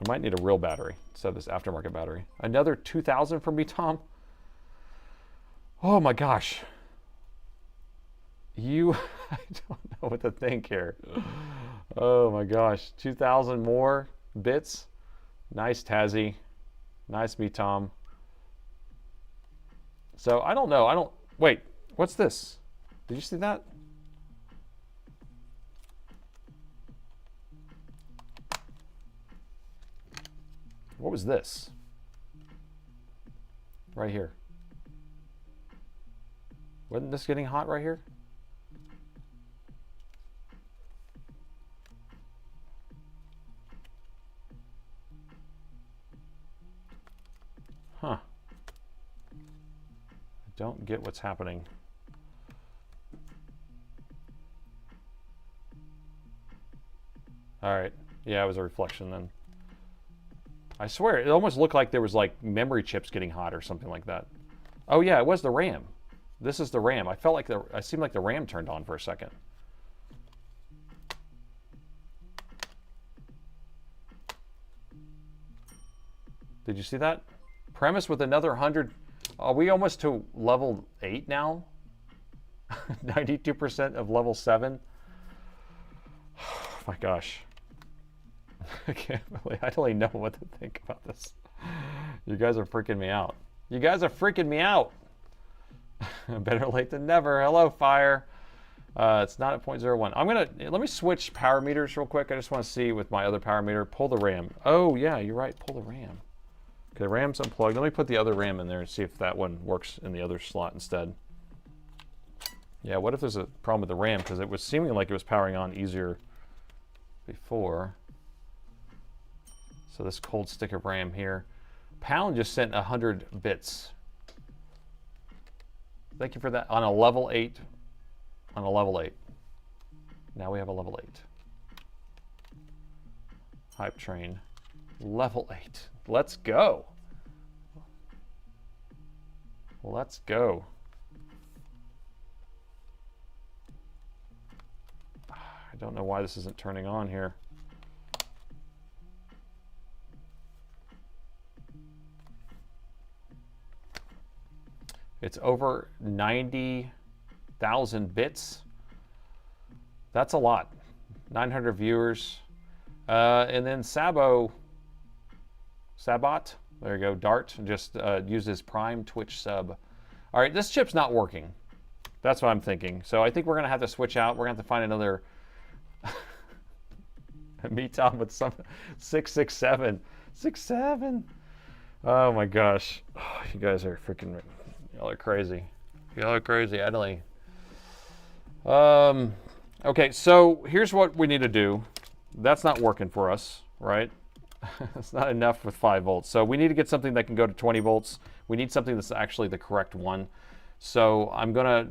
I might need a real battery instead of this aftermarket battery. Another 2,000 from me, Tom. Oh my gosh. I don't know what to think here. Oh my gosh. 2,000 more bits. Nice, Tazzy. Nice, me, Tom. So I don't know. Wait, what's this? Did you see that? What was this? Right here. Wasn't this getting hot right here? Huh. I don't get what's happening. All right. Yeah, it was a reflection then. I swear, it almost looked like there was like memory chips getting hot or something like that. Oh yeah, it was the RAM. This is the RAM. I felt like I seemed like the RAM turned on for a second. Did you see that? Premise with another 100. Are we almost to level 8 now? 92% of level 7. Oh my gosh. I don't even know what to think about this. You guys are freaking me out. You guys are freaking me out. Better late than never. Hello, Fire. It's not at 0.01. Let me switch power meters real quick. I just want to see with my other power meter. Pull the RAM. Oh yeah, you're right. Pull the RAM. Okay, RAM's unplugged. Let me put the other RAM in there and see if that one works in the other slot instead. Yeah, what if there's a problem with the RAM? Because it was seeming like it was powering on easier before. So this cold stick of RAM here. Pound just sent 100 bits. Thank you for that. On a level 8. On a level 8. Now we have a level 8. Hype train. Level 8. Let's go. Let's go. I don't know why this isn't turning on here. It's over 90,000 bits. That's a lot. 900 viewers. And then Sabot, there you go, Dart, just uses Prime Twitch sub. All right, this chip's not working. That's what I'm thinking. So I think we're gonna have to switch out. We're gonna have to find another me, Tom, with some 667. 67. Oh my gosh. Oh, you guys are freaking, y'all are crazy. Y'all are crazy, Adley. Okay, so here's what we need to do. That's not working for us, right? It's not enough with 5 volts. So we need to get something that can go to 20 volts. We need something that's actually the correct one. So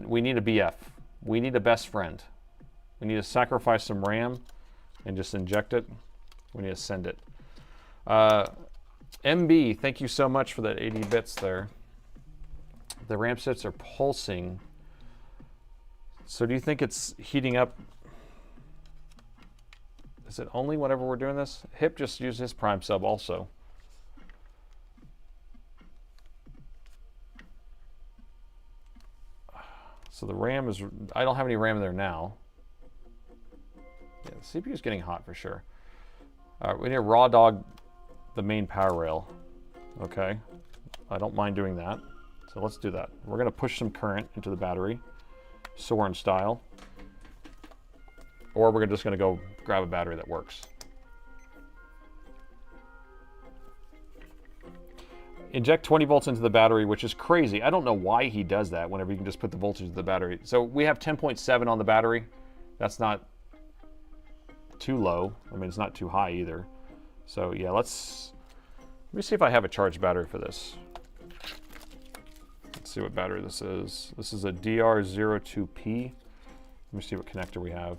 we need a BF. We need a best friend. We need to sacrifice some RAM and just inject it. We need to send it. MB, thank you so much for that 80 bits there. The RAM sets are pulsing. So do you think it's heating up? Is it only whenever we're doing this? Hip just used his Prime sub also. So the RAM is, I don't have any RAM in there now. Yeah, the CPU is getting hot for sure. All right, we need to raw dog the main power rail. Okay, I don't mind doing that. So let's do that. We're gonna push some current into the battery, Soren style. Or we're just gonna go grab a battery that works. Inject 20 volts into the battery, which is crazy. I don't know why he does that whenever you can just put the voltage of the battery. So we have 10.7 on the battery. That's not too low. I mean, it's not too high either. So yeah, let me see if I have a charged battery for this. Let's see what battery this is. This is a DR02P. Let me see what connector we have.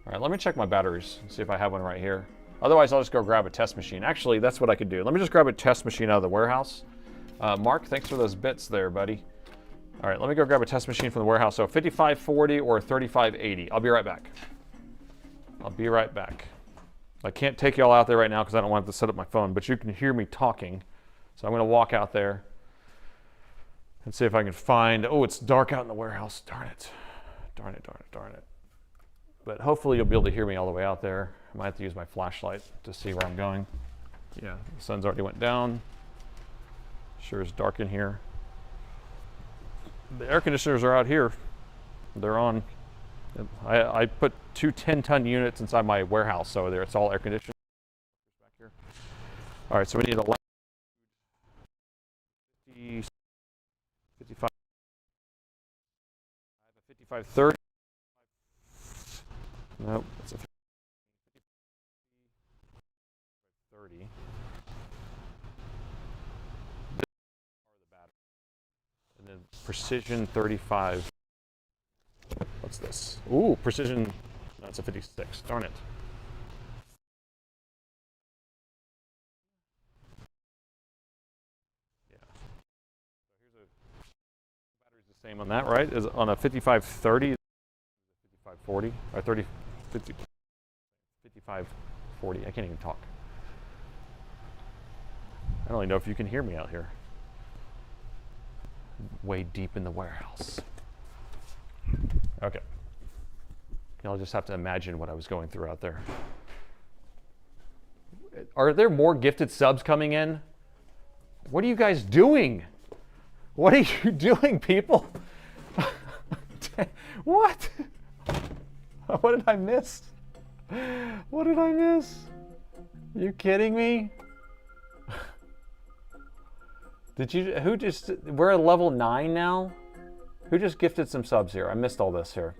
All right, let me check my batteries and see if I have one right here. Otherwise, I'll just go grab a test machine. Actually, that's what I could do. Let me just grab a test machine out of the warehouse. Mark, thanks for those bits there, buddy. All right, let me go grab a test machine from the warehouse. So 5540 or 3580. I'll be right back. I'll be right back. I can't take y'all out there right now because I don't want to set up my phone, but you can hear me talking. So I'm going to walk out there and see if I can find, oh, it's dark out in the warehouse. Darn it. Darn it, darn it, darn it. But hopefully you'll be able to hear me all the way out there. I might have to use my flashlight to see where I'm going. Yeah, the sun's already went down. Sure is dark in here. The air conditioners are out here. They're on. I put two 10-ton units inside my warehouse, so it's all air conditioned back here. All right, so we need a 55. I have a 5530. Nope, that's a 30. And then precision 35. What's this? Ooh, precision. That's a 56. Darn it. Yeah. So here's a battery's the same on that, right? Is on a 5530, 5540, or 30, 50, 5540. I can't even talk. I don't even know if you can hear me out here. Way deep in the warehouse. Okay. Y'all just have to imagine what I was going through out there. Are there more gifted subs coming in? What are you guys doing? What are you doing, people? What? What did I miss? What did I miss? Are you kidding me? Who just, we're at level 9 now? Who just gifted some subs here? I missed all this here.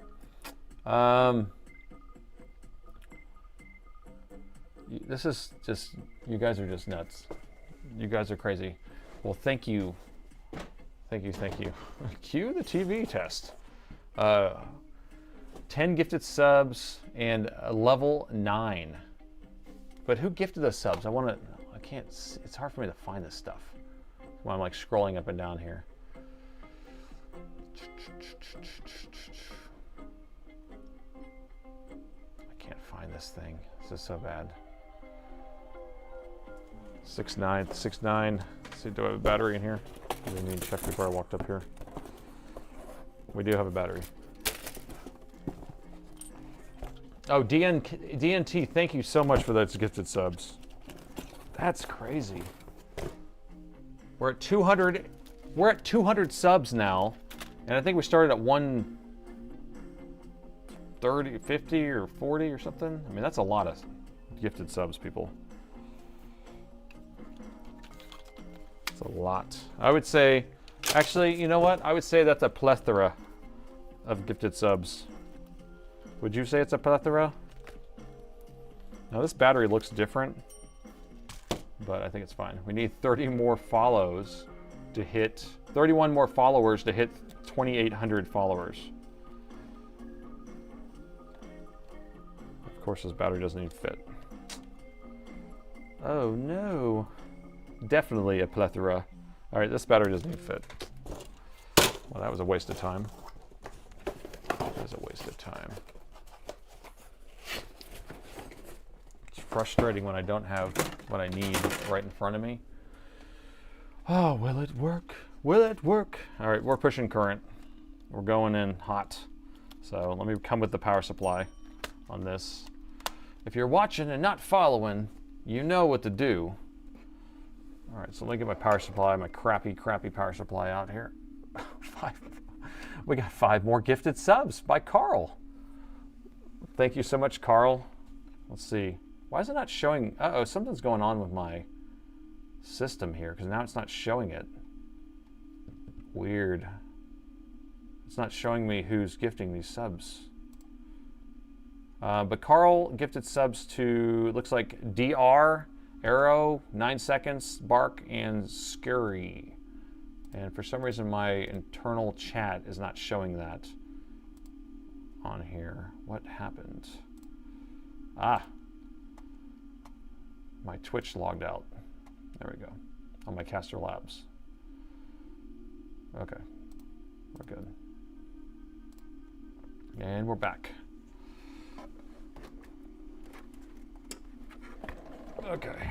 This is just, you guys are just nuts. You guys are crazy. Well, thank you. Thank you, thank you. Cue the TV test. 10 gifted subs and level 9. But who gifted those subs? I can't, it's hard for me to find this stuff while I'm like scrolling up and down here. I can't find this thing. This is so bad. 6969. Let's see, do I have a battery in here? I didn't even check before I walked up here. We do have a battery. Oh, DNT, thank you so much for those gifted subs. That's crazy. We're at 200. We're at 200 subs now, and I think we started at 130, 50, or 40 or something. I mean, that's a lot of gifted subs, people. It's a lot. I would say, actually, you know what? I would say that's a plethora of gifted subs. Would you say it's a plethora? Now this battery looks different, but I think it's fine. We need 30 more follows to hit, 31 more followers to hit 2,800 followers. Of course, this battery doesn't even fit. Oh no. Definitely a plethora. All right, this battery doesn't even fit. Well, that was a waste of time. That was a waste of time. It's frustrating when I don't have what I need right in front of me. Oh, will it work? Will it work? All right, we're pushing current. We're going in hot. So let me come with the power supply on this. If you're watching and not following, you know what to do. All right, so let me get my power supply, my crappy power supply out here. We got 5 more gifted subs by Carl. Thank you so much, Carl. Let's see. Why is it not showing? Uh-oh, something's going on with my system here, because now it's not showing it. Weird. It's not showing me who's gifting these subs. But Carl gifted subs to, looks like DR, Arrow, 9 Seconds, Bark, and Scurry. And for some reason my internal chat is not showing that on here. What happened? Ah. My Twitch logged out. There we go. On my Caster Labs. Okay. We're good. And we're back. Okay.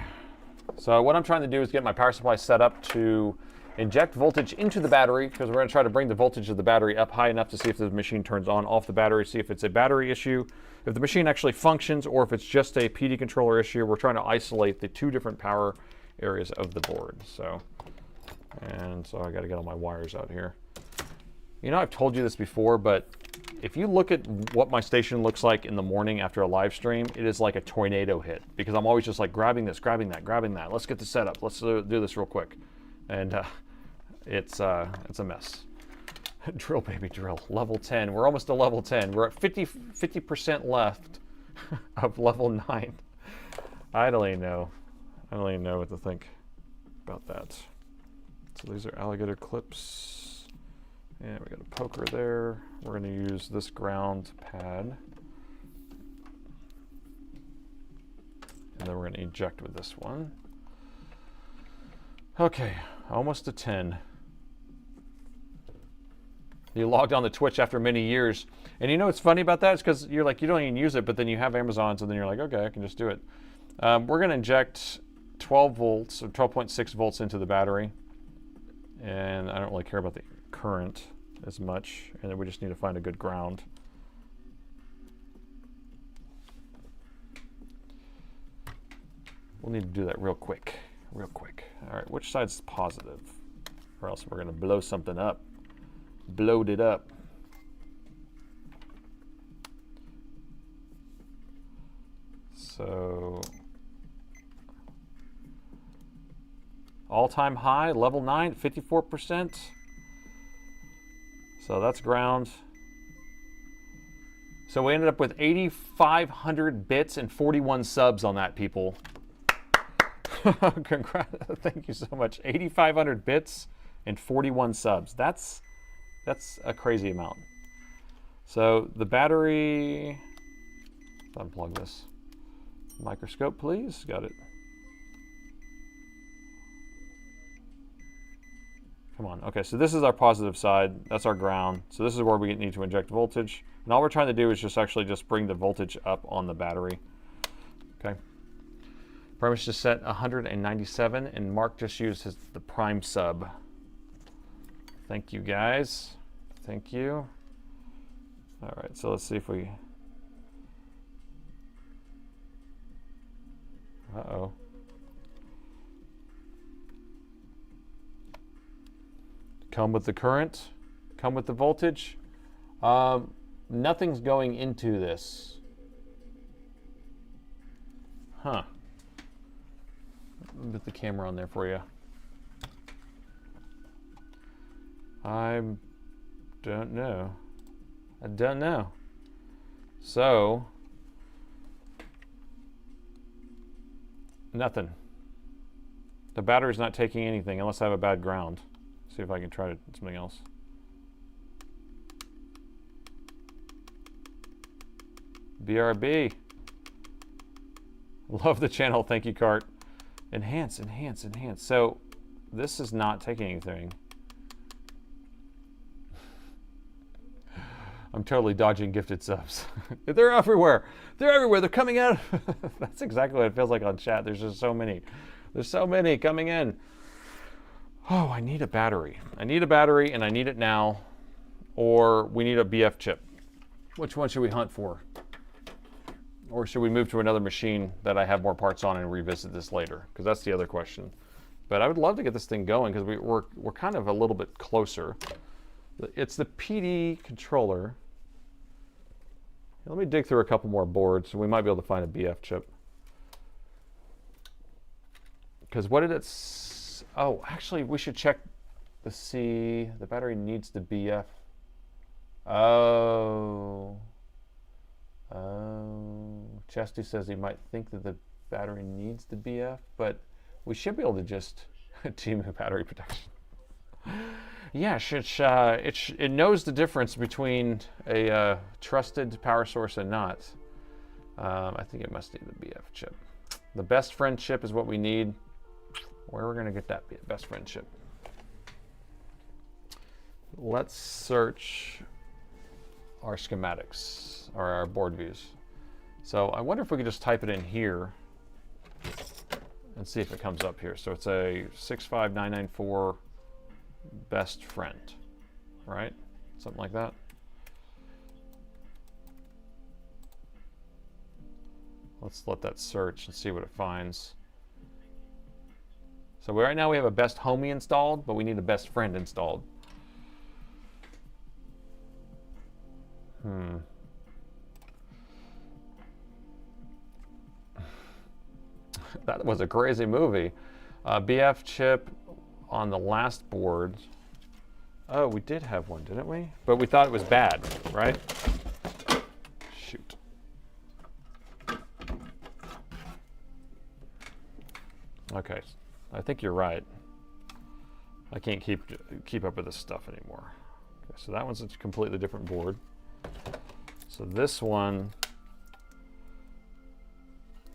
So what I'm trying to do is get my power supply set up to inject voltage into the battery, because we're going to try to bring the voltage of the battery up high enough to see if the machine turns on, off the battery, see if it's a battery issue, if the machine actually functions, or if it's just a PD controller issue. We're trying to isolate the 2 different power areas of the board. So I got to get all my wires out here. You know, I've told you this before, but if you look at what my station looks like in the morning after a live stream, it is like a tornado hit, because I'm always just like grabbing this, grabbing that, grabbing that. Let's get this set up. Let's do this real quick. And it's a mess. Drill, baby, drill. Level 10. We're almost to level 10. We're at 50% left of level 9. I don't even know. I don't even know what to think about that. So these are alligator clips. And we got a poker there. We're going to use this ground pad. And then we're going to eject with this one. Okay, almost to 10. You logged on to Twitch after many years. And you know what's funny about that? It's because you're like, you don't even use it, but then you have Amazon, so then you're like, okay, I can just do it. We're going to inject 12 volts, or 12.6 volts into the battery. And I don't really care about the current as much. And then we just need to find a good ground. We'll need to do that real quick. Real quick. All right, which side's positive? Or else we're going to blow something up. Blowed it up. So, all-time high, level 9, 54%. So that's ground. So we ended up with 8,500 bits and 41 subs on that, people. Congrats. Thank you so much. 8,500 bits and 41 subs. That's a crazy amount. So the battery, let's unplug this. Microscope, please. Got it. Come on. Okay, so this is our positive side. That's our ground. So this is where we need to inject voltage. And all we're trying to do is just actually just bring the voltage up on the battery. Okay. Premise just set 197, and Mark just used the prime sub. Thank you, guys. Thank you. All right, so let's see if we... Uh-oh. Come with the current. Come with the voltage. Nothing's going into this. Huh. Put the camera on there for you. I don't know. I don't know. So, nothing. The battery's not taking anything unless I have a bad ground. See if I can try something else. BRB. Love the channel. Thank you, Cart. Enhance, enhance, enhance. So this is not taking anything. I'm totally dodging gifted subs. They're everywhere. They're everywhere. They're coming out. That's exactly what it feels like on chat. There's just so many. There's so many coming in. Oh, I need a battery. I need a battery, and I need it now, or we need a BF chip. Which one should we hunt for? Or should we move to another machine that I have more parts on and revisit this later? Because that's the other question. But I would love to get this thing going because we're kind of a little bit closer. It's the PD controller. Let me dig through a couple more boards. We might be able to find a BF chip. Because what did it... Oh, actually, we should check to see... The battery needs the BF. Oh. Chesty says he might think that the battery needs the BF, but we should be able to just team the battery protection. Yeah, it knows the difference between a trusted power source and not. I think it must need the BF chip. The best friend chip is what we need. Where are we going to get that best friend chip? Let's search our schematics, or our board views. So I wonder if we could just type it in here and see if it comes up here. So it's a 65994 best friend, right? Something like that. Let's let that search and see what it finds. So right now we have a best homie installed, but we need a best friend installed. That was a crazy movie. BF chip on the last board. Oh, we did have one, didn't we? But we thought it was bad, right? Shoot. Okay, I think you're right. I can't keep up with this stuff anymore. Okay, so that one's a completely different board. So this one,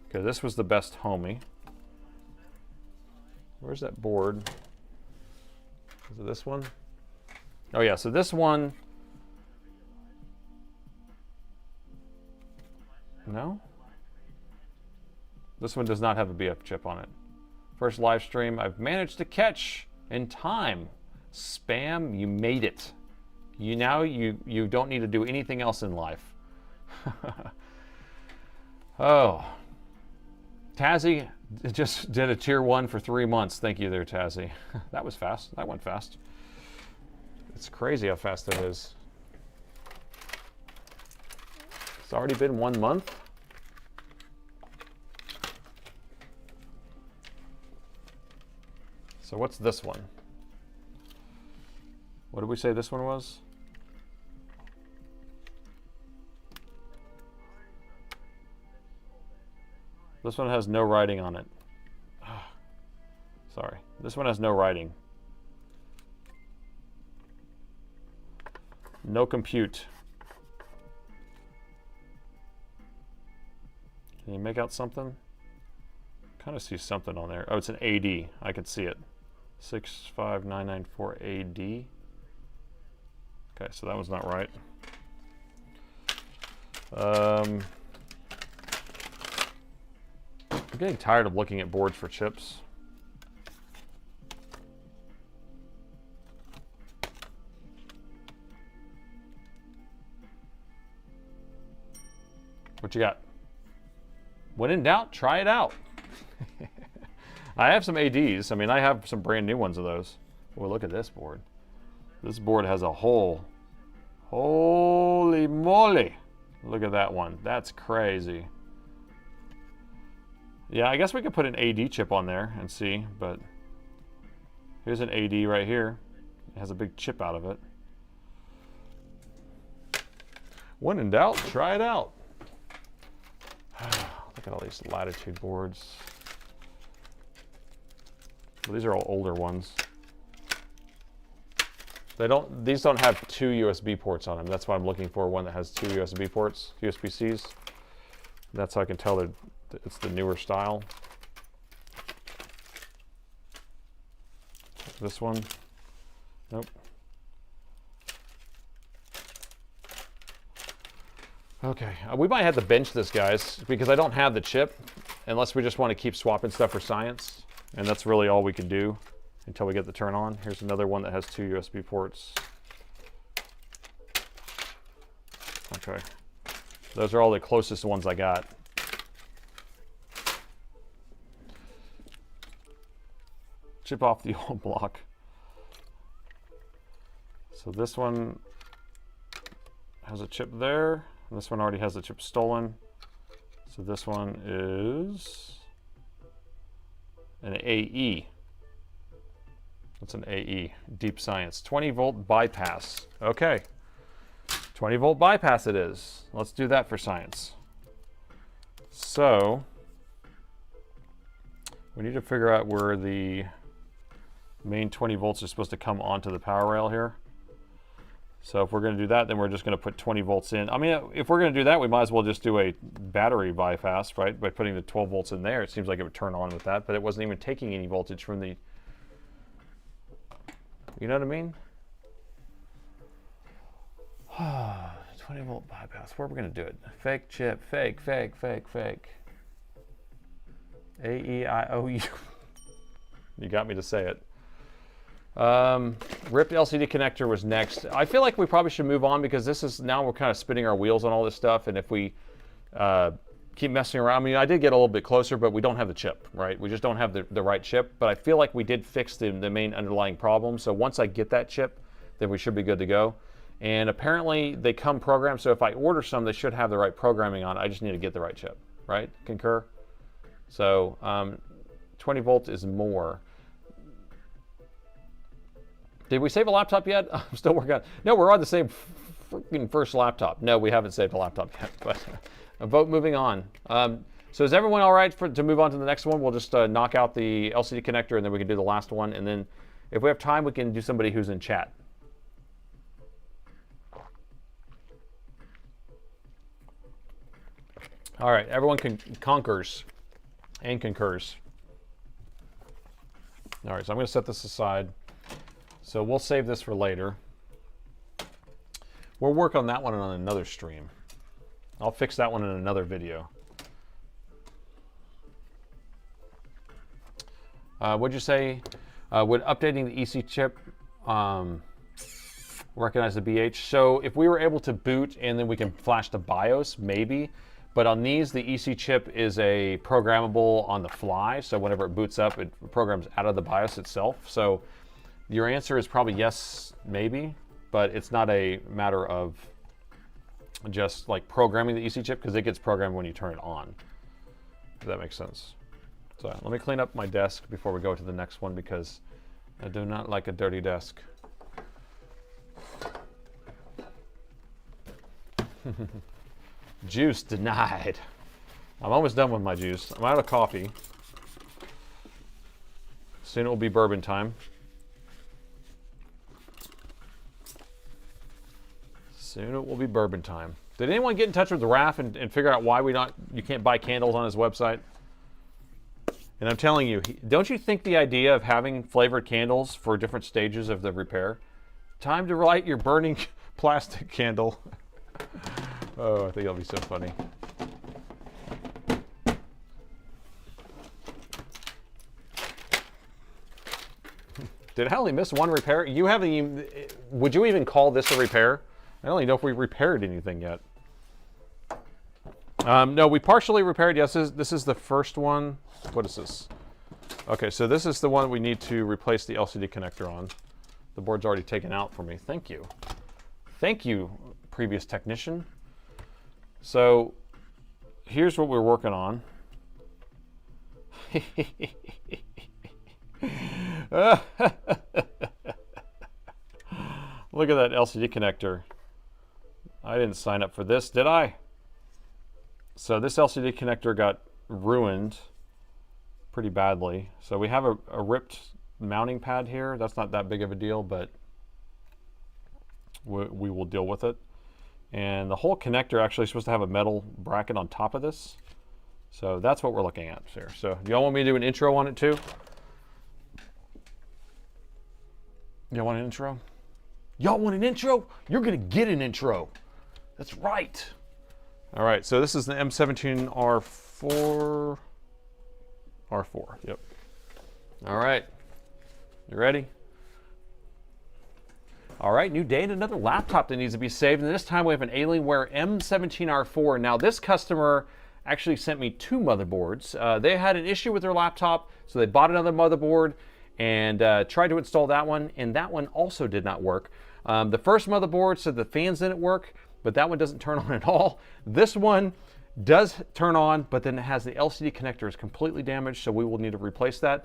okay, this was the best homie. Where's that board? Is it this one? Oh yeah, so this one, no? This one does not have a BF chip on it. First live stream I've managed to catch in time. Spam, you made it. You don't need to do anything else in life. Oh, Tazzy just did a tier 1 for 3 months. Thank you there, Tazzy. That was fast. That went fast. It's crazy how fast it is. It's already been 1 month. So what's this one? What did we say this one was? This one has no writing on it. Sorry. This one has no writing. No compute. Can you make out something? Kind of see something on there. Oh, it's an AD. I can see it. 65994 AD. Okay, so that one's not right. I'm getting tired of looking at boards for chips. What you got? When in doubt, try it out. I have some ADs. I mean, I have some brand new ones of those. Well, look at this board. This board has a hole. Holy moly. Look at that one. That's crazy. Yeah, I guess we could put an AD chip on there and see, but here's an AD right here. It has a big chip out of it. When in doubt, try it out. Look at all these Latitude boards. Well, these are all older ones. These don't have 2 USB ports on them. That's why I'm looking for one that has 2 USB ports, USB-Cs. That's how I can tell that it's the newer style. This one, nope. Okay, we might have to bench this, guys, because I don't have the chip, unless we just want to keep swapping stuff for science. And that's really all we can do until we get the turn on. Here's another one that has 2 USB ports. Okay. Those are all the closest ones I got. Chip off the old block. So this one has a chip there. And this one already has a chip stolen. So this one is an AE. What's an AE? Deep science. 20 volt bypass. Okay. 20 volt bypass it is. Let's do that for science. So we need to figure out where the main 20 volts are supposed to come onto the power rail here. So if we're going to do that, then we're just going to put 20 volts in. I mean, if we're going to do that, we might as well just do a battery bypass, right? By putting the 12 volts in there. It seems like it would turn on with that, but it wasn't even taking any voltage from the... You know what I mean? 20 volt bypass. Where are we going to do it? Fake chip. Fake, fake, fake, fake. A-E-I-O-U. You got me to say it. Ripped LCD connector was next. I feel like we probably should move on because this is, now we're kind of spinning our wheels on all this stuff, and if we keep messing around, I mean, I did get a little bit closer, but we don't have the chip, right? We just don't have the right chip, but I feel like we did fix the main underlying problem. So once I get that chip, then we should be good to go. And apparently they come programmed, so if I order some, they should have the right programming on it. I just need to get the right chip, right? Concur? So 20 volt is more. Did we save a laptop yet? I'm still working on it. No, we're on the same freaking first laptop. No, we haven't saved a laptop yet, but a vote moving on. So is everyone all right to move on to the next one? We'll just knock out the LCD connector and then we can do the last one. And then if we have time, we can do somebody who's in chat. All right, everyone concurs and concurs. All right, so I'm going to set this aside. So we'll save this for later. We'll work on that one on another stream. I'll fix that one in another video. What'd you say? Would updating the EC chip recognize the BH? So if we were able to boot and then we can flash the BIOS, maybe. But on these, the EC chip is a programmable on the fly. So whenever it boots up, it programs out of the BIOS itself. So your answer is probably yes, maybe, but it's not a matter of just like programming the EC chip because it gets programmed when you turn it on. If that makes sense. So let me clean up my desk before we go to the next one because I do not like a dirty desk. Juice denied. I'm almost done with my juice. I'm out of coffee. Soon it will be bourbon time. Soon it will be bourbon time. Did anyone get in touch with Raph and figure out why you can't buy candles on his website? And I'm telling you, don't you think the idea of having flavored candles for different stages of the repair? Time to light your burning plastic candle. Oh, I think it'll be so funny. Did I only miss one repair? You haven't even, would you even call this a repair? I don't even know if we repaired anything yet. No, we partially repaired. Yes, this is the first one. What is this? Okay, so this is the one we need to replace the LCD connector on. The board's already taken out for me. Thank you. Thank you, previous technician. So here's what we're working on. Look at that LCD connector. I didn't sign up for this, did I? So this LCD connector got ruined pretty badly. So we have a ripped mounting pad here. That's not that big of a deal, but we will deal with it. And the whole connector actually is supposed to have a metal bracket on top of this. So that's what we're looking at here. So do y'all want me to do an intro on it too? Y'all want an intro? Y'all want an intro? You're gonna get an intro. That's right. All right, so this is the M17R4. R4, yep. All right, you ready? All right, new day and another laptop that needs to be saved. And this time we have an Alienware M17R4. Now this customer actually sent me 2 motherboards. They had an issue with their laptop, so they bought another motherboard and tried to install that one, and that one also did not work. The first motherboard said the fans didn't work, but that one doesn't turn on at all. This one does turn on, but then it has the LCD connector is completely damaged, so we will need to replace that.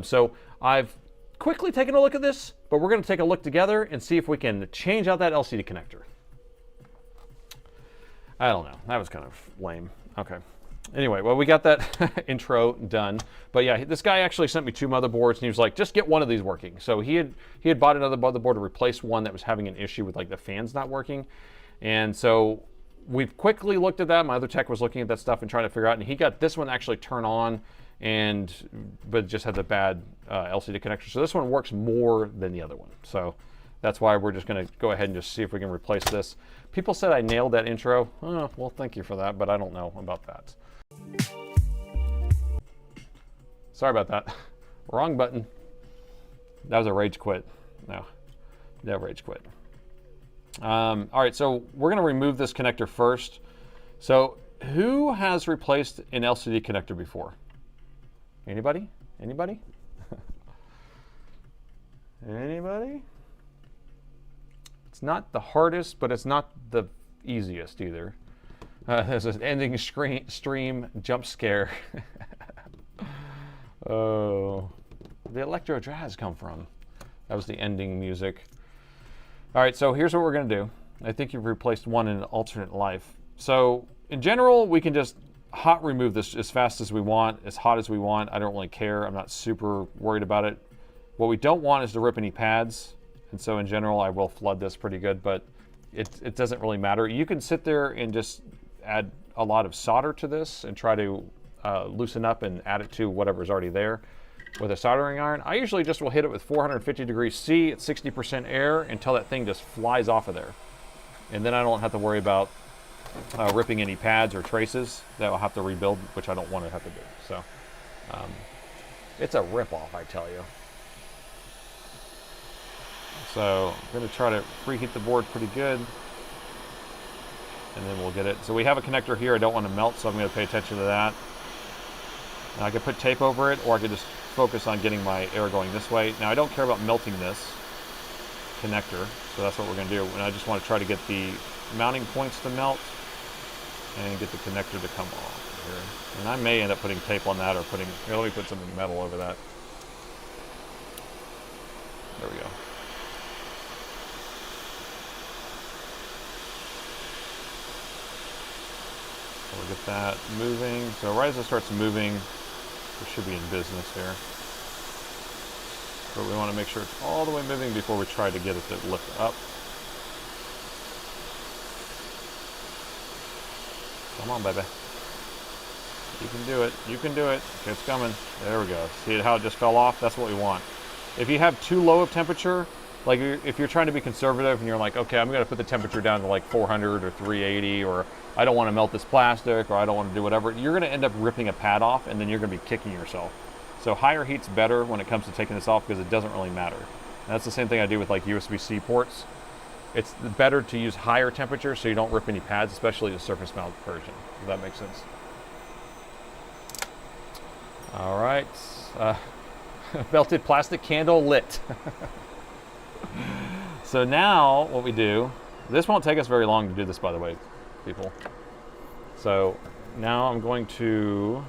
So I've quickly taken a look at this, but we're going to take a look together and see if we can change out that LCD connector. I don't know. That was kind of lame. Okay. Anyway, well, we got that intro done. But yeah, this guy actually sent me 2 motherboards, and he was like, just get one of these working. So he had bought another motherboard to replace one that was having an issue with like the fans not working. And so we've quickly looked at that. My other tech was looking at that stuff and trying to figure out, and he got this one actually turn on, but it just had the bad LCD connector. So this one works more than the other one. So that's why we're just going to go ahead and just see if we can replace this. People said I nailed that intro. Oh, well, thank you for that, but I don't know about that. Sorry about that. Wrong button. That was a rage quit. No rage quit. All right, so we're going to remove this connector first. So who has replaced an LCD connector before? Anybody? Anybody? Anybody? It's not the hardest, but it's not the easiest either. There's an ending stream jump scare. Oh, the electro jazz come from? That was the ending music. All right, so here's what we're going to do. I think you've replaced one in an alternate life. So in general, we can just hot remove this as fast as we want, as hot as we want. I don't really care. I'm not super worried about it. What we don't want is to rip any pads. And so in general, I will flood this pretty good, but it doesn't really matter. You can sit there and just add a lot of solder to this and try to loosen up and add it to whatever's already there with a soldering iron. I usually just will hit it with 450 degrees C at 60% air until that thing just flies off of there. And then I don't have to worry about ripping any pads or traces that I'll have to rebuild, which I don't want to have to do. So it's a rip-off, I tell you. So I'm going to try to preheat the board pretty good, and then we'll get it. So we have a connector here I don't want to melt, so I'm going to pay attention to that. Now I could put tape over it, or I could just focus on getting my air going this way. Now I don't care about melting this connector, so that's what we're going to do. And I just want to try to get the mounting points to melt and get the connector to come off here. And I may end up putting tape on that, or here, let me put something metal over that. There we go. So we'll get that moving. So right as it starts moving, we should be in business here. But we want to make sure it's all the way moving before we try to get it to lift up. Come on, baby. You can do it. You can do it. Okay, it's coming. There we go. See how it just fell off? That's what we want. If you have too low of temperature, like if you're trying to be conservative and you're like, okay, I'm going to put the temperature down to like 400 or 380, or I don't want to melt this plastic, or I don't want to do whatever, you're going to end up ripping a pad off, and then you're going to be kicking yourself. So higher heat's better when it comes to taking this off, because it doesn't really matter. And that's the same thing I do with like USB-C ports. It's better to use higher temperature so you don't rip any pads, especially the surface mount version, if that makes sense. All right. Melted plastic candle lit. So now what we do, this won't take us very long to do this, by the way, people. So now I'm going to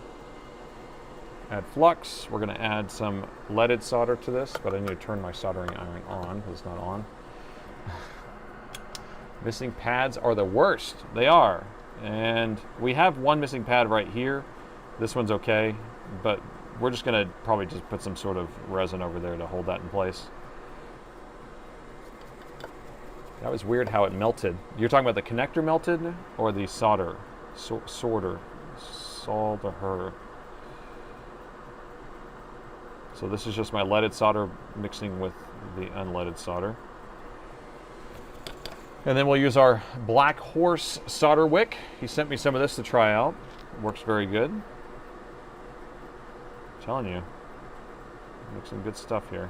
add flux. We're going to add some leaded solder to this, but I need to turn my soldering iron on because it's not on. Missing pads are the worst. They are. And we have one missing pad right here. This one's okay, but we're just going to probably just put some sort of resin over there to hold that in place. That was weird how it melted. You're talking about the connector melted or the solder? Solder. So this is just my leaded solder mixing with the unleaded solder. And then we'll use our Black Horse solder wick. He sent me some of this to try out. It works very good. I'm telling you, make some good stuff here.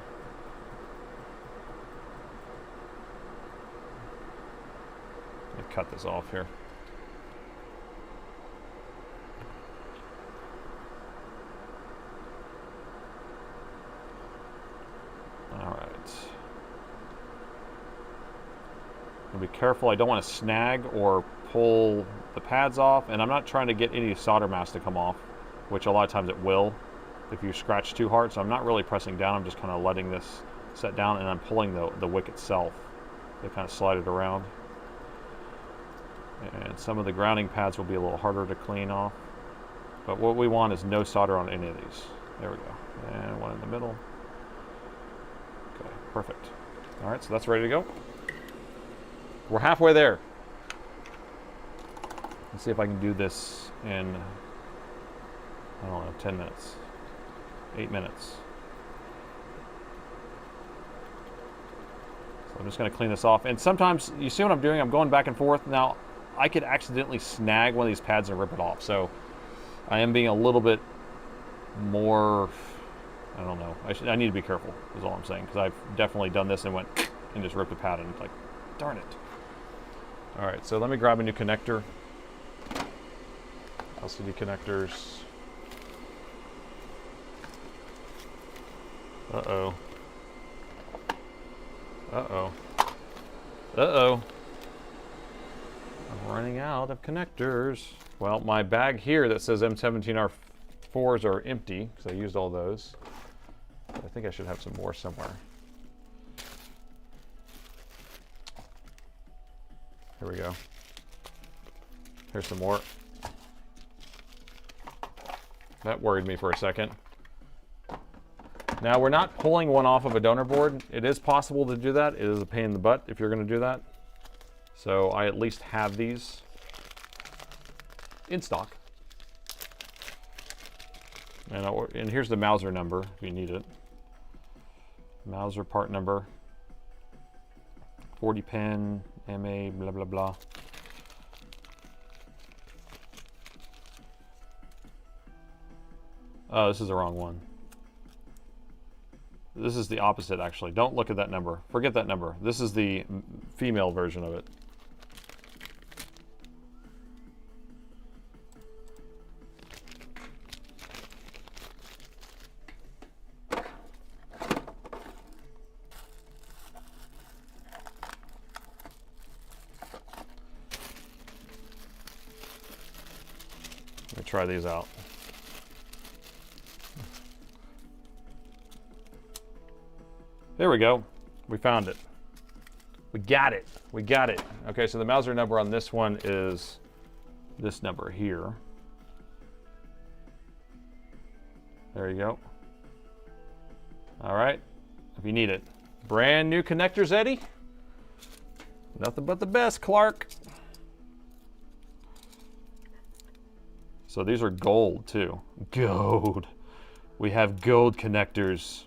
cut this off here. All right. Be careful, I don't want to snag or pull the pads off, and I'm not trying to get any solder mask to come off, which a lot of times it will if you scratch too hard. So I'm not really pressing down, I'm just kind of letting this set down, and I'm pulling the wick itself to kind of slide it around. And some of the grounding pads will be a little harder to clean off, but what we want is no solder on any of these. There we go, and one in the middle. Okay, perfect. All right, so that's ready to go. We're halfway there. Let's see if I can do this in, I don't know, 10 minutes, 8 minutes. So I'm just going to clean this off. And sometimes, you see what I'm doing? I'm going back and forth. Now, I could accidentally snag one of these pads and rip it off. So I am being a little bit more, I don't know. I need to be careful, is all I'm saying. Because I've definitely done this and went and just ripped the pad and like, darn it. All right, so let me grab a new connector. LCD connectors. Uh-oh. Uh-oh. Uh-oh. I'm running out of connectors. Well, my bag here that says M17R4s are empty because I used all those. But I think I should have some more somewhere. Here we go. Here's some more. That worried me for a second. Now, we're not pulling one off of a donor board. It is possible to do that. It is a pain in the butt if you're going to do that. So I at least have these in stock. And here's the Mauser number if you need it. Mauser part number. 40 pin, MA, blah, blah, blah. Oh, this is the wrong one. This is the opposite, actually. Don't look at that number. Forget that number. This is the female version of it. Let me try these out. There we go. We found it. We got it. We got it. Okay, so the Mauser number on this one is this number here. There you go. All right, if you need it. Brand new connectors, Eddie. Nothing but the best, Clark. So these are gold too. Gold. We have gold connectors.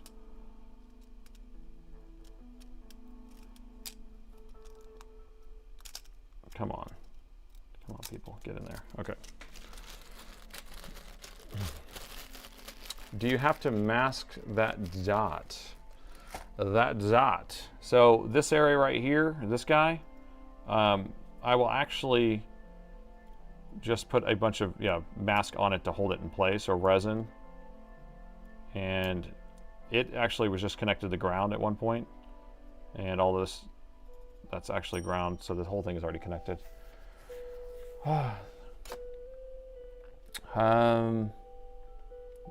Come on. Come on, people. Get in there. Okay. Do you have to mask that dot? That dot. So this area right here, this guy, I will actually just put a bunch of mask on it to hold it in place, or resin. And it actually was just connected to the ground at one point. And all this, that's actually ground, so the whole thing is already connected.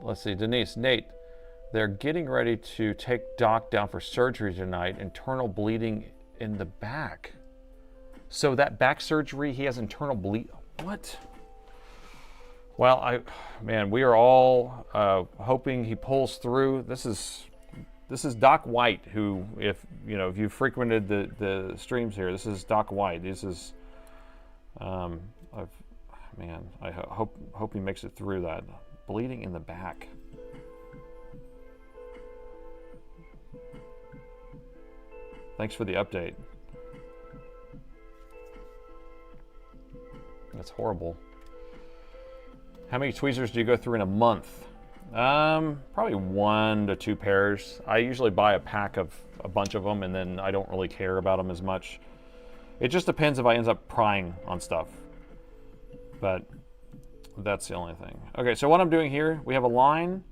Let's see, Denise, Nate, they're getting ready to take Doc down for surgery tonight. Internal bleeding in the back. So that back surgery, he has internal bleed. What? Well, man, we are all hoping he pulls through. This is Doc White, who, if you've frequented the streams here, this is Doc White. This is, I hope he makes it through that. Bleeding in the back. Thanks for the update. That's horrible. How many tweezers do you go through in a month? Probably 1 to 2 pairs. I usually buy a pack of a bunch of them, and then I don't really care about them as much. It just depends if I end up prying on stuff. But that's the only thing. Okay, so what I'm doing here, we have a line,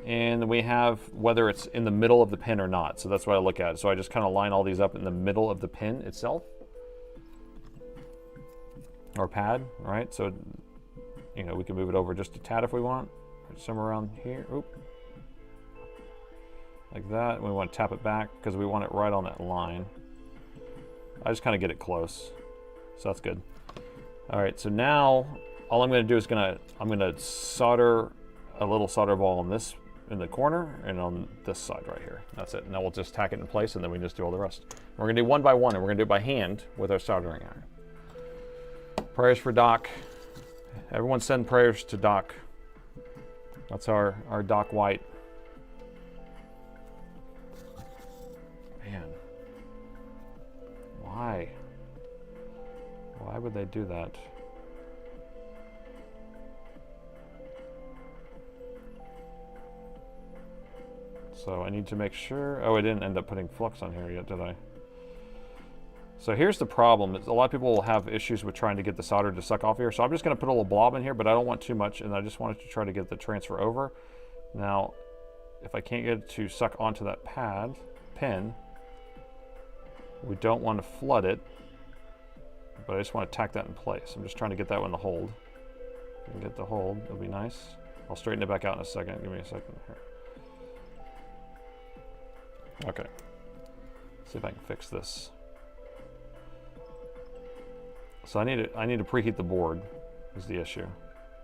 and we have whether it's in the middle of the pin or not. So that's what I look at. So I just kind of line all these up in the middle of the pin itself. Or pad, right? So, you know, we can move it over just a tad if we want. Somewhere around here. Oop. Like that. We want to tap it back because we want it right on that line. I just kind of get it close. So that's good. All right, so now all I'm going to do is I'm going to solder a little solder ball on this in the corner and on this side right here. That's it. Now we'll just tack it in place and then we can just do all the rest. We're going to do one by one and we're going to do it by hand with our soldering iron. Prayers for Doc. Everyone send prayers to Doc. That's our Doc White. Man. Why? Why would they do that? So I need to make sure. Oh, I didn't end up putting flux on here yet, did I? So here's the problem. A lot of people will have issues with trying to get the solder to suck off here. So I'm just going to put a little blob in here, but I don't want too much, and I just wanted to try to get the transfer over. Now, if I can't get it to suck onto that pin, we don't want to flood it, but I just want to tack that in place. I'm just trying to get that one to hold. If I can get the hold, it'll be nice. I'll straighten it back out in a second. Give me a second here. Okay. Let's see if I can fix this. So I need to preheat the board is the issue.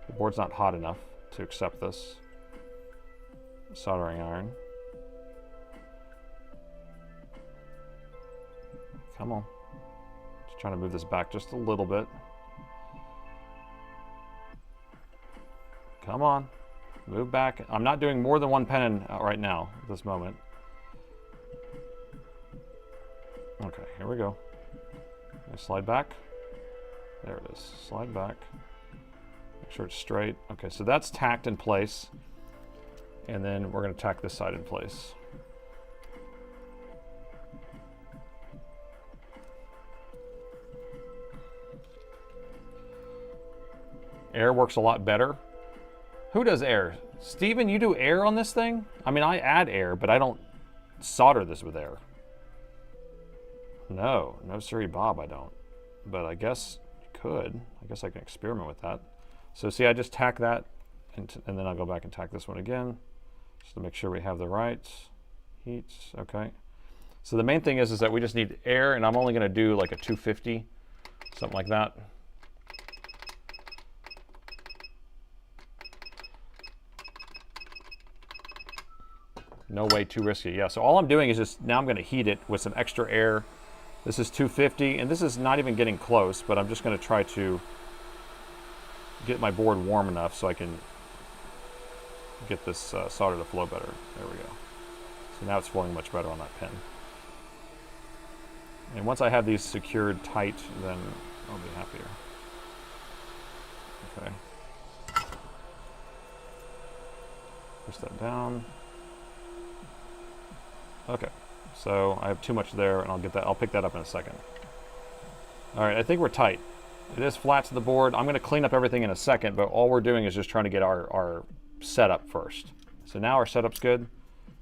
The board's not hot enough to accept this soldering iron. Come on. Just trying to move this back just a little bit. Come on. Move back. I'm not doing more than one pen right now at this moment. Okay, here we go. Slide back. There it is. Slide back. Make sure it's straight. Okay, so that's tacked in place. And then we're going to tack this side in place. Air works a lot better. Who does air? Steven, you do air on this thing? I mean, I add air, but I don't solder this with air. No siree, Bob, I don't. But I guess you could. I guess I can experiment with that. So see, I just tack that, and then I'll go back and tack this one again, just to make sure we have the right heats. Okay. So the main thing is that we just need air, and I'm only going to do like a 250, something like that. No way too risky. Yeah, so all I'm doing is just, now I'm going to heat it with some extra air. This is 250, and this is not even getting close, but I'm just going to try to get my board warm enough so I can get this solder to flow better. There we go. So now it's flowing much better on that pin. And once I have these secured tight, then I'll be happier. Okay. Push that down. Okay. So I have too much there, and I'll pick that up in a second. All right, I think we're tight. It is flat to the board. I'm going to clean up everything in a second, but all we're doing is just trying to get our setup first. So now our setup's good,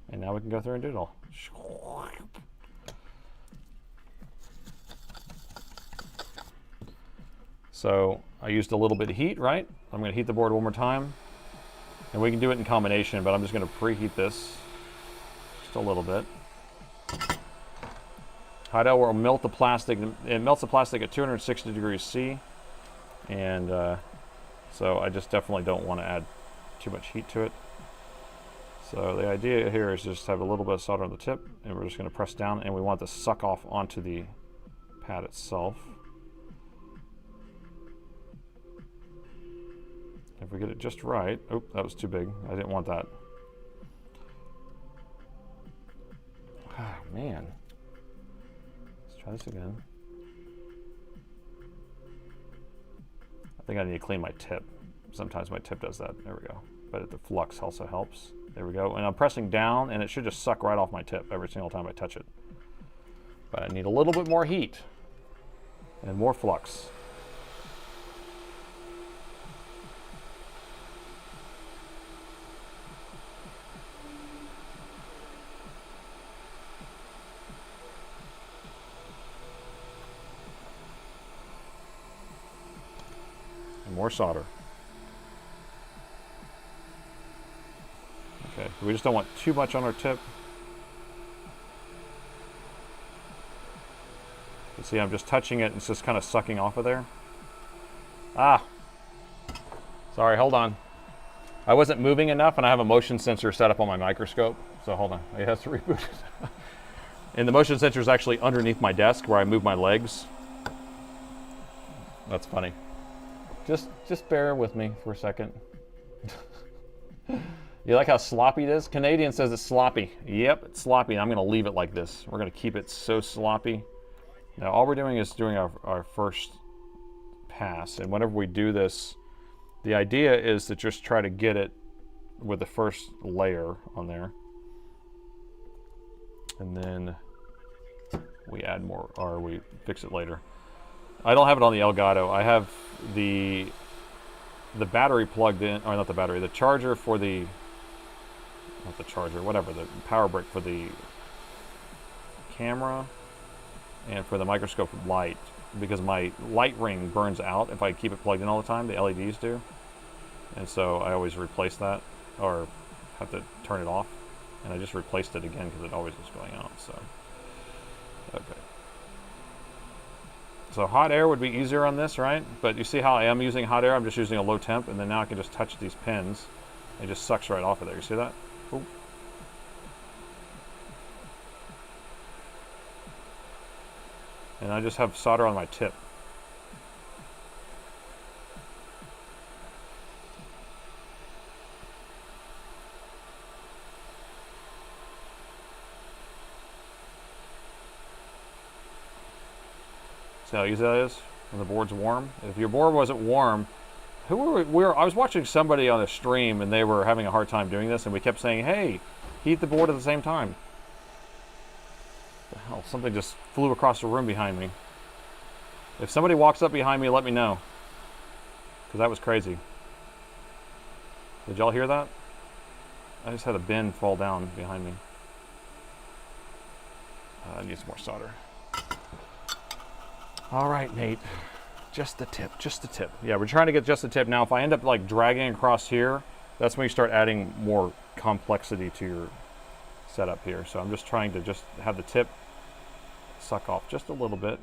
and now we can go through and do it all. So I used a little bit of heat, right? I'm going to heat the board one more time, and we can do it in combination, but I'm just going to preheat this just a little bit. Hydel will melt the plastic. It melts the plastic at 260 degrees C, and so I just definitely don't want to add too much heat to it. So the idea here is just have a little bit of solder on the tip, and we're just going to press down, and we want to suck off onto the pad itself. If we get it just right, oh, that was too big. I didn't want that. Ah, man. Let's try this again. I think I need to clean my tip. Sometimes my tip does that. There we go. But the flux also helps. There we go. And I'm pressing down, and it should just suck right off my tip every single time I touch it. But I need a little bit more heat. And more flux. And more solder. Okay, we just don't want too much on our tip. You see, I'm just touching it and it's just kind of sucking off of there. Ah! Sorry, hold on. I wasn't moving enough and I have a motion sensor set up on my microscope. So hold on, it has to reboot it. And the motion sensor is actually underneath my desk where I move my legs. That's funny. Just bear with me for a second. You like how sloppy it is? Canadian says it's sloppy. Yep, it's sloppy. I'm gonna leave it like this. We're gonna keep it so sloppy. Now all we're doing is doing our first pass, and whenever we do this, the idea is to just try to get it with the first layer on there. And then we add more, or we fix it later. I don't have it on the Elgato. I have the battery plugged in, or not the battery, the charger for the, not the charger, whatever, the power brick for the camera and for the microscope light, because my light ring burns out if I keep it plugged in all the time. The LEDs do. And so I always replace that, or have to turn it off. And I just replaced it again because it always was going out, so. Okay. So hot air would be easier on this, right? But you see how I am using hot air? I'm just using a low temp, and then now I can just touch these pins. It just sucks right off of there. You see that? Ooh. And I just have solder on my tip. See how easy that is when the board's warm? If your board wasn't warm, I was watching somebody on a stream and they were having a hard time doing this, and we kept saying, hey, heat the board at the same time. What the hell? Something just flew across the room behind me. If somebody walks up behind me, let me know. Because that was crazy. Did y'all hear that? I just had a bin fall down behind me. I need some more solder. All right, Nate, just the tip, just the tip. Yeah, we're trying to get just the tip. Now, if I end up like dragging across here, that's when you start adding more complexity to your setup here. So I'm just trying to just have the tip suck off just a little bit.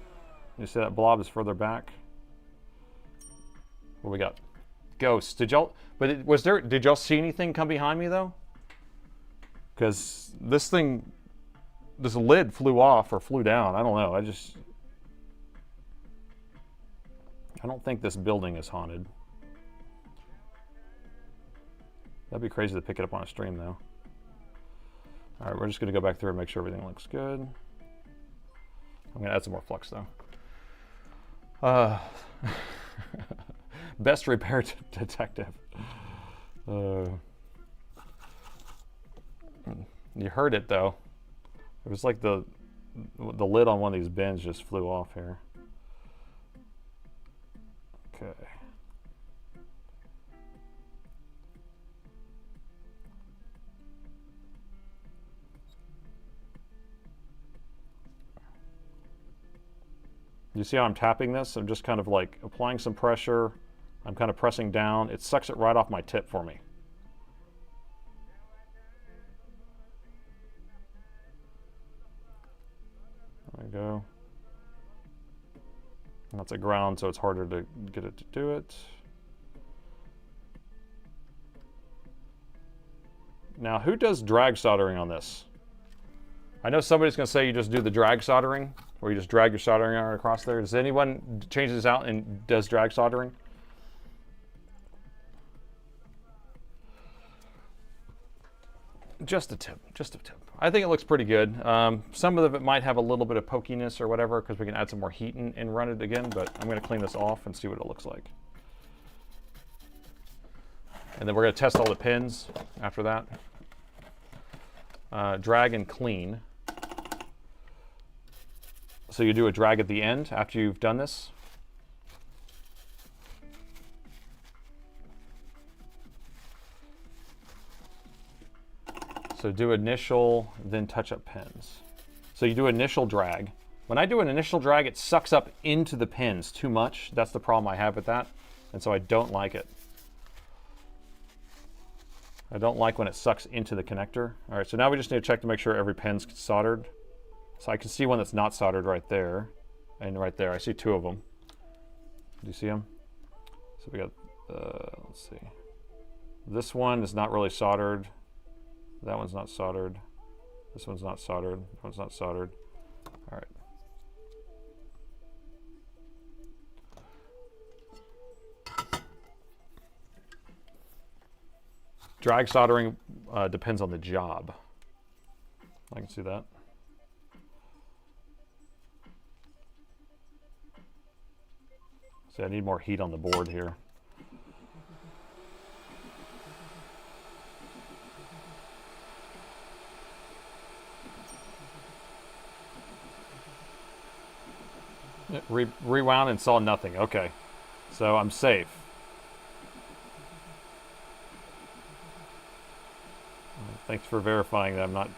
You see that blob is further back. What we got? Ghosts. Did y'all, did y'all see anything come behind me though? Because this lid flew off or flew down. I don't know. I don't think this building is haunted. That'd be crazy to pick it up on a stream though. All right, we're just gonna go back through and make sure everything looks good. I'm gonna add some more flux though. Best repair detective. You heard it though. It was like the lid on one of these bins just flew off here. Okay. You see how I'm tapping this? I'm just kind of like applying some pressure. I'm kind of pressing down. It sucks it right off my tip for me. There we go. That's a ground, so it's harder to get it to do it. Now, who does drag soldering on this? I know somebody's going to say you just do the drag soldering, where you just drag your soldering iron across there. Does anyone change this out and does drag soldering? Just a tip, just a tip. I think it looks pretty good. Some of it might have a little bit of pokiness or whatever because we can add some more heat and run it again, but I'm going to clean this off and see what it looks like. And then we're going to test all the pins after that. Drag and clean. So you do a drag at the end after you've done this. So do initial, then touch up pins. So you do initial drag. When I do an initial drag, it sucks up into the pins too much. That's the problem I have with that. And so I don't like it. I don't like when it sucks into the connector. All right, so now we just need to check to make sure every pin's soldered. So I can see one that's not soldered right there. And right there, I see two of them. Do you see them? So we got, let's see. This one is not really soldered. That one's not soldered. This one's not soldered. That one's not soldered. All right. Drag soldering depends on the job. I can see that. See, I need more heat on the board here. Rewound and saw nothing. Okay, so I'm safe. Thanks for verifying that I'm not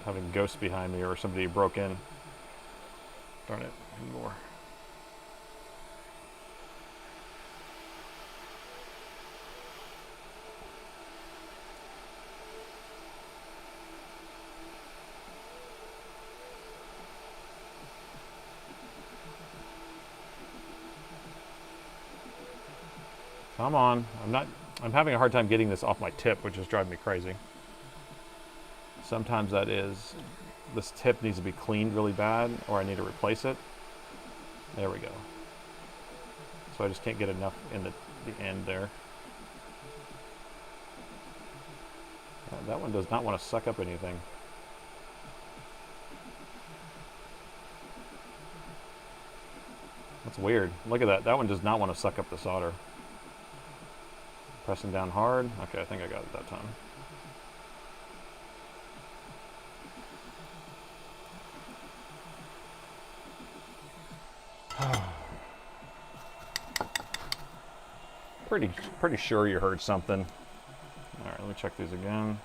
having ghosts behind me or somebody broke in. Darn it, anymore. Come on, I'm having a hard time getting this off my tip, which is driving me crazy. Sometimes that is, this tip needs to be cleaned really bad, or I need to replace it. There we go. So I just can't get enough in the end there. That one does not want to suck up anything. That's weird. Look at that. That one does not want to suck up the solder. Pressing down hard. Okay, I think I got it that time. Pretty sure you heard something. All right, let me check these again.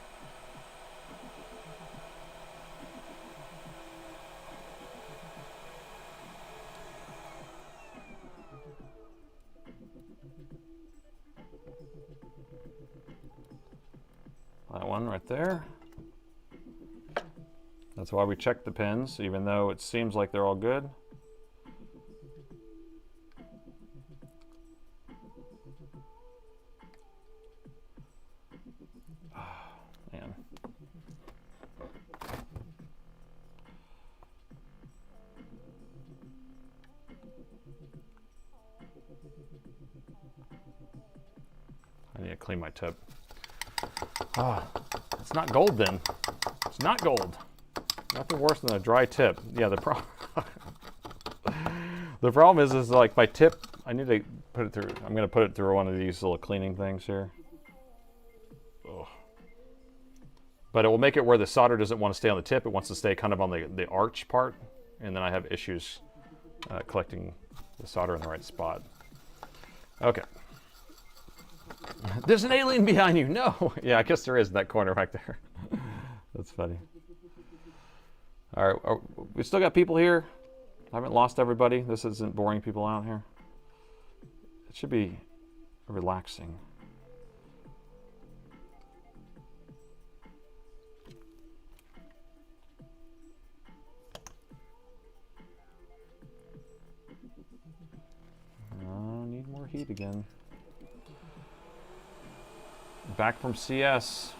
That one right there. That's why we check the pins, even though it seems like they're all good. Man. I need to clean my tip. Ah, it's not gold then. It's not gold. Nothing worse than a dry tip. Yeah, the problem is like my tip, I need to put it through, I'm gonna put it through one of these little cleaning things here. Ugh. But it will make it where the solder doesn't want to stay on the tip, it wants to stay kind of on the arch part, and then I have issues collecting the solder in the right spot. Okay. There's an alien behind you. No. Yeah, I guess there is in that corner right there. That's funny. All right. We still got people here. I haven't lost everybody. This isn't boring people out here. It should be relaxing. I need more heat again. Back from CS.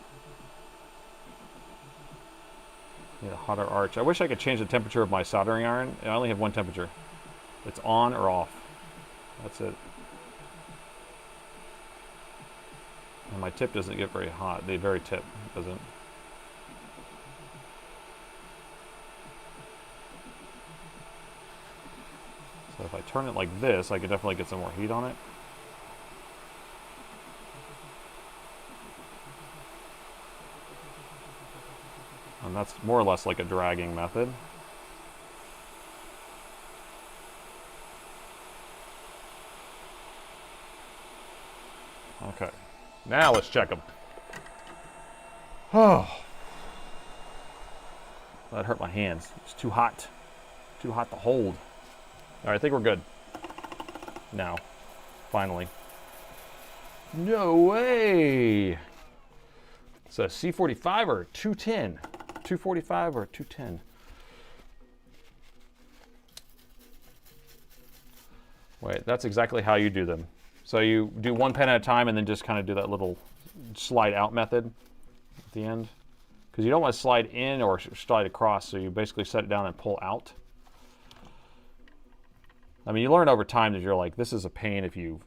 Need a hotter arch. I wish I could change the temperature of my soldering iron. I only have one temperature. It's on or off. That's it. And my tip doesn't get very hot. The very tip doesn't. So if I turn it like this, I could definitely get some more heat on it. And that's more or less like a dragging method. Okay. Now let's check them. Oh. That hurt my hands. It's too hot. Too hot to hold. All right, I think we're good. Now, finally. No way. It's a C45 or 210. 245 or 210. Wait, that's exactly how you do them. So you do one pen at a time and then just kind of do that little slide out method at the end. Because you don't want to slide in or slide across, so you basically set it down and pull out. I mean, you learn over time that you're like, this is a pain if you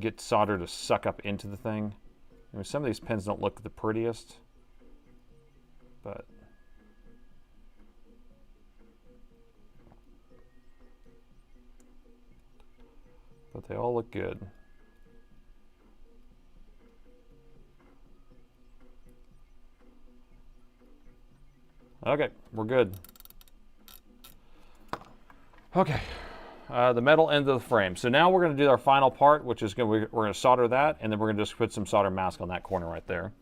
get solder to suck up into the thing. I mean, some of these pens don't look the prettiest, but they all look good. Okay, we're good. Okay, the metal end of the frame. So now we're going to do our final part, which is we're going to solder that, and then we're going to just put some solder mask on that corner right there.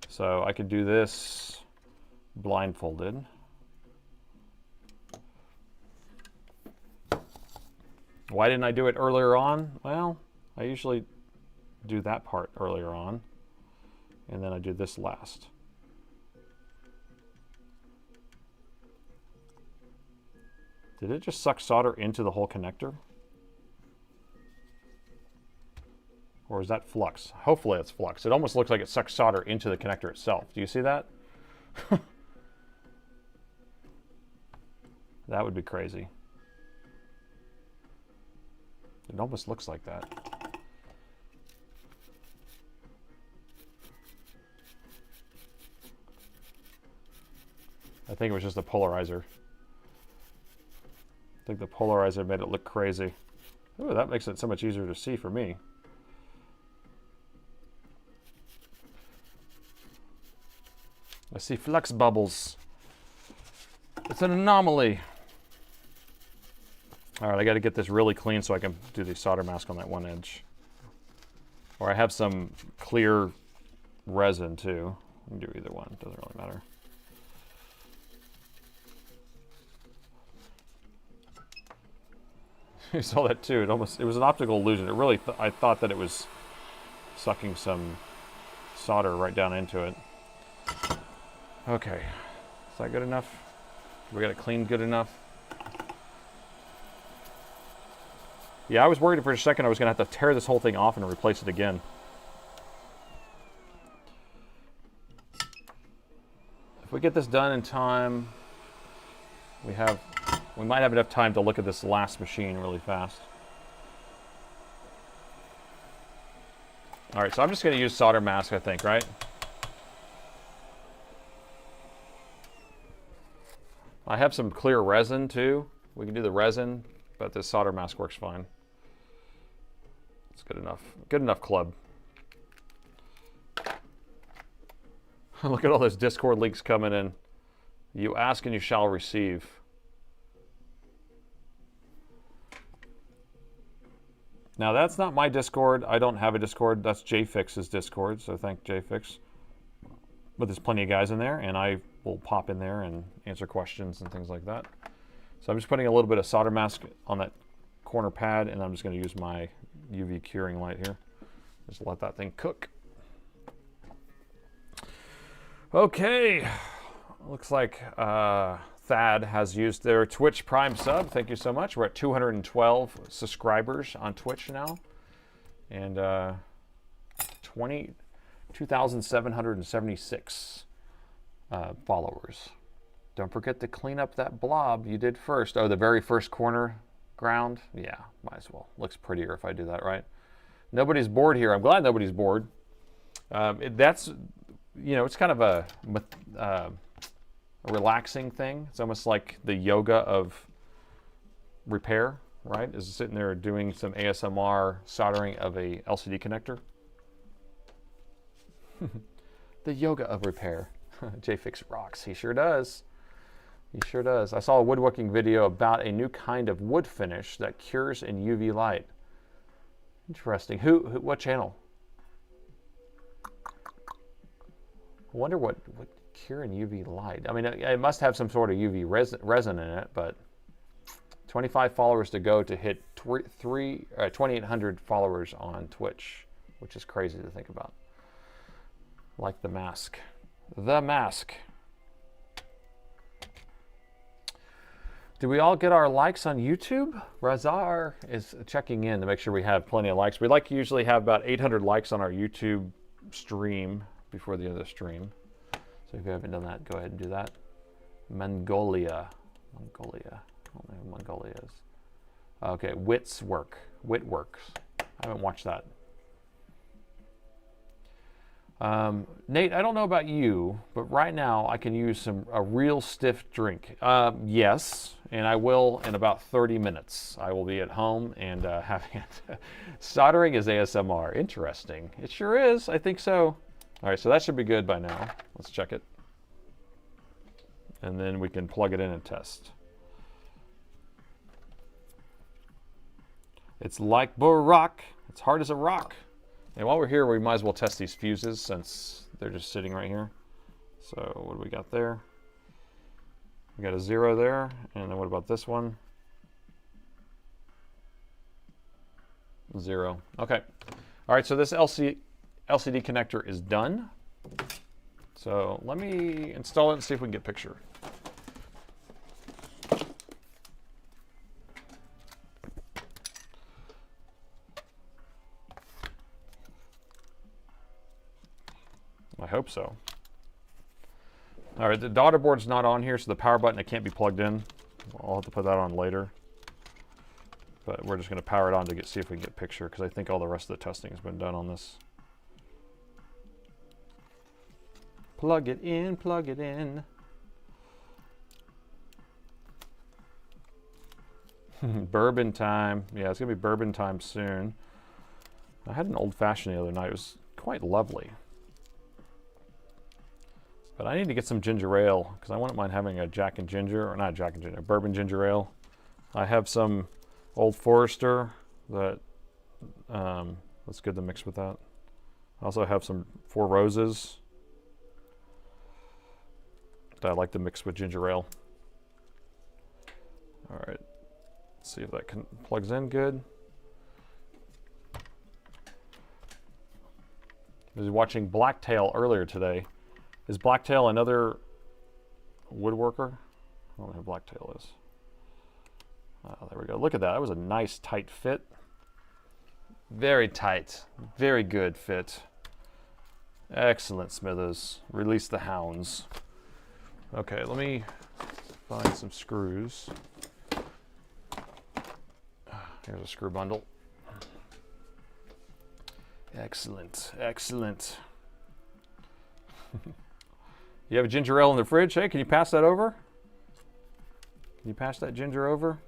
So I could do this blindfolded. Why didn't I do it earlier on? Well, I usually do that part earlier on, and then I do this last. Did it just suck solder into the whole connector? Or is that flux? Hopefully it's flux. It almost looks like it sucks solder into the connector itself. Do you see that? That would be crazy. It almost looks like that. I think it was just the polarizer. I think the polarizer made it look crazy. Ooh, that makes it so much easier to see for me. I see flux bubbles. It's an anomaly. All right, I got to get this really clean so I can do the solder mask on that one edge. Or I have some clear resin too. I can do either one, doesn't really matter. You saw that too. It was an optical illusion. It really, I thought that it was sucking some solder right down into it. Okay, is that good enough? We got it cleaned good enough? Yeah, I was worried for a second I was going to have to tear this whole thing off and replace it again. If we get this done in time, we might have enough time to look at this last machine really fast. All right, so I'm just going to use solder mask, I think, right? I have some clear resin too. We can do the resin, but this solder mask works fine. It's good enough. Good enough, club. Look at all those Discord links coming in. You ask and you shall receive. Now that's not my Discord. I don't have a Discord. That's JFix's Discord, so thank JFix. But there's plenty of guys in there, and I will pop in there and answer questions and things like that. So I'm just putting a little bit of solder mask on that corner pad, and I'm just going to use my UV curing light here. Just let that thing cook. Okay, looks like Thad has used their Twitch Prime sub. Thank you so much. We're at 212 subscribers on Twitch now, and 2,776 followers. Don't forget to clean up that blob you did first. Oh, the very first corner ground? Yeah, might as well. Looks prettier if I do that, right? Nobody's bored here. I'm glad nobody's bored. That's, you know, it's kind of a relaxing thing. It's almost like the yoga of repair, right? Is sitting there doing some ASMR soldering of a LCD connector. The yoga of repair. JFix rocks. He sure does. He sure does. I saw a woodworking video about a new kind of wood finish that cures in UV light. Interesting. What channel? I wonder what Kieran UV light. I mean, it must have some sort of UV resin in it, but 25 followers to go to hit 2,800 followers on Twitch, which is crazy to think about. Like the mask. The mask. Do we all get our likes on YouTube? Razar is checking in to make sure we have plenty of likes. We like to usually have about 800 likes on our YouTube stream before the end of the stream. So if you haven't done that, go ahead and do that. Mongolia. I don't know who Mongolia is. Okay, Witworks. I haven't watched that. Nate, I don't know about you, but right now I can use a real stiff drink. Yes, and I will in about 30 minutes. I will be at home and having it. Soldering is ASMR. Interesting. It sure is. I think so. All right, so that should be good by now. Let's check it. And then we can plug it in and test. It's like Barack. It's hard as a rock. And while we're here, we might as well test these fuses since they're just sitting right here. So what do we got there? We got a 0 there. And then what about this one? 0. Okay. All right, so this LCD connector is done. So let me install it and see if we can get a picture. I hope so. All right, the daughter board's not on here, so the power button, it can't be plugged in. I'll have to put that on later. But we're just going to power it on to see if we can get a picture, because I think all the rest of the testing has been done on this. Plug it in, plug it in. Bourbon time. Yeah, it's going to be bourbon time soon. I had an old-fashioned the other night. It was quite lovely. But I need to get some ginger ale, because I wouldn't mind having a Jack and Ginger, or not Jack and Ginger, bourbon ginger ale. I have some Old Forester that that's good to mix with that. I also have some Four Roses that I like to mix with ginger ale. All right, let's see if that plugs in good. I was watching Blacktail earlier today. Is Blacktail another woodworker? I don't know who Blacktail is. Oh, there we go. Look at that. That was a nice tight fit. Very tight. Very good fit. Excellent, Smithers. Release the hounds. Okay, let me find some screws. Here's a screw bundle. Excellent. Excellent. You have a ginger ale in the fridge. Hey, can you pass that over? Can you pass that ginger over?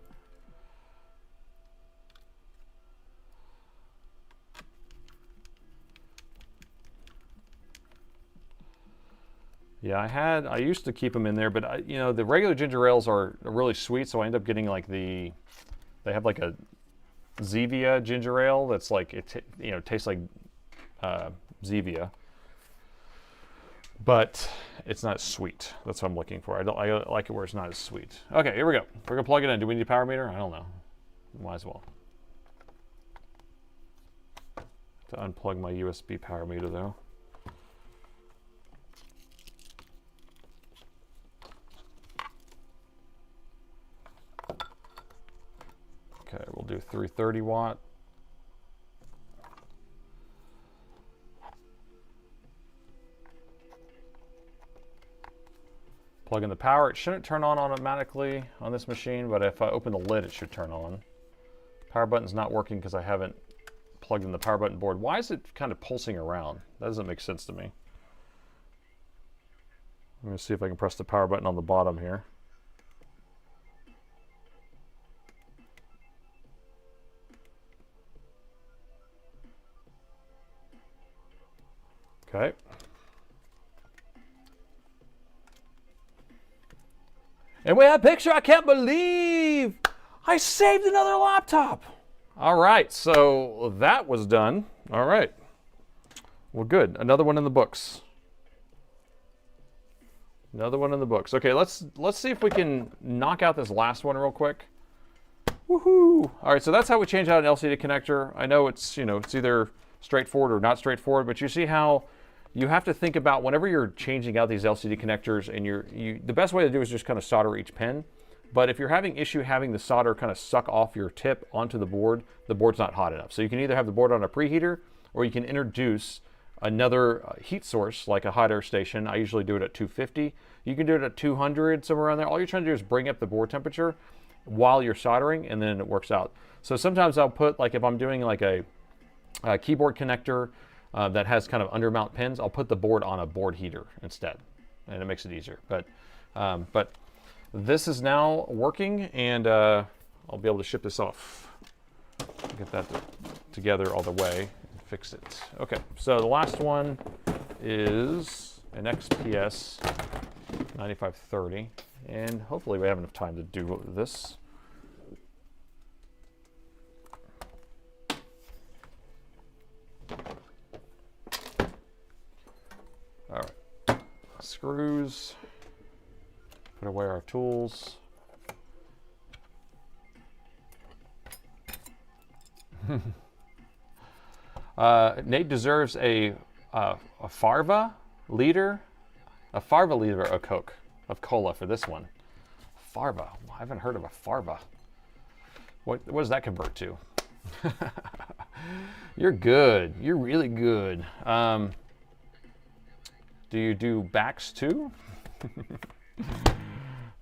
Yeah, I used to keep them in there, but you know, the regular ginger ales are really sweet, so I end up getting like they have like a Zevia ginger ale that's like, tastes like Zevia. But it's not sweet. That's what I'm looking for. I like it where it's not as sweet. Okay, here we go. We're gonna plug it in. Do we need a power meter? I don't know. Might as well. To unplug my USB power meter though. Okay, we'll do 330 watt. Plug in the power. It shouldn't turn on automatically on this machine, but if I open the lid, it should turn on. Power button's not working because I haven't plugged in the power button board. Why is it kind of pulsing around? That doesn't make sense to me. Let me see if I can press the power button on the bottom here. Okay. And we have a picture. I can't believe I saved another laptop. All right, so that was done. All right. Well, good. Another one in the books. Another one in the books. Okay, let's see if we can knock out this last one real quick. Woohoo! All right, so that's how we change out an LCD connector. I know it's, you know, it's either straightforward or not straightforward, but you see how you have to think about whenever you're changing out these LCD connectors, and the best way to do is just kind of solder each pin. But if you're having issue having the solder kind of suck off your tip onto the board's not hot enough. So you can either have the board on a preheater, or you can introduce another heat source like a hot air station. I usually do it at 250. You can do it at 200, somewhere around there. All you're trying to do is bring up the board temperature while you're soldering, and then it works out. So sometimes I'll put, like if I'm doing like a keyboard connector that has kind of undermount pins, I'll put the board on a board heater instead, and it makes it easier. But this is now working, and I'll be able to ship this off. Get that together all the way and fix it. Okay, so the last one is an XPS 9530, and hopefully we have enough time to do this. All right, screws, put away our tools. Nate deserves a Farva liter of Coke, of cola for this one. Farva, I haven't heard of a Farva. What does that convert to? You're good, you're really good. Do you do backs too?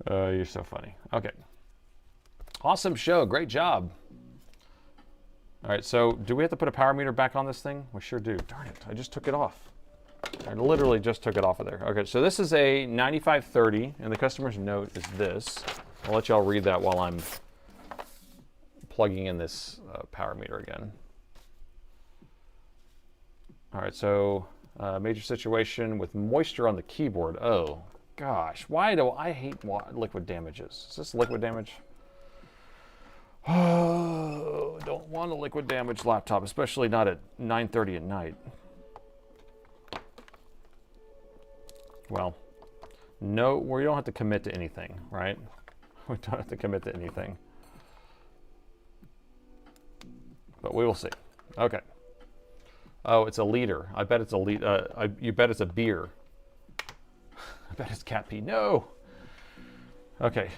You're so funny. Okay. Awesome show, great job. All right, so do we have to put a power meter back on this thing? We sure do. Darn it, I just took it off. I literally just took it off of there. Okay, so this is a 9530, and the customer's note is this. I'll let y'all read that while I'm plugging in this power meter again. All right, so major situation with moisture on the keyboard. Oh, gosh, why do I hate liquid damages? Is this liquid damage? Oh, don't want a liquid damage laptop, especially not at 9:30 at night. Well, no, we don't have to commit to anything, right? We don't have to commit to anything. But we will see. Okay. Oh, it's a liter. I bet it's a liter. You bet it's a beer. I bet it's cat pee. No. Okay.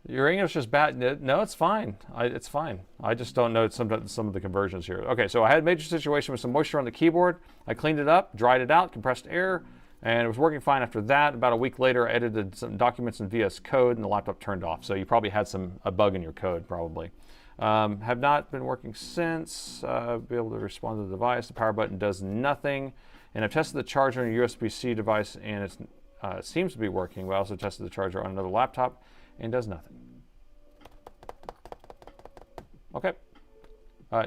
Your English is bad. No, it's fine. It's fine. I just don't know some of the conversions here. Okay, so I had a major situation with some moisture on the keyboard. I cleaned it up, dried it out, compressed air, and it was working fine after that. About a week later, I edited some documents in VS Code, and the laptop turned off. So you probably had a bug in your code, probably. Have not been working since. Be able to respond to the device. The power button does nothing. And I've tested the charger on a USB-C device, and it seems to be working. But I also tested the charger on another laptop, and does nothing. Okay.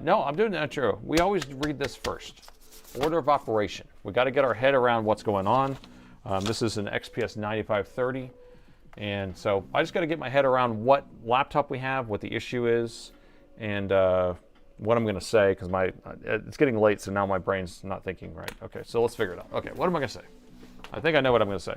No, I'm doing the intro. We always read this first. Order of operation. We got to get our head around what's going on. This is an XPS 9530. And so I just got to get my head around what laptop we have, what the issue is, and what I'm going to say, because it's getting late, so now my brain's not thinking right. Okay, so let's figure it out. Okay, what am I going to say? I think I know what I'm going to say.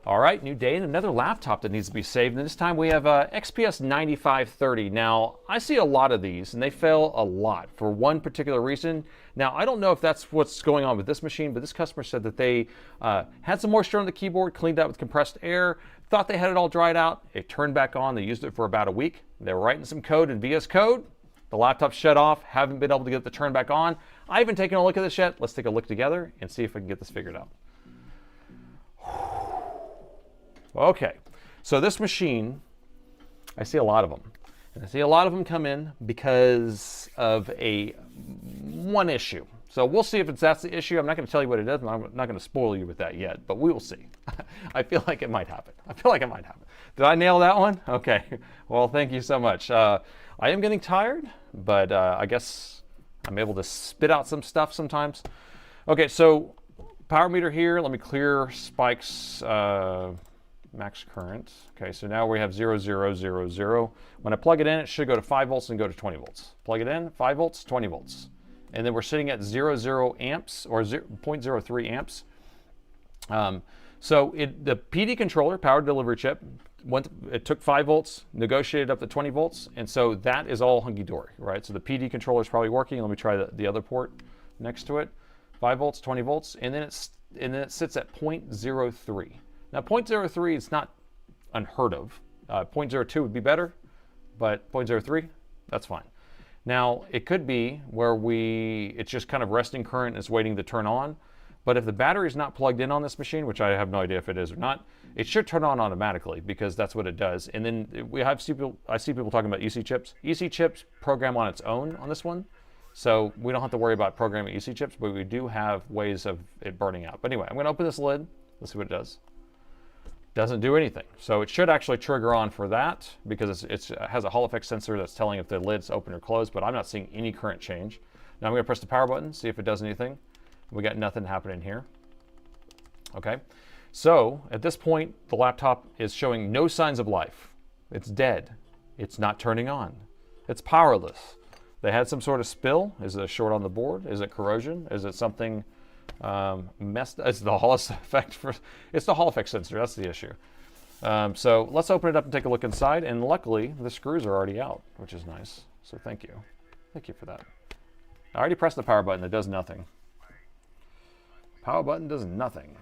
All right, new day and another laptop that needs to be saved. And this time we have XPS 9530. Now, I see a lot of these, and they fail a lot for one particular reason. Now, I don't know if that's what's going on with this machine, but this customer said that they had some moisture on the keyboard, cleaned out with compressed air, thought they had it all dried out. It turned back on. They used it for about a week. They were writing some code in VS Code. The laptop shut off. Haven't been able to get the turn back on. I haven't taken a look at this yet. Let's take a look together and see if we can get this figured out. Okay, so this machine, I see a lot of them. And I see a lot of them come in because of one issue. So we'll see if that's the issue. I'm not going to tell you what it is, and I'm not going to spoil you with that yet, but we will see. I feel like it might happen. Did I nail that one? Okay, well, thank you so much. I am getting tired, but I guess I'm able to spit out some stuff sometimes. Okay, so power meter here. Let me clear spikes. Max current. Okay, so now we have 0, 0, 0, 0. When I plug it in, it should go to 5 volts and go to 20 volts. Plug it in, 5 volts, 20 volts. And then we're sitting at 0.0 amps or 0.03 amps. So the PD controller, power delivery chip, it took 5 volts, negotiated up to 20 volts, and so that is all hunky-dory, right? So the PD controller is probably working. Let me try the other port next to it. 5 volts, 20 volts, and then it sits at 0.03. Now 0.03 is not unheard of. 0.02 would be better, but 0.03, that's fine. Now it could be where it's just kind of resting current and it's waiting to turn on. But if the battery is not plugged in on this machine, which I have no idea if it is or not, it should turn on automatically because that's what it does. And then I see people talking about EC chips. EC chips program on its own on this one. So we don't have to worry about programming EC chips, but we do have ways of it burning out. But anyway, I'm going to open this lid. Let's see what it does. Doesn't do anything. So it should actually trigger on for that because it has a Hall effect sensor that's telling if the lid's open or closed, but I'm not seeing any current change. Now I'm going to press the power button, see if it does anything. We got nothing happening here. Okay, so at this point, the laptop is showing no signs of life. It's dead. It's not turning on. It's powerless. They had some sort of spill. Is it a short on the board? Is it corrosion? Is it something messed? It's the Hall effect. It's the Hall effect sensor. That's the issue. So let's open it up and take a look inside. And luckily, the screws are already out, which is nice. So thank you. Thank you for that. I already pressed the power button. It does nothing. Power button does nothing.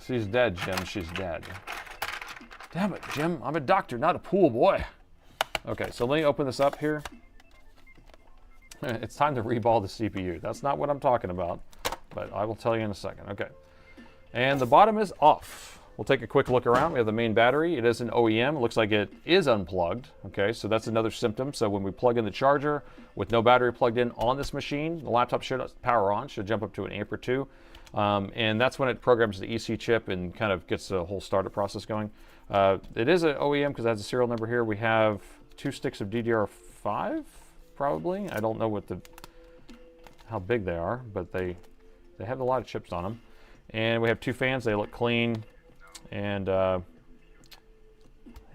She's dead, Jim. She's dead. Damn it, Jim. I'm a doctor, not a pool boy. Okay, so let me open this up here. It's time to reball the CPU. That's not what I'm talking about, but I will tell you in a second. Okay. And the bottom is off. We'll take a quick look around. We have the main battery. It is an OEM. It looks like it is unplugged. Okay, so that's another symptom. So when we plug in the charger with no battery plugged in on this machine, the laptop should power on, should jump up to an amp or two. And that's when it programs the EC chip and kind of gets the whole startup process going. It is an OEM because it has a serial number here. We have 2 sticks of DDR5, probably. I don't know how big they are, but they have a lot of chips on them. And we have 2 fans. They look clean. And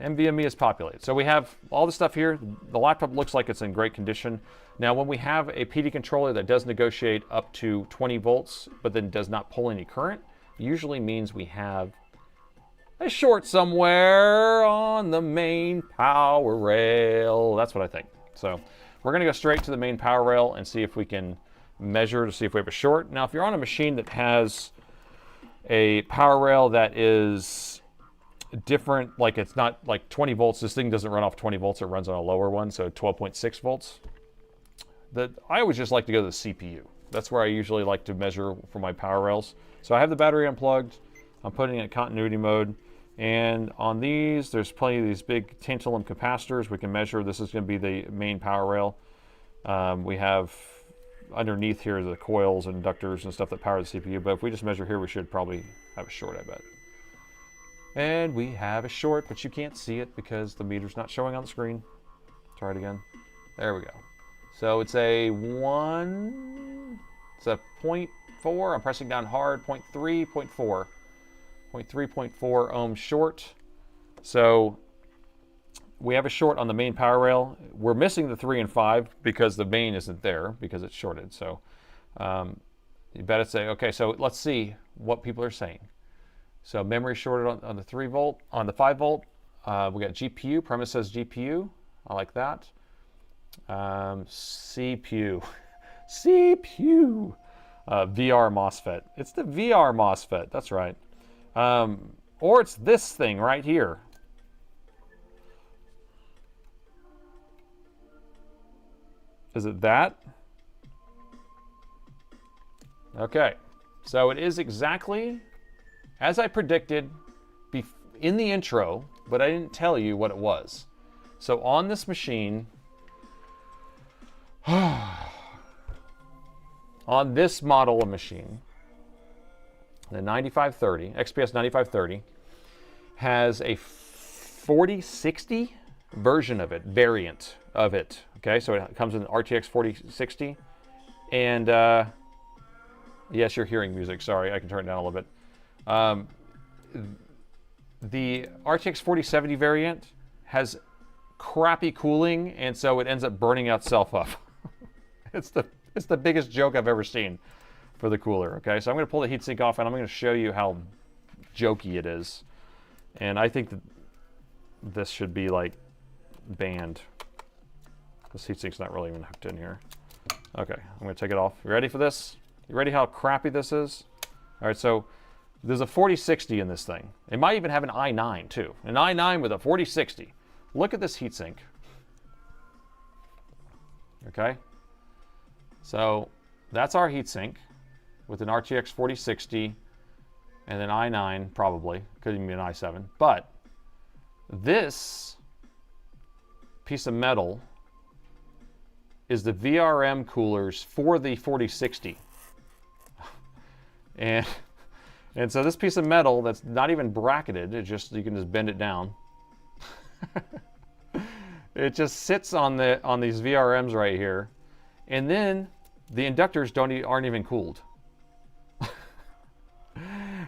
NVMe is populated. So we have all the stuff here. The laptop looks like it's in great condition. Now, when we have a PD controller that does negotiate up to 20 volts, but then does not pull any current, usually means we have a short somewhere on the main power rail. That's what I think. So we're going to go straight to the main power rail and see if we can measure to see if we have a short. Now, if you're on a machine that has a power rail that is different, like it's not like 20 volts, this thing doesn't run off 20 volts, it runs on a lower one, so 12.6 volts. I always just like to go to the CPU. That's where I usually like to measure for my power rails. So I have the battery unplugged, I'm putting it in continuity mode, and on these, there's plenty of these big tantalum capacitors we can measure. This is going to be the main power rail. We have underneath here the coils and inductors and stuff that power the CPU, but if we just measure here, we should probably have a short, I bet. And we have a short, but you can't see it because the meter's not showing on the screen. Try it again. There we go. So it's a 0.4, I'm pressing down hard, 0.3, 0.4. 0.3 ohm short. So we have a short on the main power rail. We're missing the 3 and 5 because the main isn't there because it's shorted. So you better say, okay, so let's see what people are saying. So memory shorted on the 3 volt, on the 5 volt. We got GPU, premise says GPU. I like that. CPU, CPU, VR MOSFET. It's the VR MOSFET, that's right. Or it's this thing right here. Is it that? Okay, so it is exactly as I predicted in the intro, but I didn't tell you what it was. So on this machine, on this model of machine, the 9530, XPS 9530, has a 4060 version of it, variant of it. Okay, so it comes in RTX 4060. And yes, you're hearing music. Sorry, I can turn it down a little bit. The RTX 4070 variant has crappy cooling, and so it ends up burning itself up. It's the biggest joke I've ever seen. for the cooler. Okay, so I'm going to pull the heatsink off, and I'm going to show you how jokey it is. And I think that this should be like banned. This heatsink's not really even hooked in here. Okay, I'm going to take it off. You ready for this? You ready how crappy this is? All right, so there's a 4060 in this thing. It might even have an i9 too. An i9 with a 4060. Look at this heatsink. Okay, so that's our heatsink with an RTX 4060 and an i9 probably. Could even be an i7. But this piece of metal is the VRM coolers for the 4060. And so this piece of metal that's not even bracketed, it just, you can just bend it down. It just sits on these VRMs right here, and then the inductors aren't even cooled.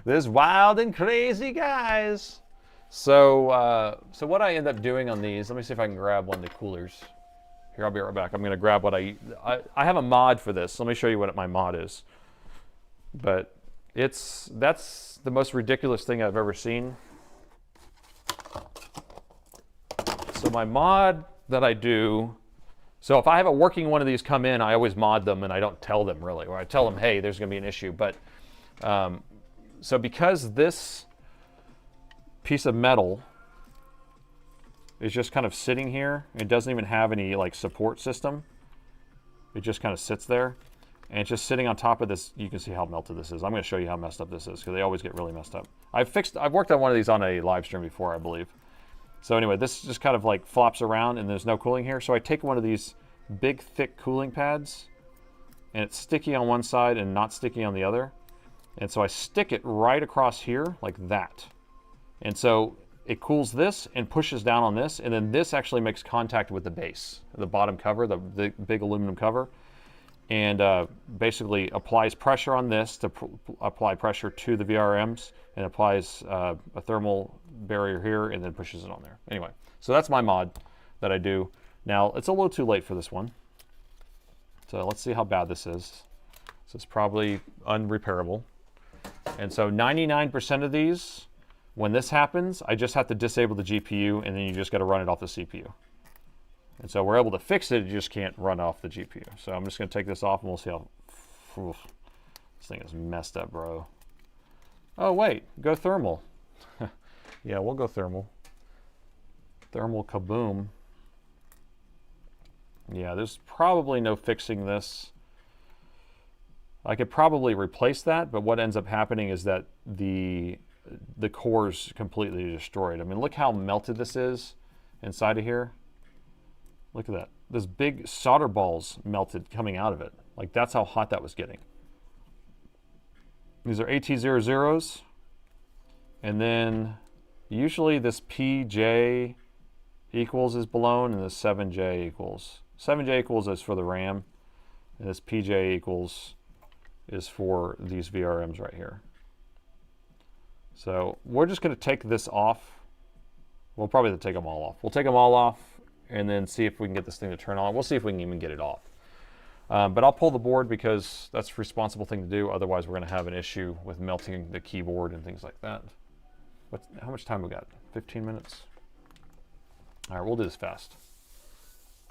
This wild and crazy, guys. So what I end up doing on these, let me see if I can grab one of the coolers. Here, I'll be right back. I'm going to grab what I have a mod for this. Let me show you what my mod is. But that's the most ridiculous thing I've ever seen. So my mod that I do, so if I have a working one of these come in, I always mod them and I don't tell them really, or I tell them, hey, there's going to be an issue. But so because this piece of metal is just kind of sitting here, it doesn't even have any like support system. It just kind of sits there, and it's just sitting on top of this. You can see how melted this is. I'm going to show you how messed up this is because they always get really messed up. I've worked on one of these on a live stream before, I believe. So anyway, this just kind of like flops around and there's no cooling here. So I take one of these big, thick cooling pads, and it's sticky on one side and not sticky on the other. And so I stick it right across here like that. And so it cools this and pushes down on this, and then this actually makes contact with the base, the bottom cover, the big aluminum cover, and basically applies pressure on this to apply pressure to the VRMs, and applies a thermal barrier here, and then pushes it on there. Anyway, so that's my mod that I do. Now, it's a little too late for this one. So let's see how bad this is. So it's probably unrepairable. And so 99% of these, when this happens, I just have to disable the GPU, and then you just got to run it off the CPU. And so we're able to fix it, you just can't run off the GPU. So I'm just going to take this off, and we'll see how... Oof, this thing is messed up, bro. Oh, wait, go thermal. Yeah, we'll go thermal. Thermal kaboom. Yeah, there's probably no fixing this. I could probably replace that, but what ends up happening is that the core's completely destroyed. I mean, look how melted this is inside of here. Look at that. This big solder balls melted coming out of it. Like, that's how hot that was getting. These are AT00s. And then usually this PJ equals is blown, and this 7J equals. 7J equals is for the RAM, and this PJ equals is for these VRMs right here. So we're just going to take this off. We'll probably have to take them all off. We'll take them all off and then see if we can get this thing to turn on. We'll see if we can even get it off. But I'll pull the board because that's a responsible thing to do. Otherwise, we're going to have an issue with melting the keyboard and things like that. How much time we got? 15 minutes? All right, we'll do this fast.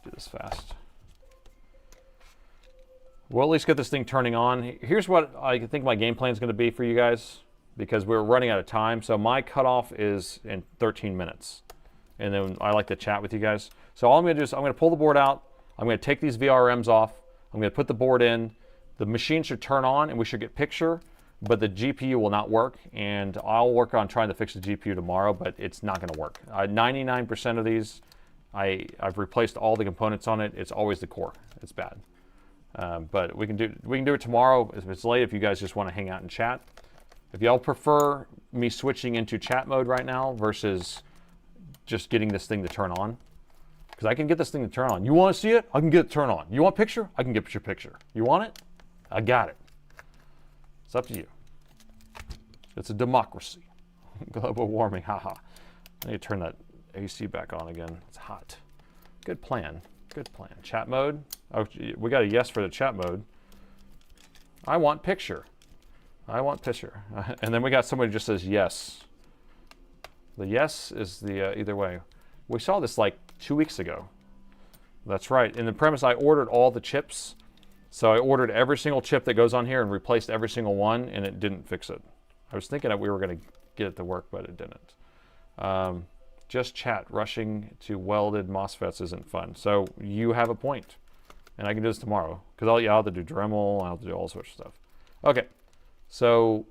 Do this fast. We'll at least get this thing turning on. Here's what I think my game plan is going to be for you guys, because we're running out of time. So my cutoff is in 13 minutes. And then I like to chat with you guys. So all I'm going to do is I'm going to pull the board out. I'm going to take these VRMs off. I'm going to put the board in. The machine should turn on and we should get picture, but the GPU will not work. And I'll work on trying to fix the GPU tomorrow, but it's not going to work. 99% of these, I've replaced all the components on it. It's always the core. It's bad. But we can do it tomorrow if it's late, if you guys just want to hang out and chat. If y'all prefer me switching into chat mode right now versus just getting this thing to turn on, because I can get this thing to turn on. You want to see it? I can get it to turn on. You want picture? I can get your picture. You want it? I got it. It's up to you. It's a democracy. Global warming, haha. I need to turn that AC back on again. It's hot. Good plan. Good plan. Chat mode. Oh, we got a yes for the chat mode. I want picture. I want picture. And then we got somebody who just says yes. The yes is the either way. We saw this like 2 weeks ago. That's right. In the premise, I ordered all the chips. So I ordered every single chip that goes on here and replaced every single one, and it didn't fix it. I was thinking that we were going to get it to work, but it didn't. Just chat. Rushing to welded MOSFETs isn't fun. So you have a point. And I can do this tomorrow. Because I'll have to do Dremel, I'll have to do all sorts of stuff. Okay. So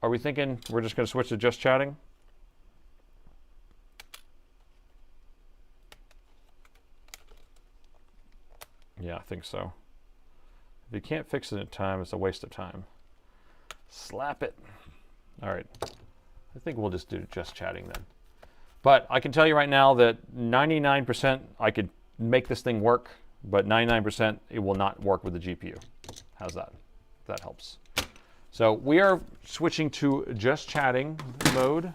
are we thinking we're just going to switch to just chatting? Yeah, I think so. If you can't fix it in time, it's a waste of time. Slap it. All right. I think we'll just do just chatting then. But I can tell you right now that 99% I could make this thing work, but 99% it will not work with the GPU. How's that? If that helps. So we are switching to just chatting mode.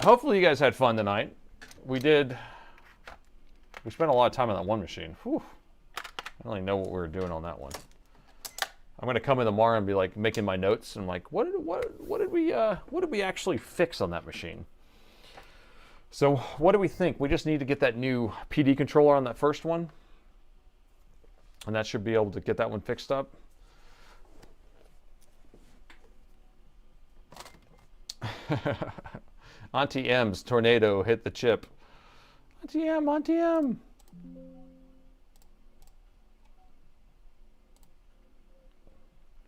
Hopefully you guys had fun tonight. We did. We spent a lot of time on that one machine. Whew. I don't really know what we were doing on that one. I'm going to come in tomorrow and be like making my notes and like, what did we actually fix on that machine? So what do we think? We just need to get that new PD controller on that first one, and that should be able to get that one fixed up. Auntie M's tornado hit the chip. Auntie M, Auntie M.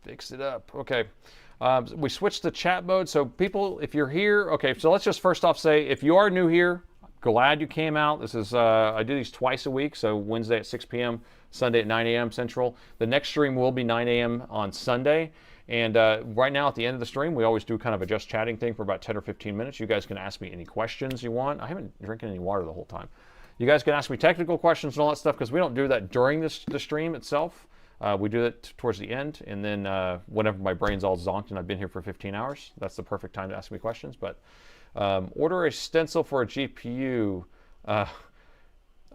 Fix it up. Okay. We switched to chat mode. So people, if you're here, okay, so let's just first off say, if you are new here, glad you came out. This is, I do these twice a week. So Wednesday at 6 p.m., Sunday at 9 a.m. Central. The next stream will be 9 a.m. on Sunday. And right now at the end of the stream, we always do kind of a just chatting thing for about 10 or 15 minutes. You guys can ask me any questions you want. I haven't drinking any water the whole time. You guys can ask me technical questions and all that stuff because we don't do that during the stream itself. We do it towards the end, and then whenever my brain's all zonked and I've been here for 15 hours, that's the perfect time to ask me questions. But order a stencil for a GPU.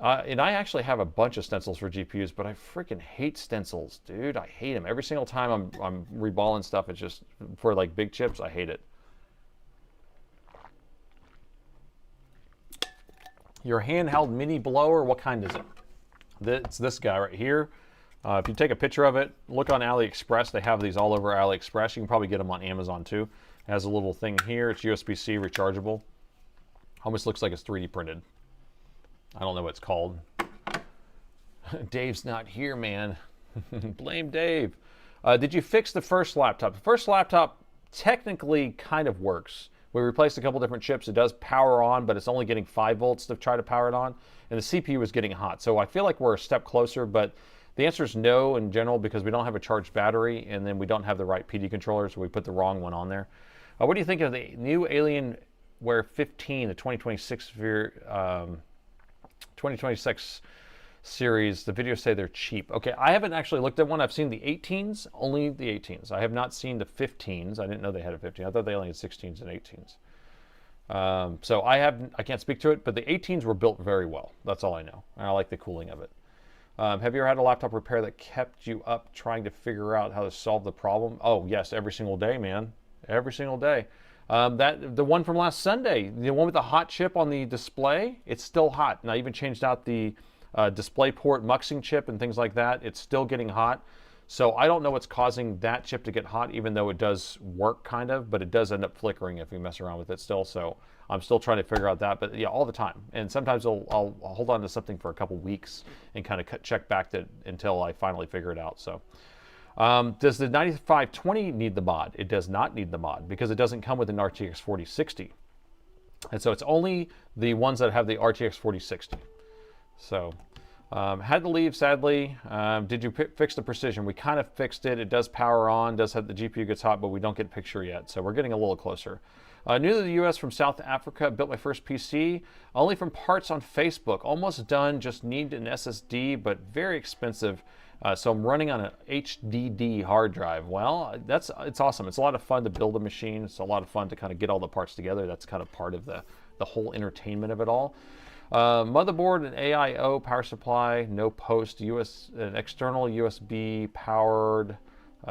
And I actually have a bunch of stencils for GPUs, but I freaking hate stencils, dude. I hate them. Every single time I'm reballing stuff, it's just, for like big chips, I hate it. Your handheld mini blower, what kind is it? It's this guy right here. If you take a picture of it, look on AliExpress. They have these all over AliExpress. You can probably get them on Amazon too. It has a little thing here. It's USB-C rechargeable. Almost looks like it's 3D printed. I don't know what it's called. Dave's not here, man. Blame Dave. Did you fix the first laptop? The first laptop technically kind of works. We replaced a couple different chips. It does power on, but it's only getting 5 volts to try to power it on. And the CPU is getting hot. So I feel like we're a step closer, but the answer is no in general because we don't have a charged battery and then we don't have the right PD controller, so we put the wrong one on there. What do you think of the new Alienware 15, the 2026 series? The videos say they're cheap. Okay, I haven't actually looked at one. I've seen the 18s, only the 18s. I have not seen the 15s. I didn't know they had a 15. I thought they only had 16s and 18s. So I can't speak to it, but the 18s were built very well. That's all I know. And I like the cooling of it. Have you ever had a laptop repair that kept you up trying to figure out how to solve the problem? Oh, yes, every single day, man. Every single day. The one from last Sunday, the one with the hot chip on the display, it's still hot. And I even changed out the display port muxing chip and things like that. It's still getting hot. So I don't know what's causing that chip to get hot, even though it does work kind of, but it does end up flickering if you mess around with it still. So I'm still trying to figure out that, but yeah, all the time. And sometimes I'll hold on to something for a couple weeks and kind of check back until I finally figure it out. So does the 9520 need the mod? It does not need the mod because it doesn't come with an RTX 4060. And so it's only the ones that have the RTX 4060. So had to leave, sadly. Did you fix the precision? We kind of fixed it. It does power on, does have the GPU gets hot, but we don't get a picture yet. So we're getting a little closer. New to the US from South Africa, built my first PC, only from parts on Facebook. Almost done, just need an SSD, but very expensive. So I'm running on an HDD hard drive. Well, it's awesome. It's a lot of fun to build a machine. It's a lot of fun to kind of get all the parts together. That's kind of part of the whole entertainment of it all. Motherboard and AIO power supply, no post, an external USB powered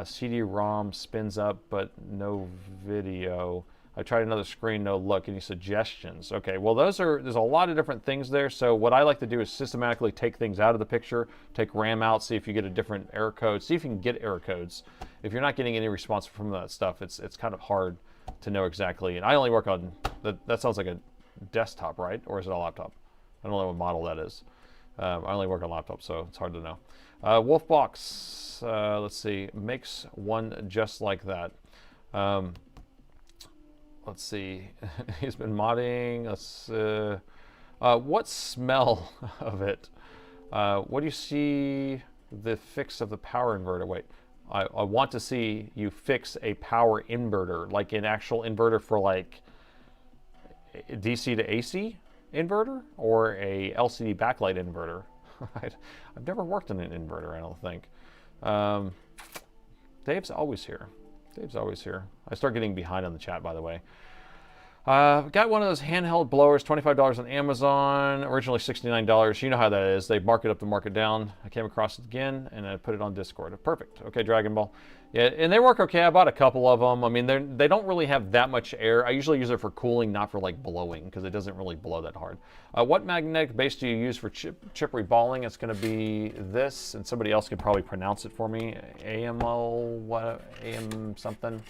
CD-ROM spins up, but no video. I tried another screen, no luck. Any suggestions? Okay, well there's a lot of different things there. So what I like to do is systematically take things out of the picture, take RAM out, see if you get a different error code, see if you can get error codes. If you're not getting any response from that stuff, it's kind of hard to know exactly. And I only work on, that sounds like a desktop, right? Or is it a laptop? I don't know what model that is. I only work on laptops, so it's hard to know. Wolfbox, let's see, makes one just like that. Let's see, he's been modding. What smell of it? What do you see the fix of the power inverter? Wait, I want to see you fix a power inverter, like an actual inverter for like DC to AC inverter or a LCD backlight inverter. I've never worked on an inverter, I don't think. Dave's always here. Dave's always here. I start getting behind on the chat, by the way. Got one of those handheld blowers, $25 on Amazon, originally $69. You know how that is. They mark it up to mark it down. I came across it again, and I put it on Discord. Perfect. Okay, Dragon Ball. Yeah, and they work okay. I bought a couple of them. I mean, they don't really have that much air. I usually use it for cooling, not for like blowing, because it doesn't really blow that hard. What magnetic base do you use for chip reballing? It's going to be this, and somebody else can probably pronounce it for me. AMO, what, AM something.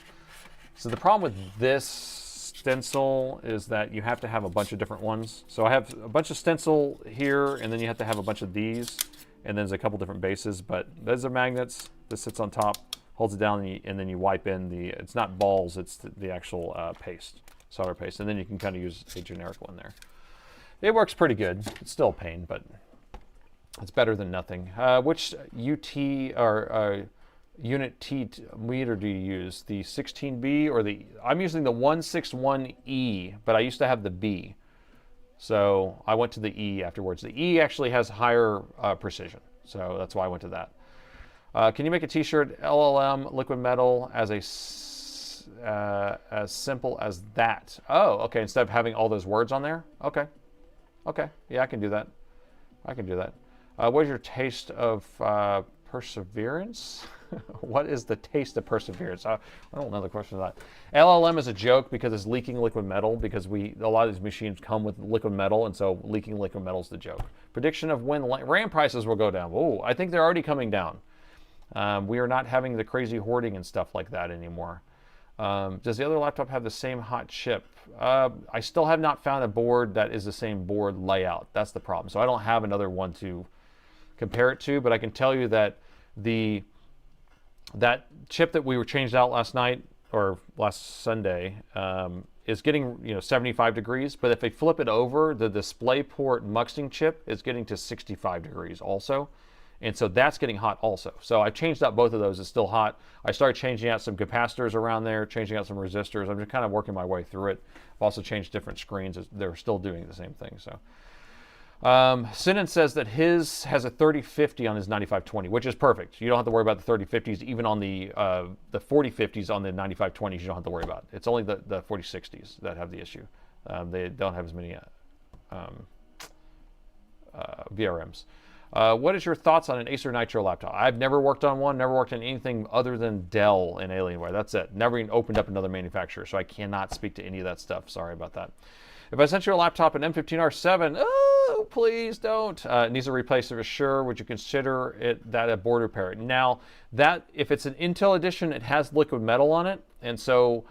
So the problem with this stencil is that you have to have a bunch of different ones. So I have a bunch of stencil here, and then you have to have a bunch of these, and there's a couple different bases, but those are magnets. This sits on top, holds it down, and then you wipe in the, it's not balls, it's the actual paste, solder paste, and then you can kind of use a generic one there. It works pretty good. It's still a pain, but it's better than nothing. Which UT or Unit T meter do you use? The 16B or the, I'm using the 161E, but I used to have the B. So I went to the E afterwards. The E actually has higher precision, so that's why I went to that. Can you make a t-shirt LLM liquid metal as simple as that? Oh, okay, instead of having all those words on there? Okay, okay, yeah, I can do that. I can do that. What is your taste of perseverance? What is the taste of perseverance? I don't know the question of that. LLM is a joke because it's leaking liquid metal, because a lot of these machines come with liquid metal, and so leaking liquid metal is the joke. Prediction of when RAM prices will go down. Oh, I think they're already coming down. We are not having the crazy hoarding and stuff like that anymore. Does the other laptop have the same hot chip? I still have not found a board that is the same board layout. That's the problem. So I don't have another one to compare it to, but I can tell you that that chip that we were changed out last night or last Sunday is getting 75 degrees, but if they flip it over, the DisplayPort Muxting chip is getting to 65 degrees also. And so that's getting hot also. So I changed out both of those. It's still hot. I started changing out some capacitors around there, changing out some resistors. I'm just kind of working my way through it. I've also changed different screens. They're still doing the same thing. So Sinan says that his has a 3050 on his 9520, which is perfect. You don't have to worry about the 3050s. Even on the 4050s on the 9520s, you don't have to worry about it. It's only the 4060s that have the issue. They don't have as many VRMs. What is your thoughts on an Acer Nitro laptop? I've never worked on one, never worked on anything other than Dell and Alienware. That's it. Never even opened up another manufacturer, so I cannot speak to any of that stuff. Sorry about that. If I sent you a laptop, an M15R7, oh, please don't. It needs a replacer for sure. Would you consider that a board repair? Now, if it's an Intel edition, it has liquid metal on it, and so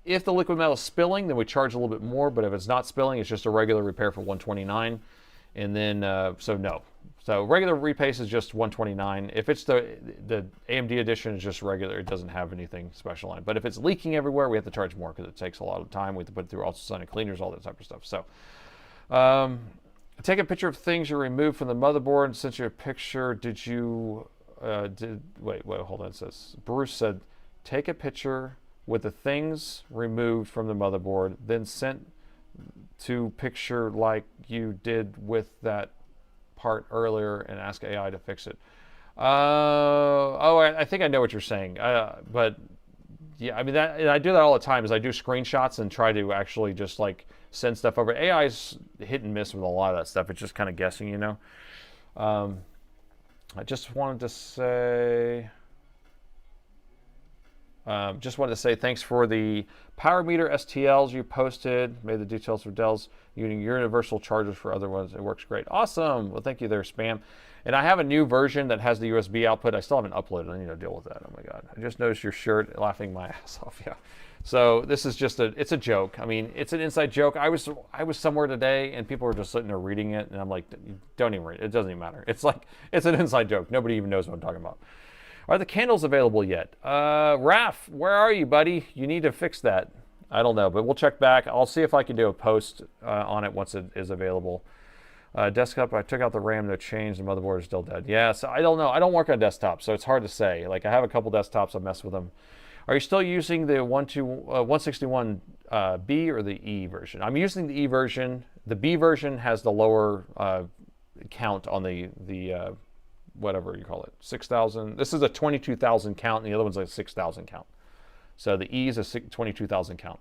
if the liquid metal is spilling, then we charge a little bit more, but if it's not spilling, it's just a regular repair for $129, and then, so no. So regular repace is just $129. If it's the AMD edition, it's just regular. It doesn't have anything special on it. But if it's leaking everywhere, we have to charge more because it takes a lot of time. We have to put it through ultrasonic cleaners, all that type of stuff. So take a picture of things you removed from the motherboard and sent you a picture. Did you, wait, hold on. It says, Bruce said, take a picture with the things removed from the motherboard, then sent to picture like you did with that part earlier and ask AI to fix it. I think I know what you're saying. But yeah, I mean, I do that all the time. Is I do screenshots and try to actually just like send stuff over. AI's hit and miss with a lot of that stuff. It's just kind of guessing, I just wanted to say, Just wanted to say thanks for the power meter STLs you posted. Made the details for Dell's using universal chargers for other ones. It works great. Awesome. Well, thank you there, Spam. And I have a new version that has the USB output. I still haven't uploaded. I need to deal with that. Oh my God. I just noticed your shirt, laughing my ass off. Yeah. So this is just it's a joke. I mean, it's an inside joke. I was somewhere today and people were just sitting there reading it, and I'm like, don't even read it. It doesn't even matter. It's like, it's an inside joke. Nobody even knows what I'm talking about. Are the candles available yet? Raph, where are you, buddy? You need to fix that. I don't know, but we'll check back. I'll see if I can do a post on it once it is available. Desktop, I took out the RAM, no change. The motherboard is still dead. Yeah, so I don't know. I don't work on desktops, so it's hard to say. Like, I have a couple desktops. I mess with them. Are you still using the 161B or the E version? I'm using the E version. The B version has the lower count on the whatever you call it, 6,000. This is a 22,000 count, and the other one's like a 6,000 count. So the E is a 22,000 count.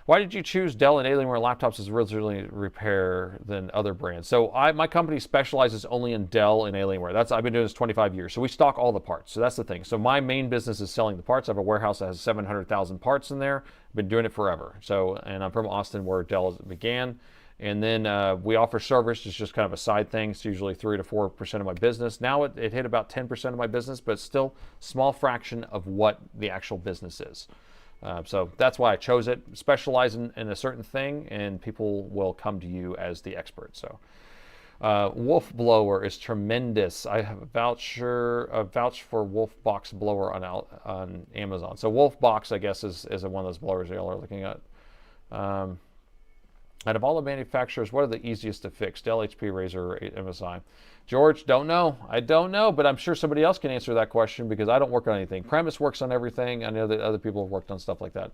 Why did you choose Dell and Alienware laptops as originally repair than other brands? So my company specializes only in Dell and Alienware. I've been doing this 25 years. So we stock all the parts. So that's the thing. So my main business is selling the parts. I have a warehouse that has 700,000 parts in there. I've been doing it forever. So, and I'm from Austin where Dell began. And then we offer service. It's just kind of a side thing. It's usually 3 to 4% of my business. Now it hit about 10% of my business, but it's still a small fraction of what the actual business is. So that's why I chose it. Specialize in a certain thing, and people will come to you as the expert. So Wolf Blower is tremendous. I have a vouch for Wolf Box Blower on Amazon. So Wolf Box, I guess, is one of those blowers y'all are looking at. Out of all the manufacturers, what are the easiest to fix? Dell, HP, Razer, or MSI? George, don't know. I don't know, but I'm sure somebody else can answer that question because I don't work on anything. Premise works on everything. I know that other people have worked on stuff like that.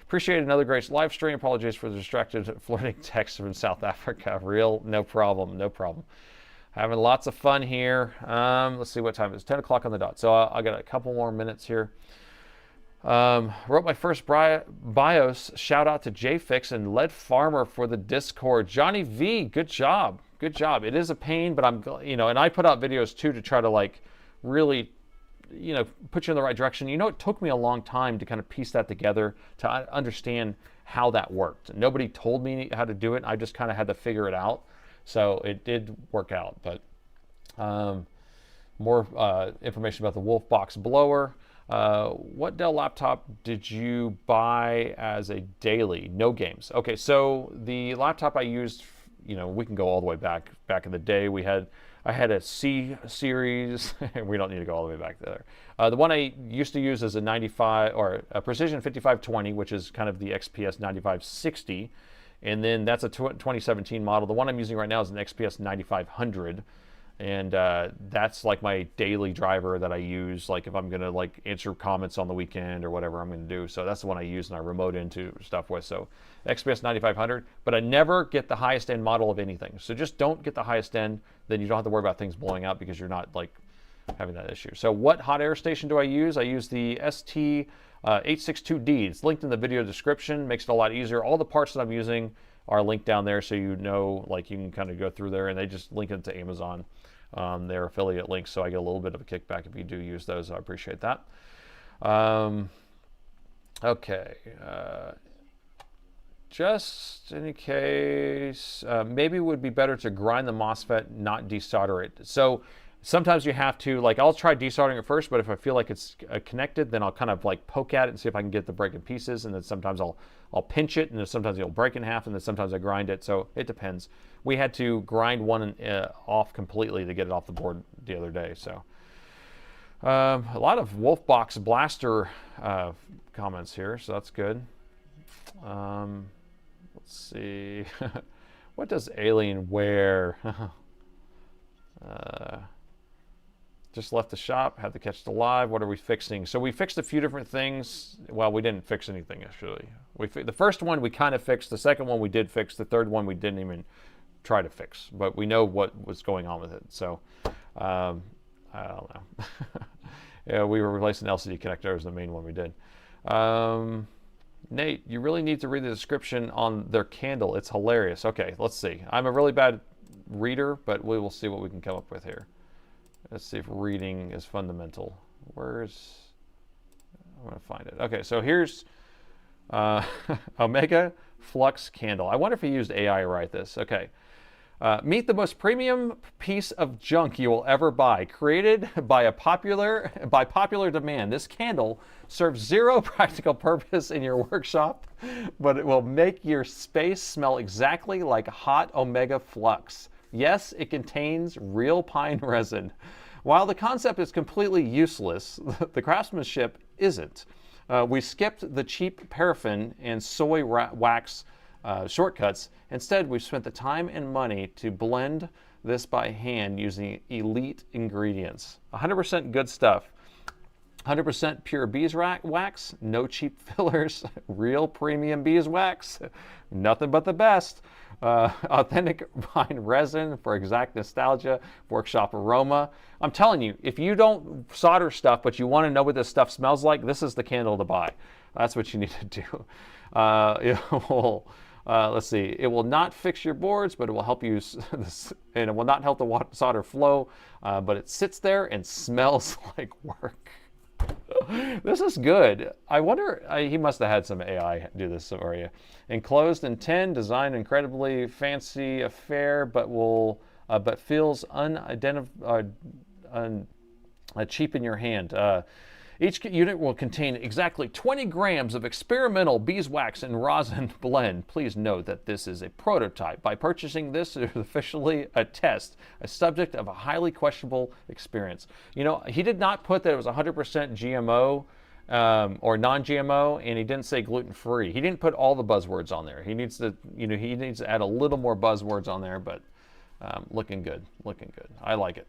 Appreciate another great live stream. Apologies for the distracted flirting text from South Africa. No problem, no problem. Having lots of fun here. Let's see what time it is. 10 o'clock on the dot. So I got a couple more minutes here. Wrote my first BIOS. Shout out to JFix and Lead Farmer for the Discord. Johnny V, good job. Good job. It is a pain, but and I put out videos too to try to like really, put you in the right direction. It took me a long time to kind of piece that together to understand how that worked. Nobody told me how to do it. I just kind of had to figure it out. So it did work out, but more information about the Wolf Box Blower. What Dell laptop did you buy as a daily? No games. Okay, so the laptop I used, we can go all the way back in the day. I had a C series. We don't need to go all the way back there. The one I used to use is a 95 or a Precision 5520, which is kind of the XPS 9560, and then that's a 2017 model. The one I'm using right now is an XPS 9500. And that's like my daily driver that I use, like if I'm gonna like answer comments on the weekend or whatever I'm gonna do. So that's the one I use and I remote into stuff with. So XPS 9500, but I never get the highest end model of anything. So just don't get the highest end, then you don't have to worry about things blowing out because you're not like having that issue. So what hot air station do I use? I use the ST862D. It's linked in the video description, makes it a lot easier. All the parts that I'm using are linked down there, so like you can kind of go through there, and they just link it to Amazon. Their affiliate links, so I get a little bit of a kickback if you do use those. I appreciate that. Okay. Just in case, maybe it would be better to grind the MOSFET, not desolder it. So sometimes you have to, like, I'll try desoldering it first, but if I feel like it's connected, then I'll kind of like poke at it and see if I can get the break in pieces, and then sometimes I'll pinch it, and then sometimes it'll break in half, and then sometimes I grind it, so it depends. We had to grind one off completely to get it off the board the other day, so. A lot of Wolfbox Blaster comments here, so that's good. Let's see. What does Alienware? Just left the shop, had to catch the live. What are we fixing? So we fixed a few different things. Well, we didn't fix anything, actually. The first one we kind of fixed. The second one we did fix. The third one we didn't even try to fix. But we know what was going on with it. So, I don't know. Yeah, we were replacing LCD connector was the main one we did. Nate, you really need to read the description on their candle. It's hilarious. Okay, let's see. I'm a really bad reader, but we will see what we can come up with here. Let's see if reading is fundamental. Where's... I'm gonna find it. Okay, so here's Omega Flux Candle. I wonder if he used AI to write this. Okay. Meet the most premium piece of junk you will ever buy. Created by popular demand, this candle serves zero practical purpose in your workshop, but it will make your space smell exactly like hot Omega Flux. Yes, it contains real pine resin. While the concept is completely useless, the craftsmanship isn't. We skipped the cheap paraffin and soy wax shortcuts. Instead, we've spent the time and money to blend this by hand using elite ingredients. 100% good stuff. 100% pure beeswax, no cheap fillers, real premium beeswax, nothing but the best. Authentic pine resin for exact nostalgia, workshop aroma. I'm telling you, if you don't solder stuff but you want to know what this stuff smells like, this is the candle to buy. That's what you need to do. Let's see. It will not fix your boards, but it will help you, and it will not help the solder flow, but it sits there and smells like work. This is good. I wonder, he must have had some AI do this for you. Enclosed in tin, designed incredibly fancy affair, but feels cheap in your hand. Each unit will contain exactly 20 grams of experimental beeswax and rosin blend. Please note that this is a prototype. By purchasing this, it is officially a test, a subject of a highly questionable experience. You know, he did not put that it was 100% GMO or non-GMO, and he didn't say gluten-free. He didn't put all the buzzwords on there. He needs to, he needs to add a little more buzzwords on there, but looking good, looking good. I like it.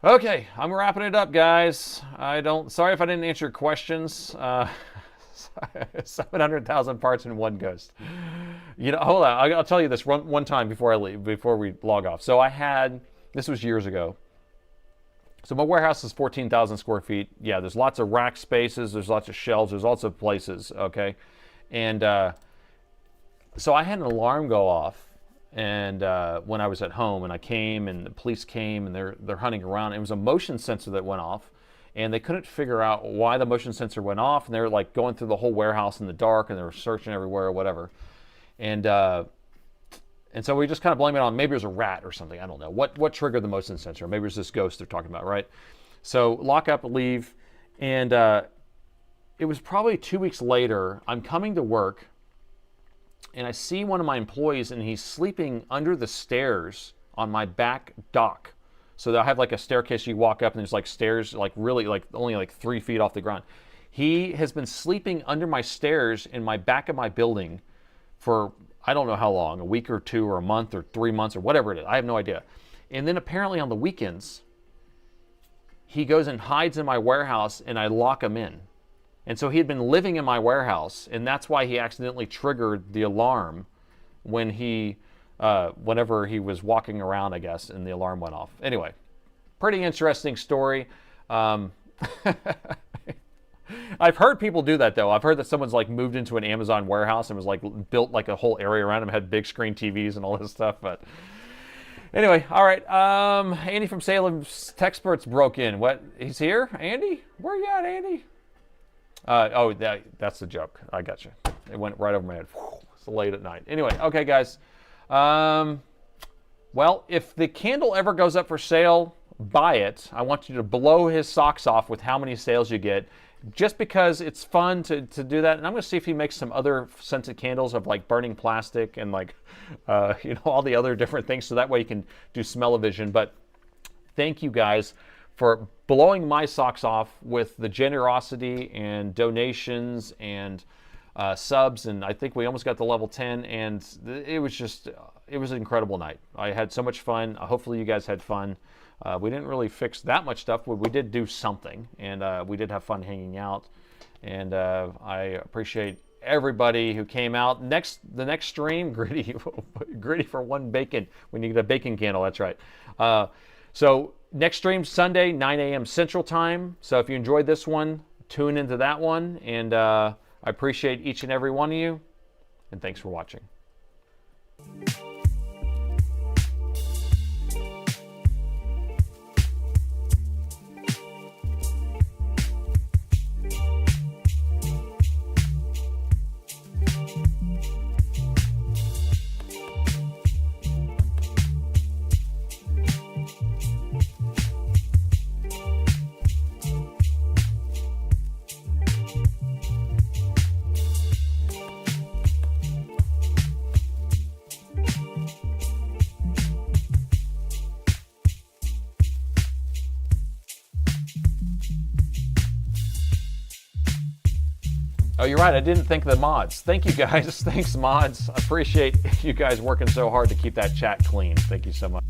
Okay, I'm wrapping it up, guys. Sorry if I didn't answer your questions. 700,000 parts in one ghost. You know, hold on. I'll tell you this one time before I leave, before we log off. So this was years ago. So my warehouse is 14,000 square feet. Yeah, there's lots of rack spaces. There's lots of shelves. There's lots of places, okay? And so I had an alarm go off. And when I was at home, and I came, and the police came, and they're hunting around. It was a motion sensor that went off, and they couldn't figure out why the motion sensor went off. And they were like going through the whole warehouse in the dark, and they were searching everywhere or whatever. And so we just kind of blame it on maybe it was a rat or something. I don't know what triggered the motion sensor. Maybe it was this ghost they're talking about, right? So lock up, leave, and it was probably 2 weeks later. I'm coming to work. And I see one of my employees, and he's sleeping under the stairs on my back dock. So I have like a staircase you walk up, and there's like stairs, like really like only like 3 feet off the ground. He has been sleeping under my stairs in my back of my building for I don't know how long, a week or two or a month or 3 months or whatever it is. I have no idea. And then apparently on the weekends, he goes and hides in my warehouse, and I lock him in. And so he had been living in my warehouse, and that's why he accidentally triggered the alarm when whenever he was walking around, I guess, and the alarm went off. Anyway, pretty interesting story. I've heard people do that, though. I've heard that someone's like moved into an Amazon warehouse and was like built like a whole area around him, had big screen TVs and all this stuff. But anyway, all right. Andy from Salem's Techsperts broke in. What? He's here? Andy? Where you at, Andy? That's the joke. I got you. It went right over my head. It's late at night. Anyway, okay, guys. Well, if the candle ever goes up for sale, buy it. I want you to blow his socks off with how many sales you get, just because it's fun to do that. And I'm going to see if he makes some other scented candles of like burning plastic and like, all the other different things. So that way you can do smell-o-vision. But thank you guys for blowing my socks off with the generosity and donations and subs, and I think we almost got to level 10, and it was an incredible night. I had so much fun. Hopefully you guys had fun. We didn't really fix that much stuff, but we did do something, and we did have fun hanging out, and I appreciate everybody who came out. The next stream, gritty for one bacon. We need a bacon candle, that's right. So next stream, Sunday, 9 a.m. Central Time. So if you enjoyed this one, tune into that one. And I appreciate each and every one of you. And thanks for watching. Oh, you're right. I didn't thank the mods. Thank you guys. Thanks, mods. I appreciate you guys working so hard to keep that chat clean. Thank you so much.